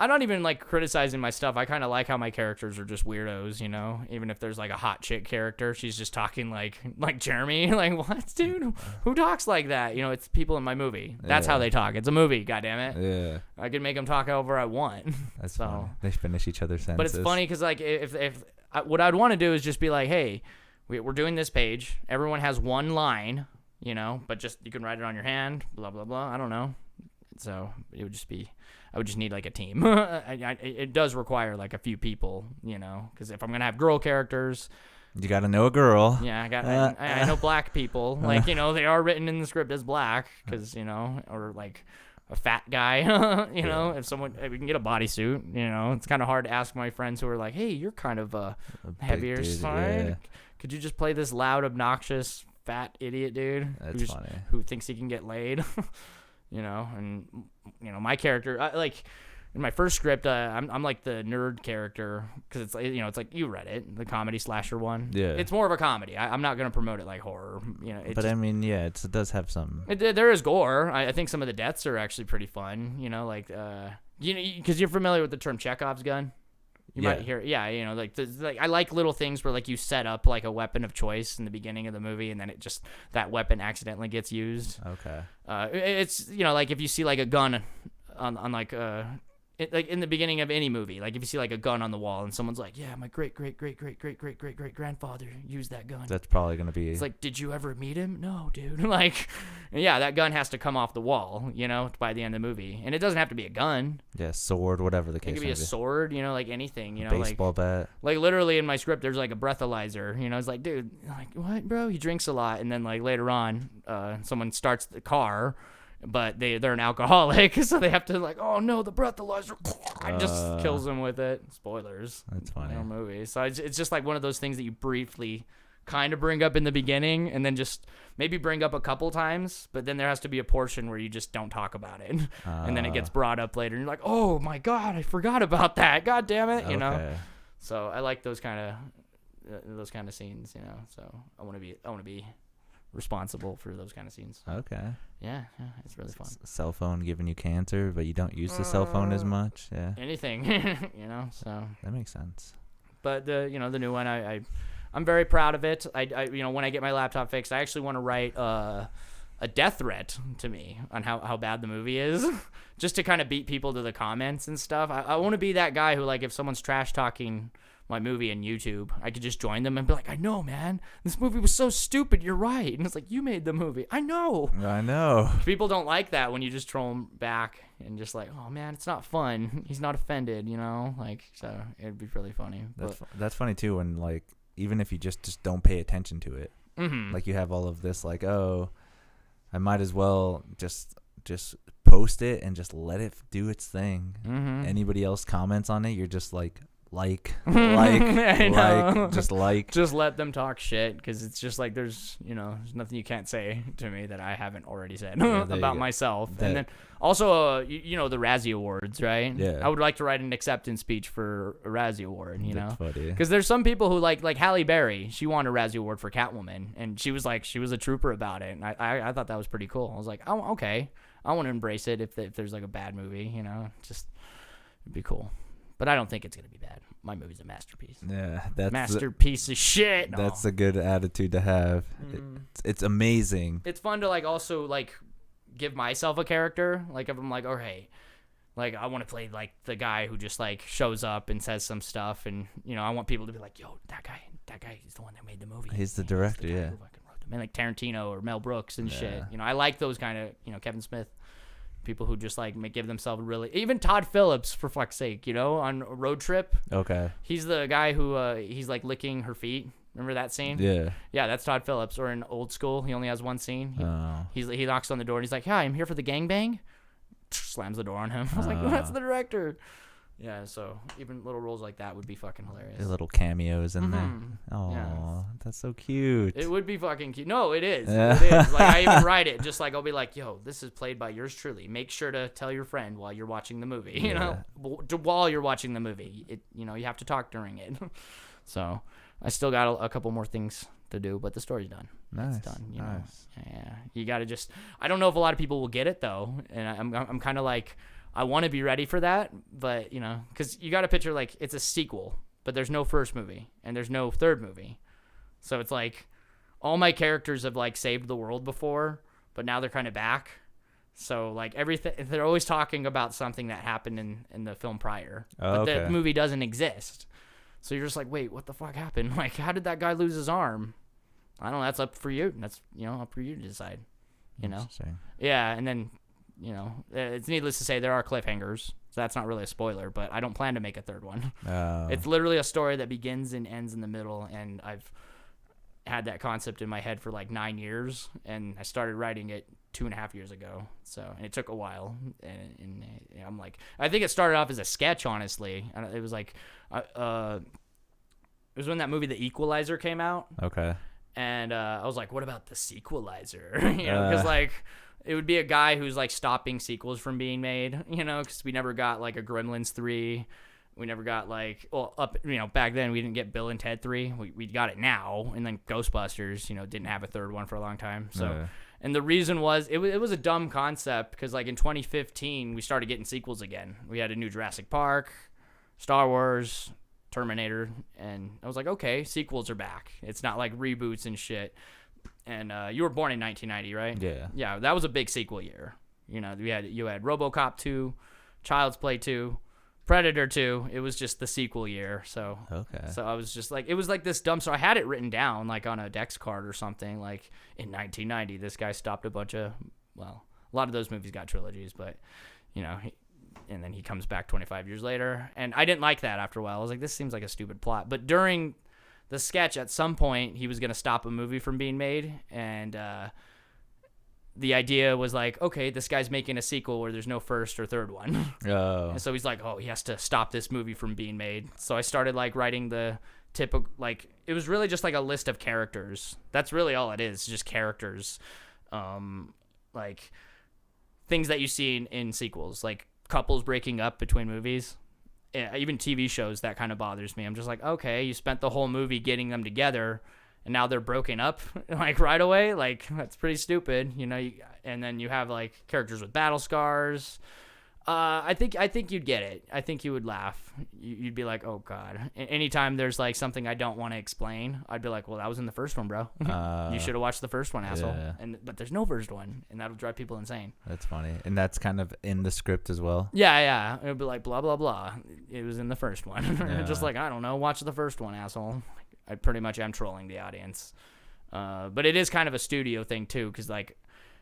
I'm not even like criticizing my stuff. I kind of like how my characters are just weirdos, even if there's like a hot chick character, she's just talking like Jeromy. Like, what, dude? Who talks like that? It's people in my movie. That's how they talk. It's a movie, goddammit. Yeah. I can make them talk however I want. That's funny. They finish each other's sentences. But it's funny because like if what I'd want to do is just be like, hey, we're doing this page. Everyone has one line, but just you can write it on your hand, blah, blah, blah. I don't know. So it would just be, I would just need like a team. It does require like a few people, because if I'm going to have girl characters. You got to know a girl. Yeah, I know black people. Like, they are written in the script as black because, or like a fat guy, if we can get a bodysuit, it's kind of hard to ask my friends who are like, hey, you're kind of a heavier dude, side. yeah. Could you just play this loud, obnoxious, fat idiot dude? That's funny. Who thinks he can get laid? And my character, like in my first script, I'm like the nerd character because it's it's like you read it, the comedy slasher one. Yeah. It's more of a comedy. I'm not gonna promote it like horror. But I mean, yeah, it does have some. There is gore. I think some of the deaths are actually pretty fun. Like because you're familiar with the term Chekhov's gun. You might hear, like I like little things where like you set up like a weapon of choice in the beginning of the movie, and then that weapon accidentally gets used. Okay. It's like if you see like a gun on like like in the beginning of any movie, like if you see like a gun on the wall and someone's like, yeah, my great grandfather used that gun. That's probably gonna be. It's like, did you ever meet him? No, dude. Like, yeah, that gun has to come off the wall, by the end of the movie, and it doesn't have to be a gun. Yeah, sword, whatever the case. It could be a sword, like anything, baseball bat. Like literally in my script, there's like a breathalyzer. It's like, dude, like what, bro? He drinks a lot, and then like later on, someone starts the car. But they're an alcoholic, so they have to like, oh no, the breathalyzer just kills them with it. Spoilers. That's funny. Movie. So it's just like one of those things that you briefly kind of bring up in the beginning, and then just maybe bring up a couple times, but then there has to be a portion where you just don't talk about it, and then it gets brought up later, and you're like, oh my god, I forgot about that. God damn it, Okay. So I like those kind of scenes, So I want to be responsible for those kind of scenes. Okay. Yeah, it's really fun. Cell phone giving you cancer, but you don't use the cell phone as much. Yeah. Anything, so. That makes sense. But the new one, I'm very proud of it. I when I get my laptop fixed, I actually want to write a death threat to me on how bad the movie is, just to kind of beat people to the comments and stuff. I want to be that guy who, like, if someone's trash talking my movie on YouTube, I could just join them and be like, I know, man, this movie was so stupid, you're right. And it's like, you made the movie. I know. People don't like that when you just troll them back and just like, oh man, it's not fun, he's not offended, like, so it'd be really funny. That's funny too, when like, even if you just don't pay attention to it, like you have all of this like, oh, I might as well just post it and just let it do its thing. Anybody else comments on it, you're just like just let them talk shit, because it's just like there's nothing you can't say to me that I haven't already said about myself. And then also the Razzie Awards, right? Yeah, I would like to write an acceptance speech for a Razzie Award, That's because there's some people who like Halle Berry, she won a Razzie Award for Catwoman, and she was a trooper about it, and I thought that was pretty cool. I was like, oh, okay, I want to embrace it if there's like a bad movie, just it'd be cool. But I don't think it's going to be bad. My movie's a masterpiece. Yeah, that's masterpiece of shit. No. That's a good attitude to have. It's amazing. It's fun to like also like give myself a character. Like if I'm like, oh hey, like I want to play like the guy who just like shows up and says some stuff, and I want people to be like, yo, that guy is the one that made the movie. He's the director, and like Tarantino or Mel Brooks and shit. I like those kind of Kevin Smith People who just like give themselves really, even Todd Phillips, for fuck's sake, you know, on a Road Trip. Okay. He's the guy who he's like licking her feet. Remember that scene? Yeah. Yeah, that's Todd Phillips. Or in Old School, he only has one scene. He knocks on the door and he's like, "Hi, I'm here for the gangbang." Slams the door on him. I was like, "Oh, that's the director." Yeah, so even little roles like that would be fucking hilarious. The little cameos in there. Oh, Yeah. that's so cute. It would be fucking cute. No, it is. Yeah. It is. Like, I even write it. Just like, I'll be like, "Yo, this is played by yours truly. Make sure to tell your friend while you're watching the movie." You know, while you're watching the movie, you have to talk during it. So, I still got a couple more things to do, but the story's done. Nice. It's done. You know? Yeah. You got to just. I don't know if a lot of people will get it though, and I'm kind of like, I want to be ready for that, but because you got to picture like it's a sequel, but there's no first movie and there's no third movie, so it's like all my characters have like saved the world before, but now they're kind of back. So like everything, they're always talking about something that happened in the film prior, but the movie doesn't exist. So you're just like, wait, what the fuck happened? Like, how did that guy lose his arm? I don't know. That's up for you. That's up for you to decide. Yeah, and then. It's needless to say there are cliffhangers, so that's not really a spoiler, but I don't plan to make a third one. It's literally a story that begins and ends in the middle, and I've had that concept in my head for like 9 years, and I started writing it 2.5 years ago, and it took a while, and I'm like, I think it started off as a sketch, honestly. It was like, it was when that movie The Equalizer came out. Okay. And I was like, what about The Sequelizer? Because like, it would be a guy who's like stopping sequels from being made, because we never got like a Gremlins 3. We never got like, back then we didn't get Bill and Ted 3. We got it now. And then Ghostbusters, didn't have a third one for a long time. So, and the reason was, it was a dumb concept because like in 2015, we started getting sequels again. We had a new Jurassic Park, Star Wars, Terminator. And I was like, okay, sequels are back. It's not like reboots and shit. And you were born in 1990, right? Yeah. Yeah, that was a big sequel year. You had RoboCop 2, Child's Play 2, Predator 2. It was just the sequel year. So So I was just like, it was like this dumb. So I had it written down like on a Dex card or something. Like in 1990, this guy stopped a bunch of. Well, a lot of those movies got trilogies, but and then he comes back 25 years later, and I didn't like that after a while. I was like, this seems like a stupid plot. But during the sketch, at some point, he was going to stop a movie from being made, and the idea was like, okay, this guy's making a sequel where there's no first or third one. And so he's like, oh, he has to stop this movie from being made. So I started like writing the typical, like, it was really just like a list of characters. That's really all it is, just characters. Like things that you see in sequels, like couples breaking up between movies. Yeah, even TV shows, that kind of bothers me. I'm just like, okay, you spent the whole movie getting them together, and now they're broken up like right away. Like, that's pretty stupid, and then you have like characters with battle scars. I think you'd get it. I think you would laugh. You'd be like, oh god. Anytime there's like something I don't want to explain, I'd be like, well, that was in the first one, bro. You should have watched the first one, asshole. Yeah. But there's no first one, and that'll drive people insane. That's funny, and that's kind of in the script as well. Yeah. It would be like blah blah blah. It was in the first one. Just like, I don't know, watch the first one, asshole. I pretty much am trolling the audience. But it is kind of a studio thing too, because like,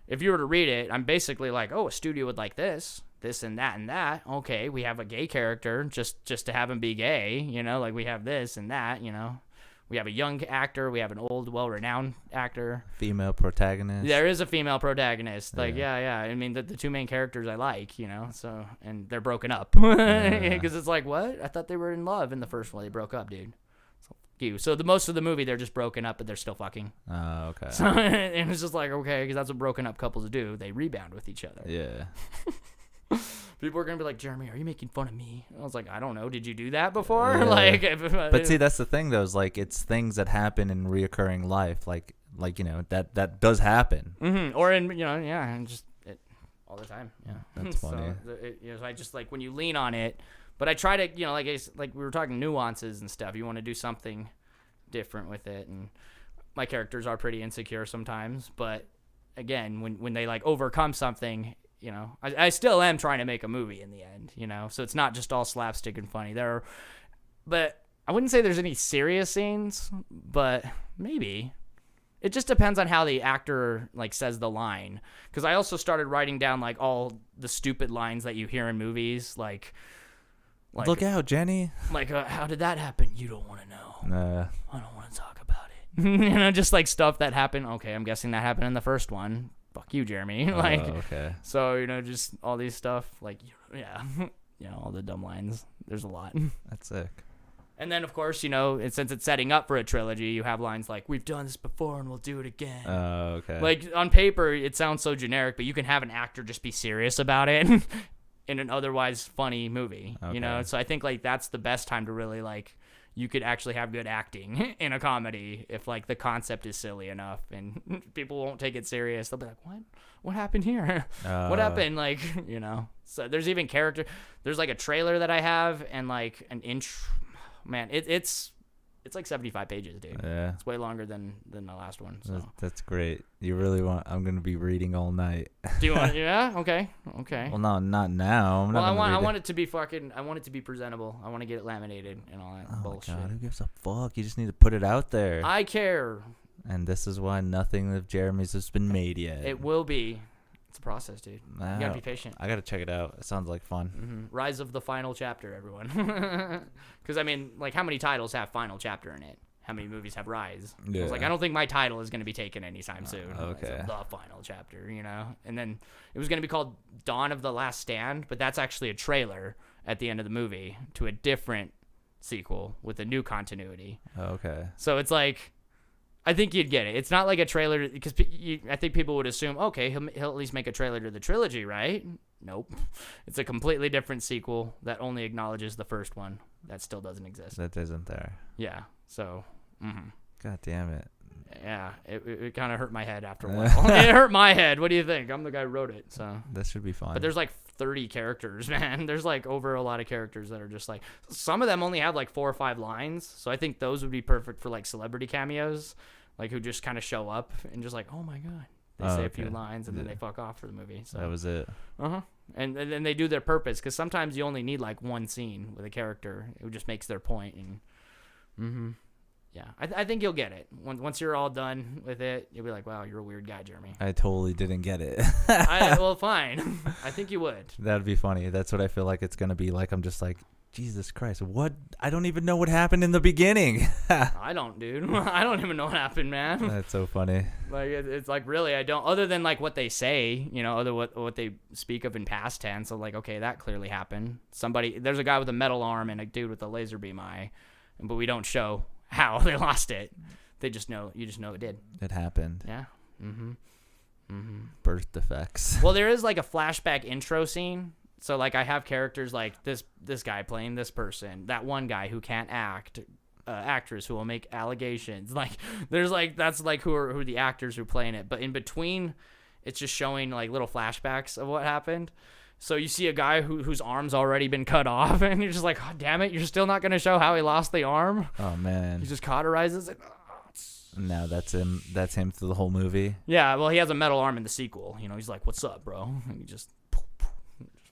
if you were to read it, I'm basically like, oh, a studio would like this and that and that. Okay, we have a gay character just to have him be gay, like we have this and that, we have a young actor, we have an old, well-renowned actor. Female protagonist. There is a female protagonist. Like, yeah. I mean, the two main characters I like, so, and they're broken up. Because it's like, what? I thought they were in love in the first one. They broke up, dude. So the most of the movie, they're just broken up, but they're still fucking. Oh, okay. So, and it's just like, okay, because that's what broken up couples do. They rebound with each other. Yeah. People are gonna be like, Jeromy, are you making fun of me? I was like, I don't know. Did you do that before? Yeah. But see, that's the thing, though. Is like, it's things that happen in reoccurring life, like that does happen. Mm-hmm. Or in and just all the time. Yeah, that's funny. So I just like when you lean on it. But I try to, like we were talking nuances and stuff. You want to do something different with it, and my characters are pretty insecure sometimes. But again, when they like overcome something, I still am trying to make a movie in the end, So it's not just all slapstick and funny. But I wouldn't say there's any serious scenes, but maybe It just depends on how the actor like says the line. Because I also started writing down like all the stupid lines that you hear in movies, like look out, Jenny. Like, how did that happen? You don't want to know. I don't want to talk about it. You know, just like stuff that happened. Okay, I'm guessing that happened in the first one. Fuck you, Jeremy. Like, okay. So, you know, just all these stuff. Like, yeah, you know, all the dumb lines. There's a lot. That's sick. And then, of course, you know, since it's setting up for a trilogy, you have lines like, we've done this before and we'll do it again. Oh, okay. Like, on paper, it sounds so generic, but you can have an actor just be serious about it in an otherwise funny movie, you know? So I think, like, that's the best time to really, like, you could actually have good acting in a comedy if, like, the concept is silly enough and people won't take it serious. They'll be like, what? What happened here? What happened? Like, you know? So there's even there's, like, a trailer that I have and, like, an intro. Man, it's like 75 pages, dude. Yeah. It's way longer than the last one. So. That's great. You really want... I'm going to be reading all night. Do you want... Yeah? Okay. Well, no, not now. I want it to be fucking... I want it to be presentable. I want to get it laminated and all that bullshit. God, who gives a fuck? You just need to put it out there. I care. And this is why nothing of Jeremy's has been made yet. It will be. It's a process, dude. You gotta be patient. I gotta check it out. It sounds like fun. Mm-hmm. Rise of the final chapter, everyone. Because I mean, like, how many titles have final chapter in it? How many movies have Rise? Yeah. I was like, I don't think my title is gonna be taken anytime soon. Okay. The final chapter, you know. And then it was gonna be called Dawn of the Last Stand, but that's actually a trailer at the end of the movie to a different sequel with a new continuity. Okay. So it's like, I think you'd get it. It's not like a trailer, because I think people would assume, okay, he'll at least make a trailer to the trilogy, right? Nope. It's a completely different sequel that only acknowledges the first one. That still doesn't exist. That isn't there. Yeah. So, God damn it. Yeah, it kind of hurt my head after a while. It hurt my head. What do you think? I'm the guy who wrote it, so. That should be fun. But there's like 30 characters, man. There's like over a lot of characters that are just like, some of them only have like 4 or 5 lines, so I think those would be perfect for like celebrity cameos. Like, who just kind of show up and just like, oh my god, they say a few lines and then they fuck off for the movie. So that was it. And then they do their purpose, because sometimes you only need like one scene with a character. It just makes their point. And yeah, I think you'll get it once you're all done with it. You'll be like, wow, you're a weird guy, Jeremy. I totally didn't get it. Well, fine. I think you would. That'd be funny. That's what I feel like it's gonna be like. I'm just like, Jesus Christ, what? I don't even know what happened in the beginning. I don't, dude. I don't even know what happened, man. That's so funny. Like, it's like, really, I don't, other than like what they say, you know, other what they speak of in past tense. So like, okay, that clearly happened. There's a guy with a metal arm and a dude with a laser beam eye, but we don't show how they lost it. You just know it did. It happened. Yeah. Birth defects. Well, there is like a flashback intro scene. So, like, I have characters like this guy playing this person, that one guy who can't act, actress who will make allegations. Like, there's, like, that's, like, who are the actors who are playing it. But in between, it's just showing, like, little flashbacks of what happened. So you see a guy whose arm's already been cut off, and you're just like, oh, damn it, you're still not going to show how he lost the arm? Oh, man. He just cauterizes it. No, that's him. That's him through the whole movie. Yeah, well, he has a metal arm in the sequel. You know, he's like, what's up, bro? And he just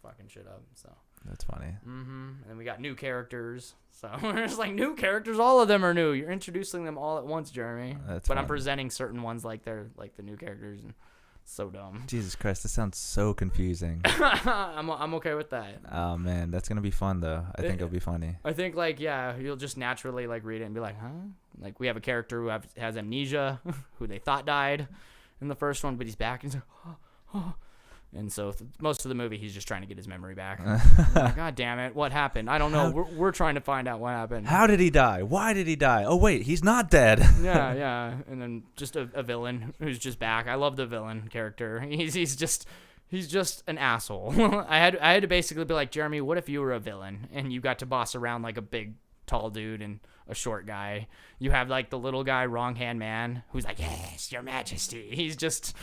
fucking shit up. So that's funny. And then we got new characters. So there's like new characters. All of them are new. You're introducing them all at once, Jeremy. That's but fun. I'm presenting certain ones like they're like the new characters. And so dumb. Jesus Christ, this sounds so confusing. I'm okay with that. Oh man, that's gonna be fun though. I think it'll be funny. I think like, yeah, you'll just naturally like read it and be like, huh? Like, we have a character who has amnesia, who they thought died in the first one, but he's back and he's like, oh. And so most of the movie, he's just trying to get his memory back. Like, God damn it, what happened? I don't know. We're trying to find out what happened. How did he die? Why did he die? Oh wait, he's not dead. Yeah. And then just a villain who's just back. I love the villain character. He's just an asshole. I had to basically be like, Jeremy, what if you were a villain and you got to boss around like a big tall dude and a short guy? You have like the little guy, wrong hand man, who's like, yes, your majesty. He's just,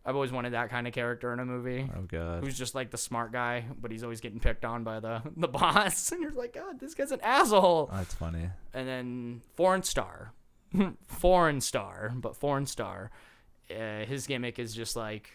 I've always wanted that kind of character in a movie. Oh god. Who's just like the smart guy, but he's always getting picked on by the boss. And you're like, God, this guy's an asshole. Oh, that's funny. And then Foreign Star. His gimmick is just like,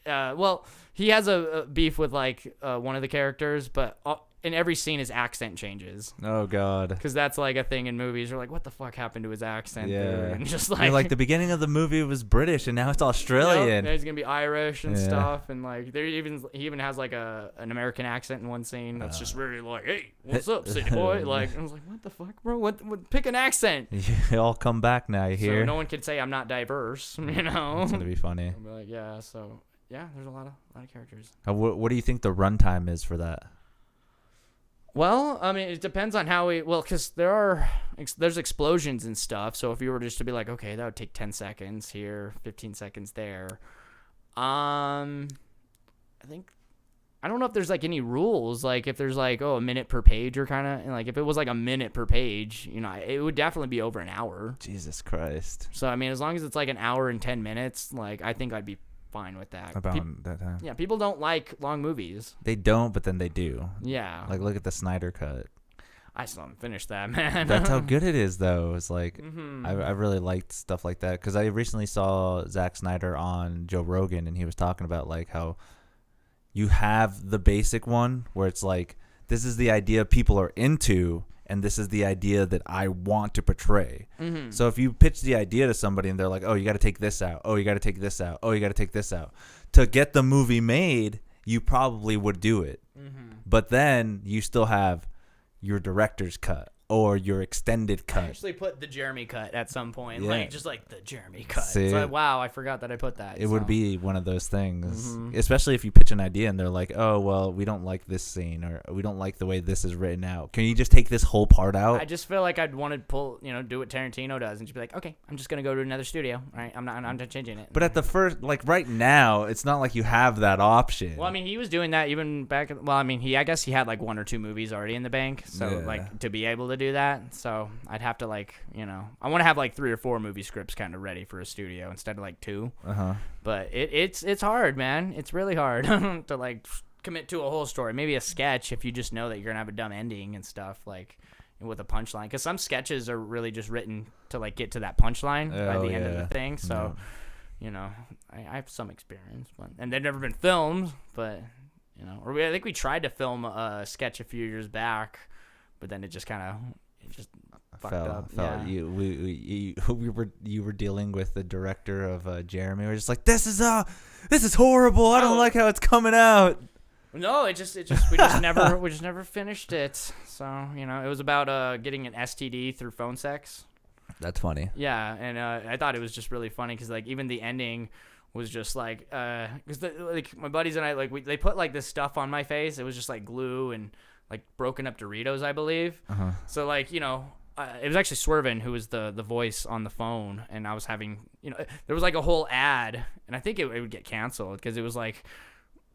well, he has a beef with like one of the characters, but in every scene his accent changes. Oh God. Because that's like a thing in movies. You're like, what the fuck happened to his accent? There? And just like, You're like the beginning of the movie was British and now it's Australian. Yep, he's gonna be Irish and stuff, and like he even has like an American accent in one scene that's just really like, hey, what's up, city boy? Like I was like, what the fuck, bro? What pick an accent. You all come back now. You hear? So no one can say I'm not diverse. You know. It's gonna be funny. I'll be like, yeah. So yeah, there's a lot of characters. What do you think the runtime is for that? Well, I mean, it depends on how because there's explosions and stuff. So if you were just to be like, okay, that would take 10 seconds here, 15 seconds there. I don't know if there's like any rules. Like if there's like, a minute per page or kind of like if it was like a minute per page, it would definitely be over an hour. Jesus Christ. So, I mean, as long as it's like an hour and 10 minutes, like I think I'd be fine with that. About that time. Yeah, people don't like long movies. They don't, but then they do. Yeah. Like look at the Snyder Cut. I still haven't finished that, man. That's how good it is, though. It's like Mm-hmm. I really liked stuff like that because I recently saw Zack Snyder on Joe Rogan, and he was talking about like how you have the basic one where it's like this is the idea people are into, and this is the idea that I want to portray. Mm-hmm. So if you pitch the idea to somebody and they're like, oh, you got to take this out. Oh, you got to take this out. Oh, you got to take this out. To get the movie made, you probably would do it. Mm-hmm. But then you still have your director's cut or your extended cut. I actually put the Jeromy cut at some point, Yeah. like just like the Jeromy cut. See? It's like, wow, I forgot that I put that. It would be one of those things, Mhm. especially if you pitch an idea and they're like, oh, well, we don't like this scene or we don't like the way this is written out. Can you just take this whole part out? I just feel like I'd want to do what Tarantino does and just be like, okay, I'm just going to go to another studio. Right? I'm not changing it. But at the first, like right now, it's not like you have that option. Well, I mean, he was doing that even back. I mean, I guess he had like 1 or 2 movies already in the bank. So Yeah. like to be able to do that. So I'd have to I want to have like 3 or 4 movie scripts kind of ready for a studio instead of like 2. Uh-huh. But it's hard, man. It's really hard to like commit to a whole story. Maybe a sketch if you just know that you're gonna have a dumb ending and stuff like with a punchline. Because some sketches are really just written to like get to that punchline by the end of the thing. So I have some experience, and they've never been filmed. But I think we tried to film a sketch a few years back, but then it just fucked up. Yeah. You were dealing with the director of Jeromy. We're just like, this is horrible. I don't like how it's coming out. No, we just never finished it. So it was about getting an STD through phone sex. That's funny. Yeah, and I thought it was just really funny because like even the ending was just like because like my buddies and I they put like this stuff on my face. It was just like glue and like broken up Doritos, I believe. Uh-huh. So like it was actually Swervin who was the voice on the phone, and I was having there was like a whole ad, and I think it would get canceled because it was like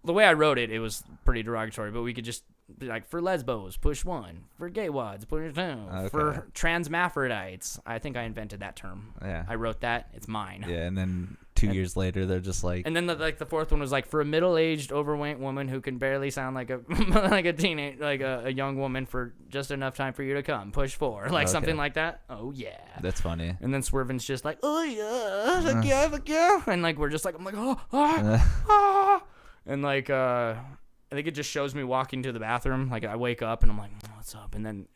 the way I wrote it was pretty derogatory, but we could just be like, for lesbos, push 1, for gay wads, push 2, for transmaphrodites. I think I invented that term. Yeah, I wrote that. It's mine. Yeah, and then 2 years later, they're just like, and then the fourth one was like, for a middle-aged, overweight woman who can barely sound like a like a teenage, like a young woman for just enough time for you to come, push 4, like something like that. Oh yeah, that's funny. And then Swervin's just like, oh yeah, fuck yeah, and like we're just like, I'm like, oh. And like I think it just shows me walking to the bathroom. Like I wake up and I'm like, what's up? And then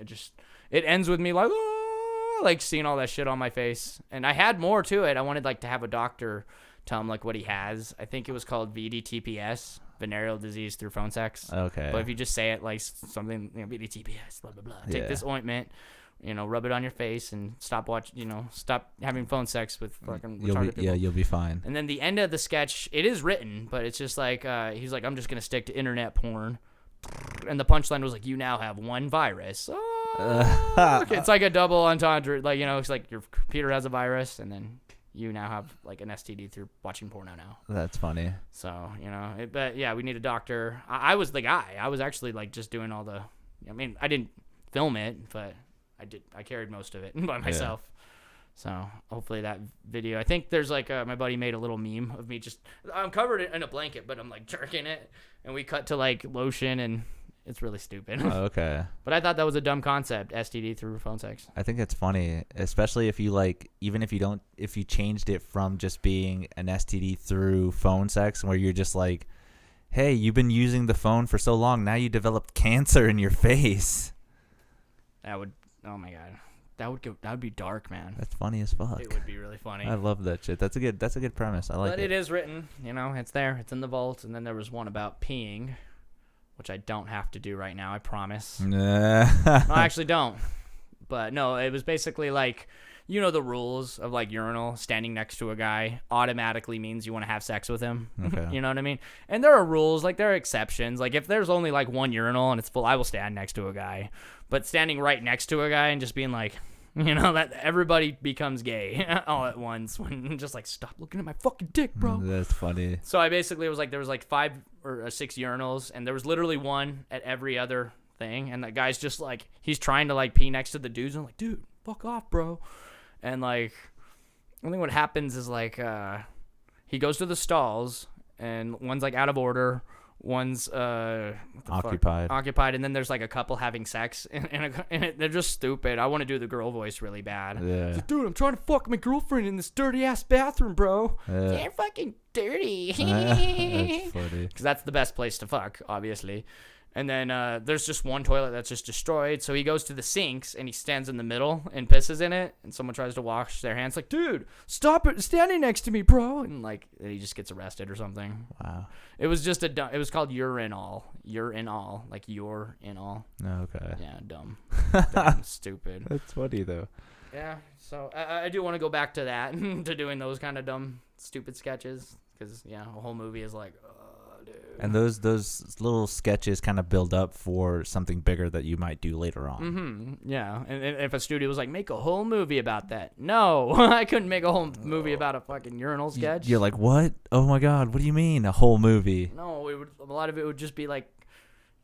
it ends with me like, oh, like seeing all that shit on my face. And I had more to it. I wanted like to have a doctor tell him like what he has. I think it was called VDTPS, venereal disease through phone sex. Okay. But if you just say it like something, VDTPS, blah blah blah. Take this ointment. Rub it on your face and stop having phone sex with fucking retarded people. Yeah, you'll be fine. And then the end of the sketch, it is written, but it's just like, he's like, I'm just going to stick to internet porn. And the punchline was like, you now have 1 virus. Oh, okay. It's like a double entendre. Like, it's like your computer has a virus, and then you now have like an STD through watching porno now. That's funny. So, but yeah, we need a doctor. I was the guy. I was actually like just doing all the, I didn't film it, but I carried most of it by myself. Yeah. So hopefully that video, I think there's like my buddy made a little meme of me I'm covered in a blanket, but I'm like jerking it, and we cut to like lotion, and it's really stupid. Oh, okay. But I thought that was a dumb concept, STD through phone sex. I think it's funny, especially if you like, even if you changed it from just being an STD through phone sex, where you're just like, hey, you've been using the phone for so long, now you developed cancer in your face. That would, oh my god, that would be dark, man. That's funny as fuck. It would be really funny. I love that shit. That's a good premise. I like it. But it is written, it's there, it's in the vault. And then there was one about peeing, which I don't have to do right now, I promise. No, I actually don't. But no, it was basically like, the rules of like urinal, standing next to a guy automatically means you want to have sex with him. Okay. You know what I mean? And there are rules, like there are exceptions. Like if there's only like one urinal and it's full, I will stand next to a guy. But standing right next to a guy and just being like, that everybody becomes gay all at once when just like, stop looking at my fucking dick, bro. That's funny. So I basically was like, there was like 5 or 6 urinals and there was literally one at every other thing. And the guy's just like, he's trying to like pee next to the dudes. And I'm like, dude, fuck off, bro. And like, I think what happens is like, he goes to the stalls and one's like out of order. One's occupied, and then there's like a couple having sex, and they're just stupid. I want to do the girl voice really bad. Yeah. Like, dude, I'm trying to fuck my girlfriend in this dirty ass bathroom, bro. Yeah. You're fucking dirty. That's funny. Because that's the best place to fuck, obviously. And then there's just one toilet that's just destroyed. So he goes to the sinks and he stands in the middle and pisses in it. And someone tries to wash their hands, like, dude, stop it, standing next to me, bro. And like, he just gets arrested or something. Wow. It was just it was called urinal, like you're in all. Okay. Yeah, dumb, dumb, stupid. That's funny though. Yeah. So I do want to go back to that, to doing those kind of dumb, stupid sketches, because a whole movie is like. Dude. And those little sketches kind of build up for something bigger that you might do later on. Mm-hmm. Yeah, and if a studio was like, make a whole movie about that, no, I couldn't make a whole movie about a fucking urinal sketch. You're like, what? Oh my god, what do you mean a whole movie? No, a lot of it would just be like,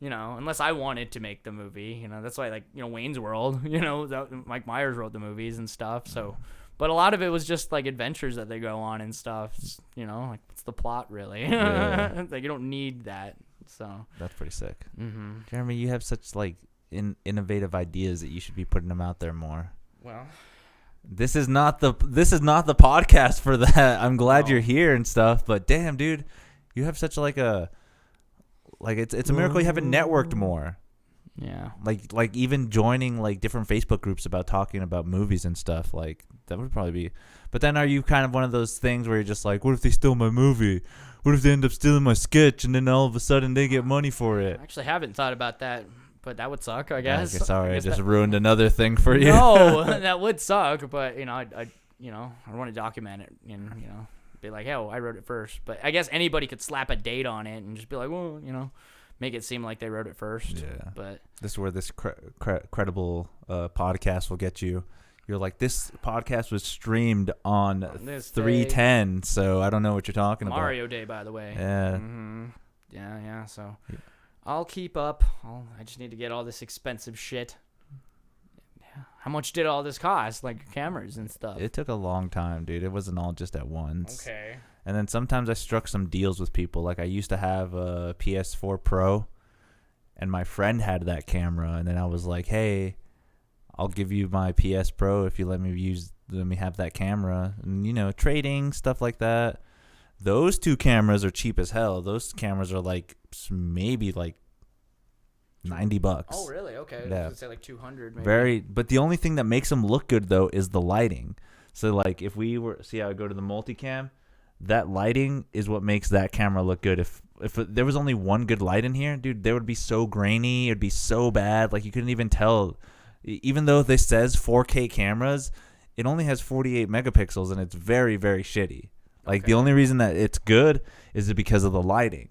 unless I wanted to make the movie, that's why like Wayne's World, Mike Myers wrote the movies and stuff, so. But a lot of it was just like adventures that they go on and stuff. Like what's the plot really? Yeah. Like you don't need that. So that's pretty sick. Mm-hmm. Jeremy, you have such like innovative ideas that you should be putting them out there more. Well, this is not the podcast for that. I'm glad you're here and stuff. But damn, dude, you have such like it's a miracle you haven't networked more. Yeah. Like even joining like different Facebook groups about talking about movies and stuff, like that would probably be. But then are you kind of one of those things where you're just like, what if they steal my movie? What if they end up stealing my sketch and then all of a sudden they get money for it? I actually haven't thought about that, but that would suck, I guess. Okay, sorry, I just that... ruined another thing for you. No, that would suck, but I want to document it and be like, oh, I wrote it first. But I guess anybody could slap a date on it and just be like, well, make it seem like they wrote it first. Yeah. But this is where this credible podcast will get you. You're like, this podcast was streamed on 3/10, so I don't know what you're talking about. Mario Day, by the way. Yeah. Mm-hmm. Yeah. So I'll keep up. I just need to get all this expensive shit. How much did all this cost? Like cameras and stuff. It took a long time, dude. It wasn't all just at once. Okay. And then sometimes I struck some deals with people. Like I used to have a PS4 Pro, and my friend had that camera, and then I was like, "Hey, I'll give you my PS Pro if you let me have that camera." And trading stuff like that. Those two cameras are cheap as hell. Those cameras are like maybe like $90. Oh, really? Okay. Yeah. I was gonna say like 200 maybe. But the only thing that makes them look good though is the lighting. So like if we were see how I go to the multicam. That lighting is what makes that camera look good. If there was only one good light in here, dude, they would be so grainy. It'd be so bad. Like you couldn't even tell. Even though this says 4K cameras, it only has 48 megapixels and it's very, very shitty. Like the only reason that it's good is because of the lighting.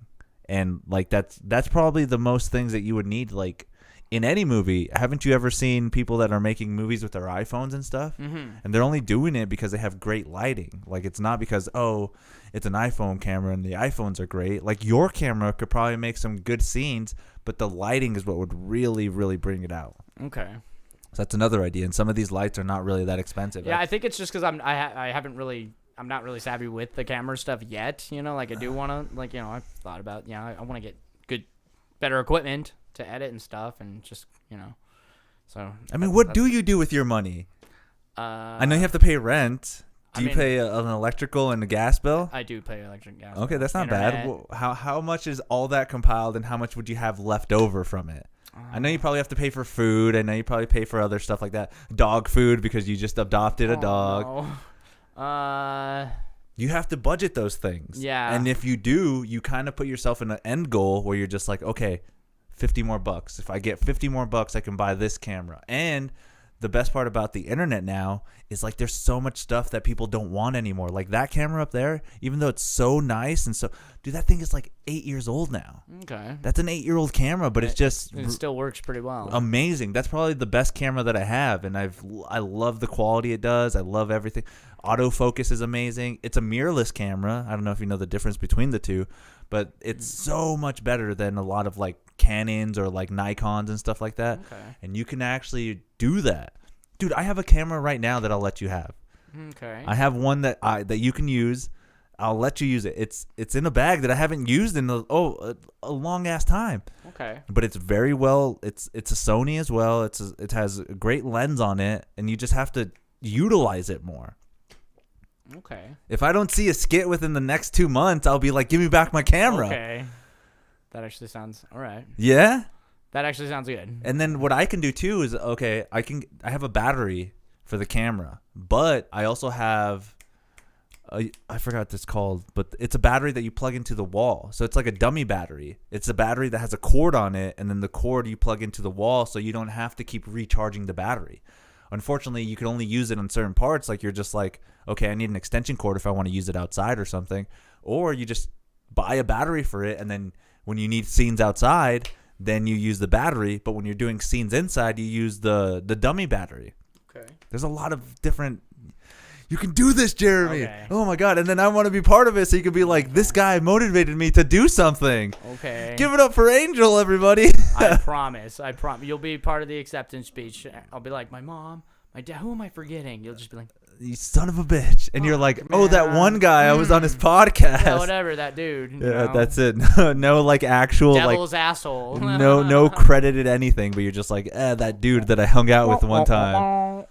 And like that's probably the most things that you would need like in any movie. Haven't you ever seen people that are making movies with their iPhones and stuff? Mm-hmm. And they're only doing it because they have great lighting. Like it's not because, it's an iPhone camera and the iPhones are great. Like your camera could probably make some good scenes, but the lighting is what would really, really bring it out. Okay. So that's another idea. And some of these lights are not really that expensive. Yeah, I think it's just because I'm not really savvy with the camera stuff yet. Like I do want to, I've thought about, I want to get better equipment to edit and stuff, and just so. I mean, what do you do with your money? I know you have to pay rent. Do you pay an electrical and a gas bill? I do pay electric gas. Okay, that's not Internet. bad. How much is all that compiled, and how much would you have left over from it? I know you probably have to pay for food. I know you probably pay for other stuff like that. Dog food because you just adopted a dog. No. You have to budget those things. Yeah. And if you do, you kind of put yourself in an end goal where you're just like, okay, $50 more bucks. If I get $50 more bucks, I can buy this camera. And the best part about the internet now is like there's so much stuff that people don't want anymore. Like that camera up there, even though it's so nice and so, dude, that thing is like 8 years old now. Okay. That's an 8-year-old camera, but it's just it still works pretty well. Amazing. That's probably the best camera that I have, and I love the quality it does. I love everything. Autofocus is amazing. It's a mirrorless camera. I don't know if you know the difference between the two, but it's so much better than a lot of like Canons or like Nikons and stuff like that. Okay. And you can actually do that. Dude, I have a camera right now that I'll let you have. Okay. I have one that you can use. I'll let you use it. It's in a bag that I haven't used in a long ass time. Okay. But it's very well. It's a Sony as well. It has a great lens on it, and you just have to utilize it more. Okay. If I don't see a skit within the next 2 months, I'll be like, give me back my camera. Okay. That actually sounds all right. Yeah? That actually sounds good. And then what I can do too is, okay, I have a battery for the camera, but I also have I forgot what it's called, but it's a battery that you plug into the wall. So it's like a dummy battery. It's a battery that has a cord on it, and then the cord you plug into the wall so you don't have to keep recharging the battery. Unfortunately, you can only use it on certain parts. Like you're just like, okay, I need an extension cord if I want to use it outside or something. Or you just buy a battery for it, and then when you need scenes outside, then you use the battery. But when you're doing scenes inside, you use the dummy battery. Okay. There's a lot of different... You can do this, Jeromy. Okay. Oh, my God. And then I want to be part of it so you can be like, this guy motivated me to do something. Okay. Give it up for Angel, everybody. I promise. You'll be part of the acceptance speech. I'll be like, my mom, my dad. Who am I forgetting? You'll just be like, you son of a bitch. And you're like, oh, that one guy, I was on his podcast. Yeah, whatever, that dude. Yeah, that's it. No, like actual, devil's like asshole. no credited anything, but you're just like, that dude that I hung out with one time.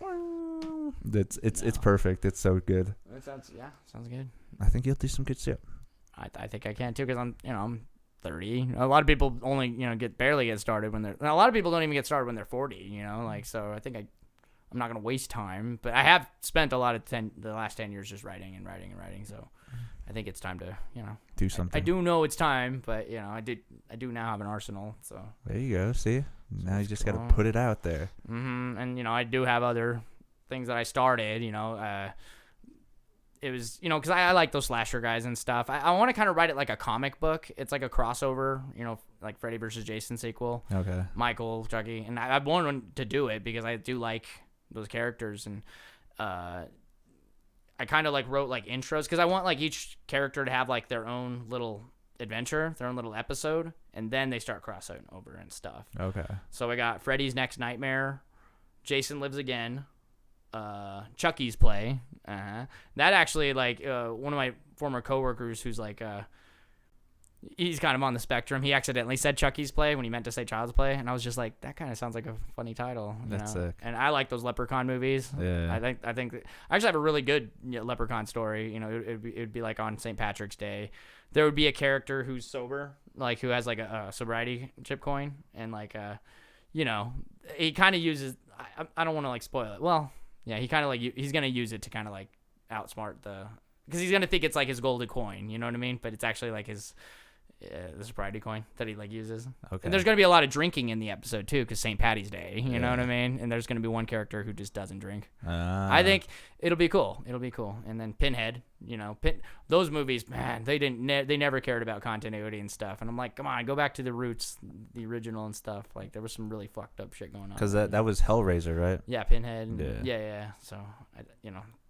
It's perfect. It's so good. It sounds good. I think you'll do some good shit. I think I can too, because I'm 30. A lot of people only barely get started when they're. A lot of people don't even get started when they're 40. So I think I'm not gonna waste time. But I have spent a lot of the last 10 years just writing. So I think it's time to do something. I do know it's time, but I do now have an arsenal. So there you go. See, now you just gotta put it out there. Mm-hmm. And I do have other things that I started. It was because I like those slasher guys and stuff. I want to kind of write it like a comic book. It's like a crossover, like Freddy vs. Jason sequel. Okay. Michael, Chucky, and I wanted to do it because I do like those characters, and I kind of like wrote like intros because I want like each character to have like their own little adventure, their own little episode, and then they start crossing over and stuff. Okay. So I got Freddy's Next Nightmare, Jason Lives Again, Chucky's Play. That actually, like, one of my former coworkers who's like, he's kind of on the spectrum. He accidentally said Chucky's Play when he meant to say Child's Play, and I was just like, that kind of sounds like a funny title. That's sick. And I like those Leprechaun movies. Yeah. I think I actually have a really good Leprechaun story. It'd be like on St. Patrick's Day. There would be a character who's sober, like who has like a sobriety chip coin, and like he kind of uses. I don't want to like spoil it. Well, yeah, he kind of like he's gonna use it to kind of like outsmart because he's gonna think it's like his golden coin. You know what I mean? But it's actually like his the sobriety coin that he like uses. Okay. And there's gonna be a lot of drinking in the episode too, because St. Patty's Day. You know what I mean? And there's gonna be one character who just doesn't drink. I think it'll be cool. And then Pinhead. Those movies, man, they never cared about continuity and stuff. And I'm like, come on, go back to the roots, the original and stuff. Like there was some really fucked up shit going on. Because that was Hellraiser, right? Yeah, Pinhead. Yeah. Yeah. So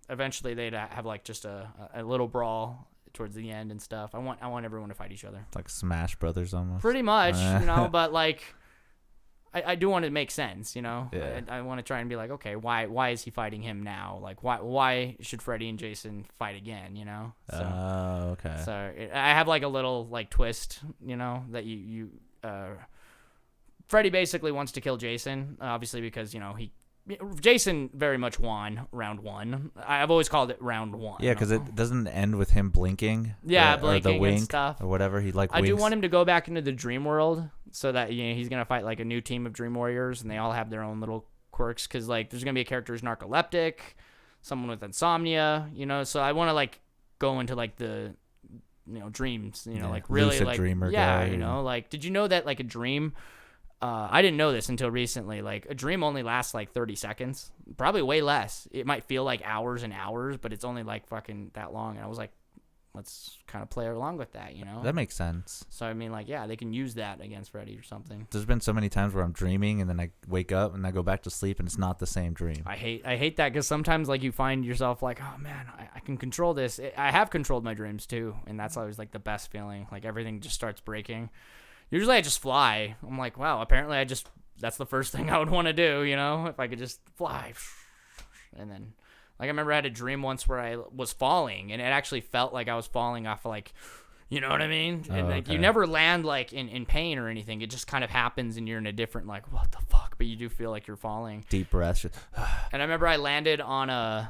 eventually they'd have like just a little brawl towards the end and stuff. I want everyone to fight each other. Like Smash Brothers almost. Pretty much, but like I do want it to make sense, Yeah. I want to try and be like, okay, why is he fighting him now? Like why should Freddy and Jason fight again, So, okay. So I have like a little like twist, that you Freddy basically wants to kill Jason, obviously because, he Jason very much won round 1. I've always called it round 1. Yeah, because it doesn't end with him blinking. Yeah, or blinking the wink and stuff. or whatever. He like. I do winks. want him to go back into the dream world so that he's gonna fight like a new team of dream warriors, and they all have their own little quirks. Because like there's gonna be a character who's narcoleptic, someone with insomnia. So I want to like go into like the dreams. Like really lucid like dreamer yeah. guy. Like did you know that like a dream? I didn't know this until recently. Like a dream only lasts like 30 seconds, probably way less. It might feel like hours and hours, but it's only like fucking that long. And I was like, let's kind of play along with that, That makes sense. So I mean, like, yeah, they can use that against Freddy or something. There's been so many times where I'm dreaming and then I wake up and I go back to sleep and it's not the same dream. I hate that because sometimes like you find yourself like, oh man, I can control this. I have controlled my dreams too, and that's always like the best feeling. Like everything just starts breaking. Usually I just fly. I'm like, wow, apparently that's the first thing I would want to do, if I could just fly. And then, like, I remember I had a dream once where I was falling, and it actually felt like I was falling off of, like, you know what I mean? And, like, you never land, like, in pain or anything. It just kind of happens, and you're in a different, like, what the fuck? But you do feel like you're falling. Deep breaths. And I remember I landed on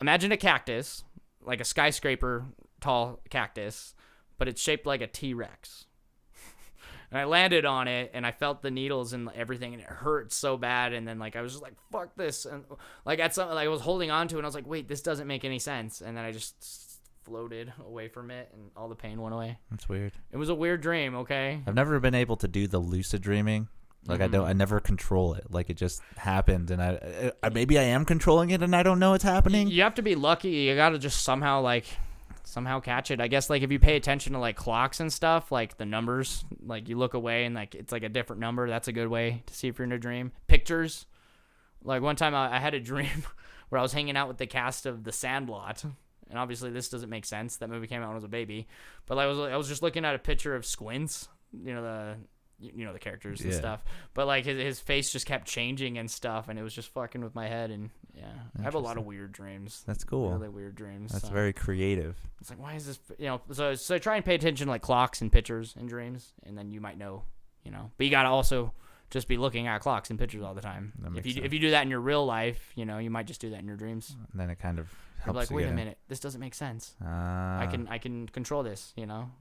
imagine a cactus, like a skyscraper tall cactus, but it's shaped like a T-Rex. And I landed on it, and I felt the needles and everything, and it hurt so bad. And then, like, I was just like, fuck this. And, like, at something, like, I was holding on to it, and I was like, wait, this doesn't make any sense. And then I just floated away from it, and all the pain went away. That's weird. It was a weird dream, okay? I've never been able to do the lucid dreaming. Like, I never control it. Like, it just happened, and I maybe I am controlling it, and I don't know it's happening. You have to be lucky. You got to just somehow catch it. I guess like if you pay attention to like clocks and stuff, like the numbers, like you look away and like it's like a different number. That's a good way to see if you're in a dream. Pictures. Like one time I had a dream where I was hanging out with the cast of The Sandlot, and obviously this doesn't make sense. That movie came out when I was a baby, but I was just looking at a picture of Squints, the characters and stuff, but like his face just kept changing and stuff, and it was just fucking with my head. And yeah, I have a lot of weird dreams. That's cool. Really weird dreams. That's very creative. It's like, why is this? So try and pay attention to like clocks and pictures and dreams, and then you might know. But you gotta also just be looking at clocks and pictures all the time. If you do that in your real life, you might just do that in your dreams. And then it kind of helps. Like, wait a minute, this doesn't make sense. I can control this.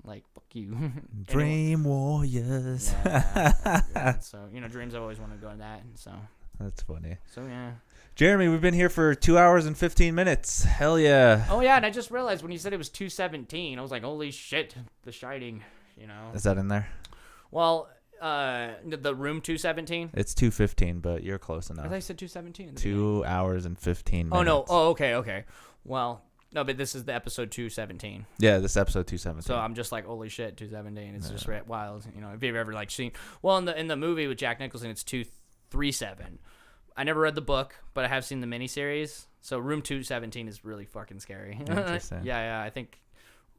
Like fuck you. Dream warriors. Yeah. So dreams. I always want to go in that. So that's funny. So yeah. Jeremy, we've been here for 2 hours and 15 minutes. Hell yeah. Oh yeah, and I just realized when you said it was 2:17, I was like, holy shit, The Shining. Is that in there? Well. The room 217. It's 2:15, but you're close enough. I thought you said 2:17. 2 hours and 15 minutes. Oh no. Oh okay. Well, no, but this is the episode 217. Yeah, this episode 217. So I'm just like, holy shit, 217. It's just wild. If you've ever like seen. Well, in the movie with Jack Nicholson, it's 237. I never read the book, but I have seen the miniseries. So room 217 is really fucking scary. Interesting. Yeah. I think.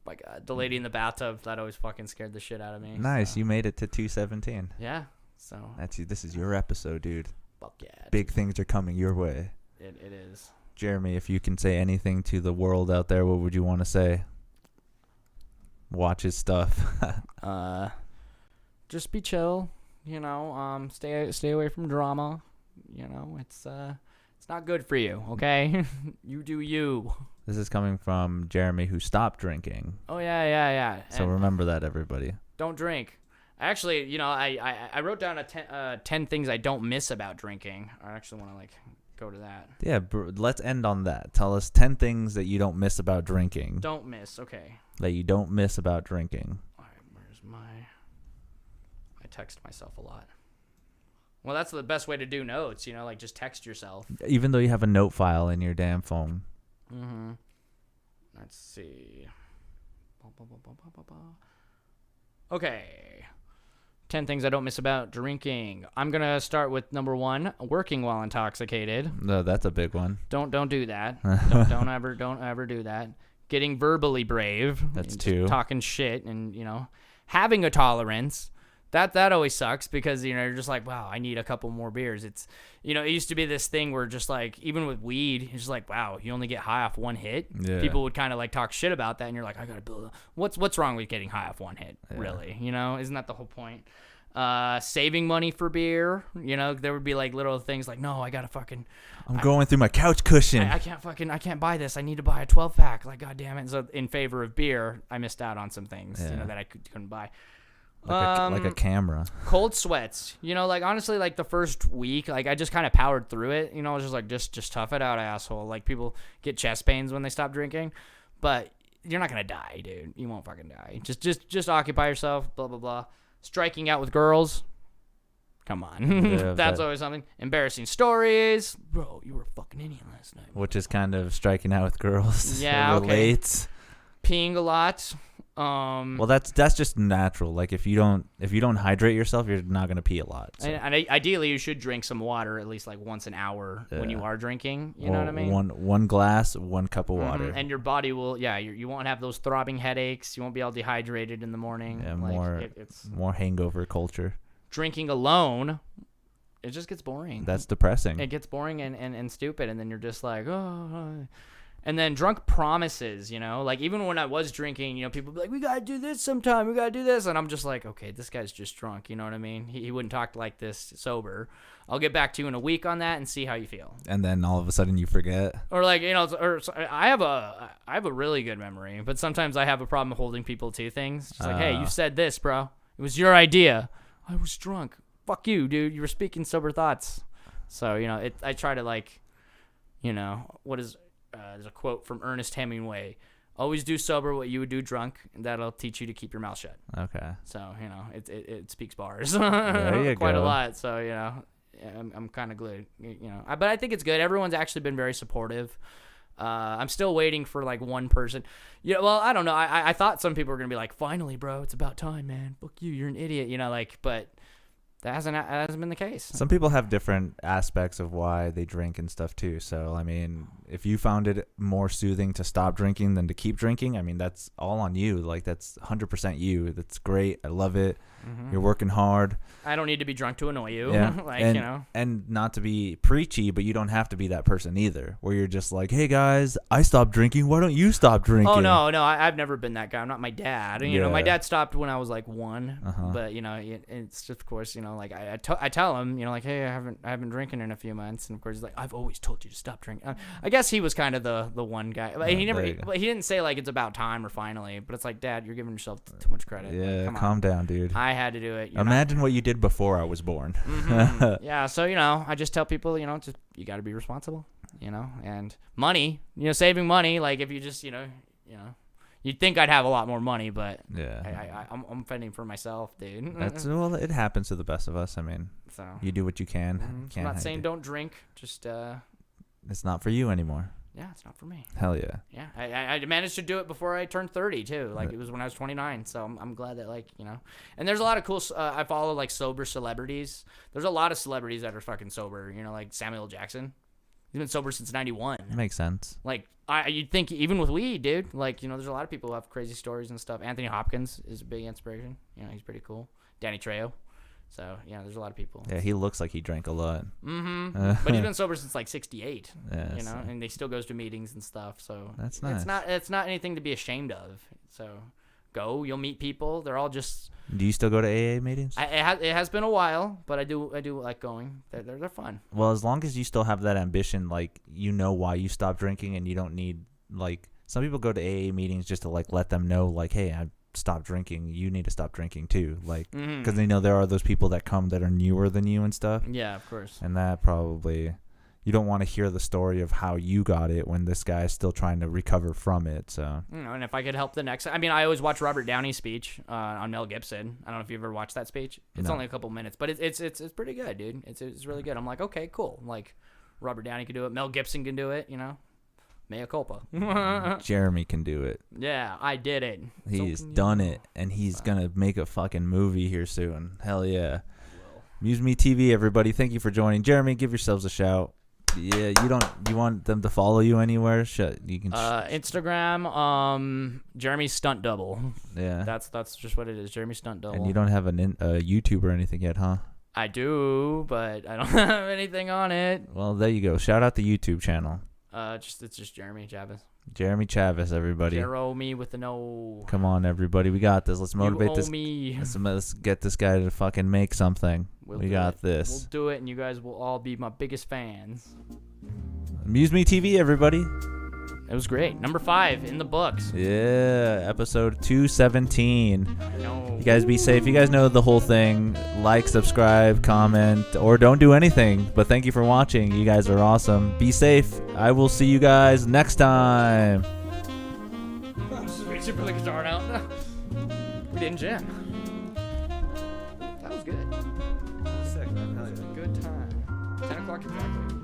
My God, the lady in the bathtub, that always fucking scared the shit out of me. Nice, so. You made it to 217. Yeah, so. This is your episode, dude. Fuck yeah. Big things are coming your way. It is. Jeremy, if you can say anything to the world out there, what would you want to say? Watch his stuff. Just be chill, stay away from drama. It's not good for you, okay? You do you. This is coming from Jeremy, who stopped drinking. Oh, yeah. So remember that, everybody. Don't drink. Actually, I wrote down 10 things I don't miss about drinking. I actually want to, go to that. Yeah, let's end on that. Tell us 10 things that you don't miss about drinking. Don't miss, okay. That you don't miss about drinking. All right, where's I text myself a lot. Well, that's the best way to do notes, just text yourself. Even though you have a note file in your damn phone. Mm-hmm. Let's see. Okay. 10 things I don't miss about drinking. I'm going to start with number 1, working while intoxicated. No, that's a big one. Don't do that. don't ever do that. Getting verbally brave. That's 2. Talking shit and, having a tolerance. That always sucks because, you're just like, wow, I need a couple more beers. It's, it used to be this thing where just like, even with weed, it's just like, wow, you only get high off one hit. Yeah. People would kind of like talk shit about that. And you're like, I got to build. What's wrong with getting high off one hit? Yeah. Really? Isn't that the whole point? Saving money for beer. You know, there would be like little things like, no, I gotta fucking. I'm going through my couch cushion. I can't buy this. I need to buy a 12-pack. Like, God damn it. So in favor of beer, I missed out on some things, you know, that I couldn't buy. Like a camera. Cold sweats. You know, like, honestly, like, the first week, like, I just kind of powered through it. You know, I was just like, just tough it out, asshole. Like, people get chest pains when they stop drinking. But you're not going to die, dude. You won't fucking die. Just occupy yourself, blah, blah, blah. Striking out with girls. Come on. Yeah, That's always something. Embarrassing stories. Bro, you were a fucking idiot last night. Which is kind of striking out with girls. Yeah, okay. Relates. Peeing a lot. Well, that's just natural. Like, if you don't hydrate yourself, you're not gonna pee a lot. So. And ideally, you should drink some water at least like once an hour when you are drinking. You know what I mean? One glass, 1 cup of water. And your body will, you won't have those throbbing headaches. You won't be all dehydrated in the morning. Yeah, like, more hangover culture. Drinking alone, it just gets boring. That's depressing. It gets boring and stupid, and then you're just like, oh. And then drunk promises, you know, like even when I was drinking, you know, people be like, we got to do this sometime. We got to do this. And I'm just like, okay, this guy's just drunk. You know what I mean? He wouldn't talk like this sober. I'll get back to you in a week on that and see how you feel. And then all of a sudden you forget. Or like, you know, I have a really good memory, but sometimes I have a problem holding people to things. Just like, hey, you said this, bro. It was your idea. I was drunk. Fuck you, dude. You were speaking sober thoughts. So, you know, I try to like, you know, there's a quote from Ernest Hemingway. Always do sober what you would do drunk, and that'll teach you to keep your mouth shut. Okay. So, you know, it speaks bars. There you Quite go. a lot. So, you know, I'm kind of glued, you know. But I think it's good. Everyone's actually been very supportive. I'm still waiting for, like, one person. Yeah, well, I don't know. I thought some people were going to be like, finally, bro, it's about time, man. Fuck you. You're an idiot. You know, like, but that hasn't been the case. Some people have different aspects of why they drink and stuff too. So, I mean, if you found it more soothing to stop drinking than to keep drinking, I mean, that's all on you. Like, that's 100% you. That's great. I love it. Mm-hmm. You're working hard. I don't need to be drunk to annoy you. Yeah. Like, and, you know. And not to be preachy, but you don't have to be that person either, where you're just like, hey, guys, I stopped drinking. Why don't you stop drinking? Oh, no. I've never been that guy. I'm not my dad. You know, my dad stopped when I was like 1. But, you know, it's just, of course, you know, like I tell him, you know, like, hey, I haven't been drinking in a few months. And, of course, he's like, I've always told you to stop drinking. I guess he was kind of the one guy. But he didn't say, like, it's about time or finally. But it's like, Dad, you're giving yourself too much credit. Yeah, like, calm down, dude. I had to do it. Imagine what you did before I was born. Mm-hmm. Yeah, so, you know, I just tell people, you know, just you got to be responsible, you know, and money, you know, saving money. Like, if you just, you know, you'd think I'd have a lot more money, but yeah, I'm fending for myself, dude. Well, it happens to the best of us. I mean, so you do what you can. I'm not saying don't drink, just it's not for you anymore. Yeah, it's not for me. Hell yeah. Yeah, I managed to do it before I turned 30 too. Like, it was when I was 29. So I'm glad that, like, you know. And there's a lot of cool. I follow like sober celebrities. There's a lot of celebrities that are fucking sober. You know, like Samuel Jackson. He's been sober since 91. Makes sense. Like, you'd think even with weed, dude. Like, you know, there's a lot of people who have crazy stories and stuff. Anthony Hopkins is a big inspiration. You know, he's pretty cool. Danny Trejo. So, yeah, there's a lot of people. Yeah, he looks like he drank a lot. Mm-hmm. But he's been sober since, like, 68, yeah, you know, and he still goes to meetings and stuff. So that's nice. It's not anything to be ashamed of. So go, you'll meet people. They're all just... Do you still go to AA meetings? It has been a while, but I do like going. They're fun. Well, as long as you still have that ambition, like, you know why you stopped drinking, and you don't need, like... Some people go to AA meetings just to, like, let them know, like, hey, I stop drinking, you need to stop drinking too, like, because they know there are those people that come that are newer than you and stuff. Yeah, of course. And that probably, you don't want to hear the story of how you got it when this guy's still trying to recover from it. So, you know, and if I could help the next, I mean, I always watch Robert Downey's speech on Mel Gibson. I don't know if you've ever watched that speech. It's only a couple minutes, but it's pretty good, dude. It's really good. I'm like, okay, cool. Like, Robert Downey can do it. Mel Gibson can do it. You know. Mea culpa. Jeromy can do it. Yeah, I did it. He's done it, and he's gonna make a fucking movie here soon. Hell yeah. MuseMeTV, everybody, thank you for joining. Jeromy, give yourselves a shout. Yeah, you want them to follow you anywhere? You can Instagram, Jeromy Stunt Double. Yeah. That's just what it is, Jeromy Stunt Double. And you don't have a YouTube or anything yet, huh? I do, but I don't have anything on it. Well, there you go. Shout out the YouTube channel. It's just Jeromy Chavez. Jeromy Chavis, everybody. Jeromy with an O. Come on, everybody. We got this. Let's motivate you owe this. Me. Let's get this guy to fucking make something. We got this. We'll do it, and you guys will all be my biggest fans. MuseMeTV, everybody. It was great. Number 5 in the books. Yeah, episode 217. I know. You guys be safe. You guys know the whole thing. Like, subscribe, comment, or don't do anything. But thank you for watching. You guys are awesome. Be safe. I will see you guys next time. Just reaching for the guitar now. We didn't jam. That was good. Sick, man. That was a good time. 10 o'clock exactly.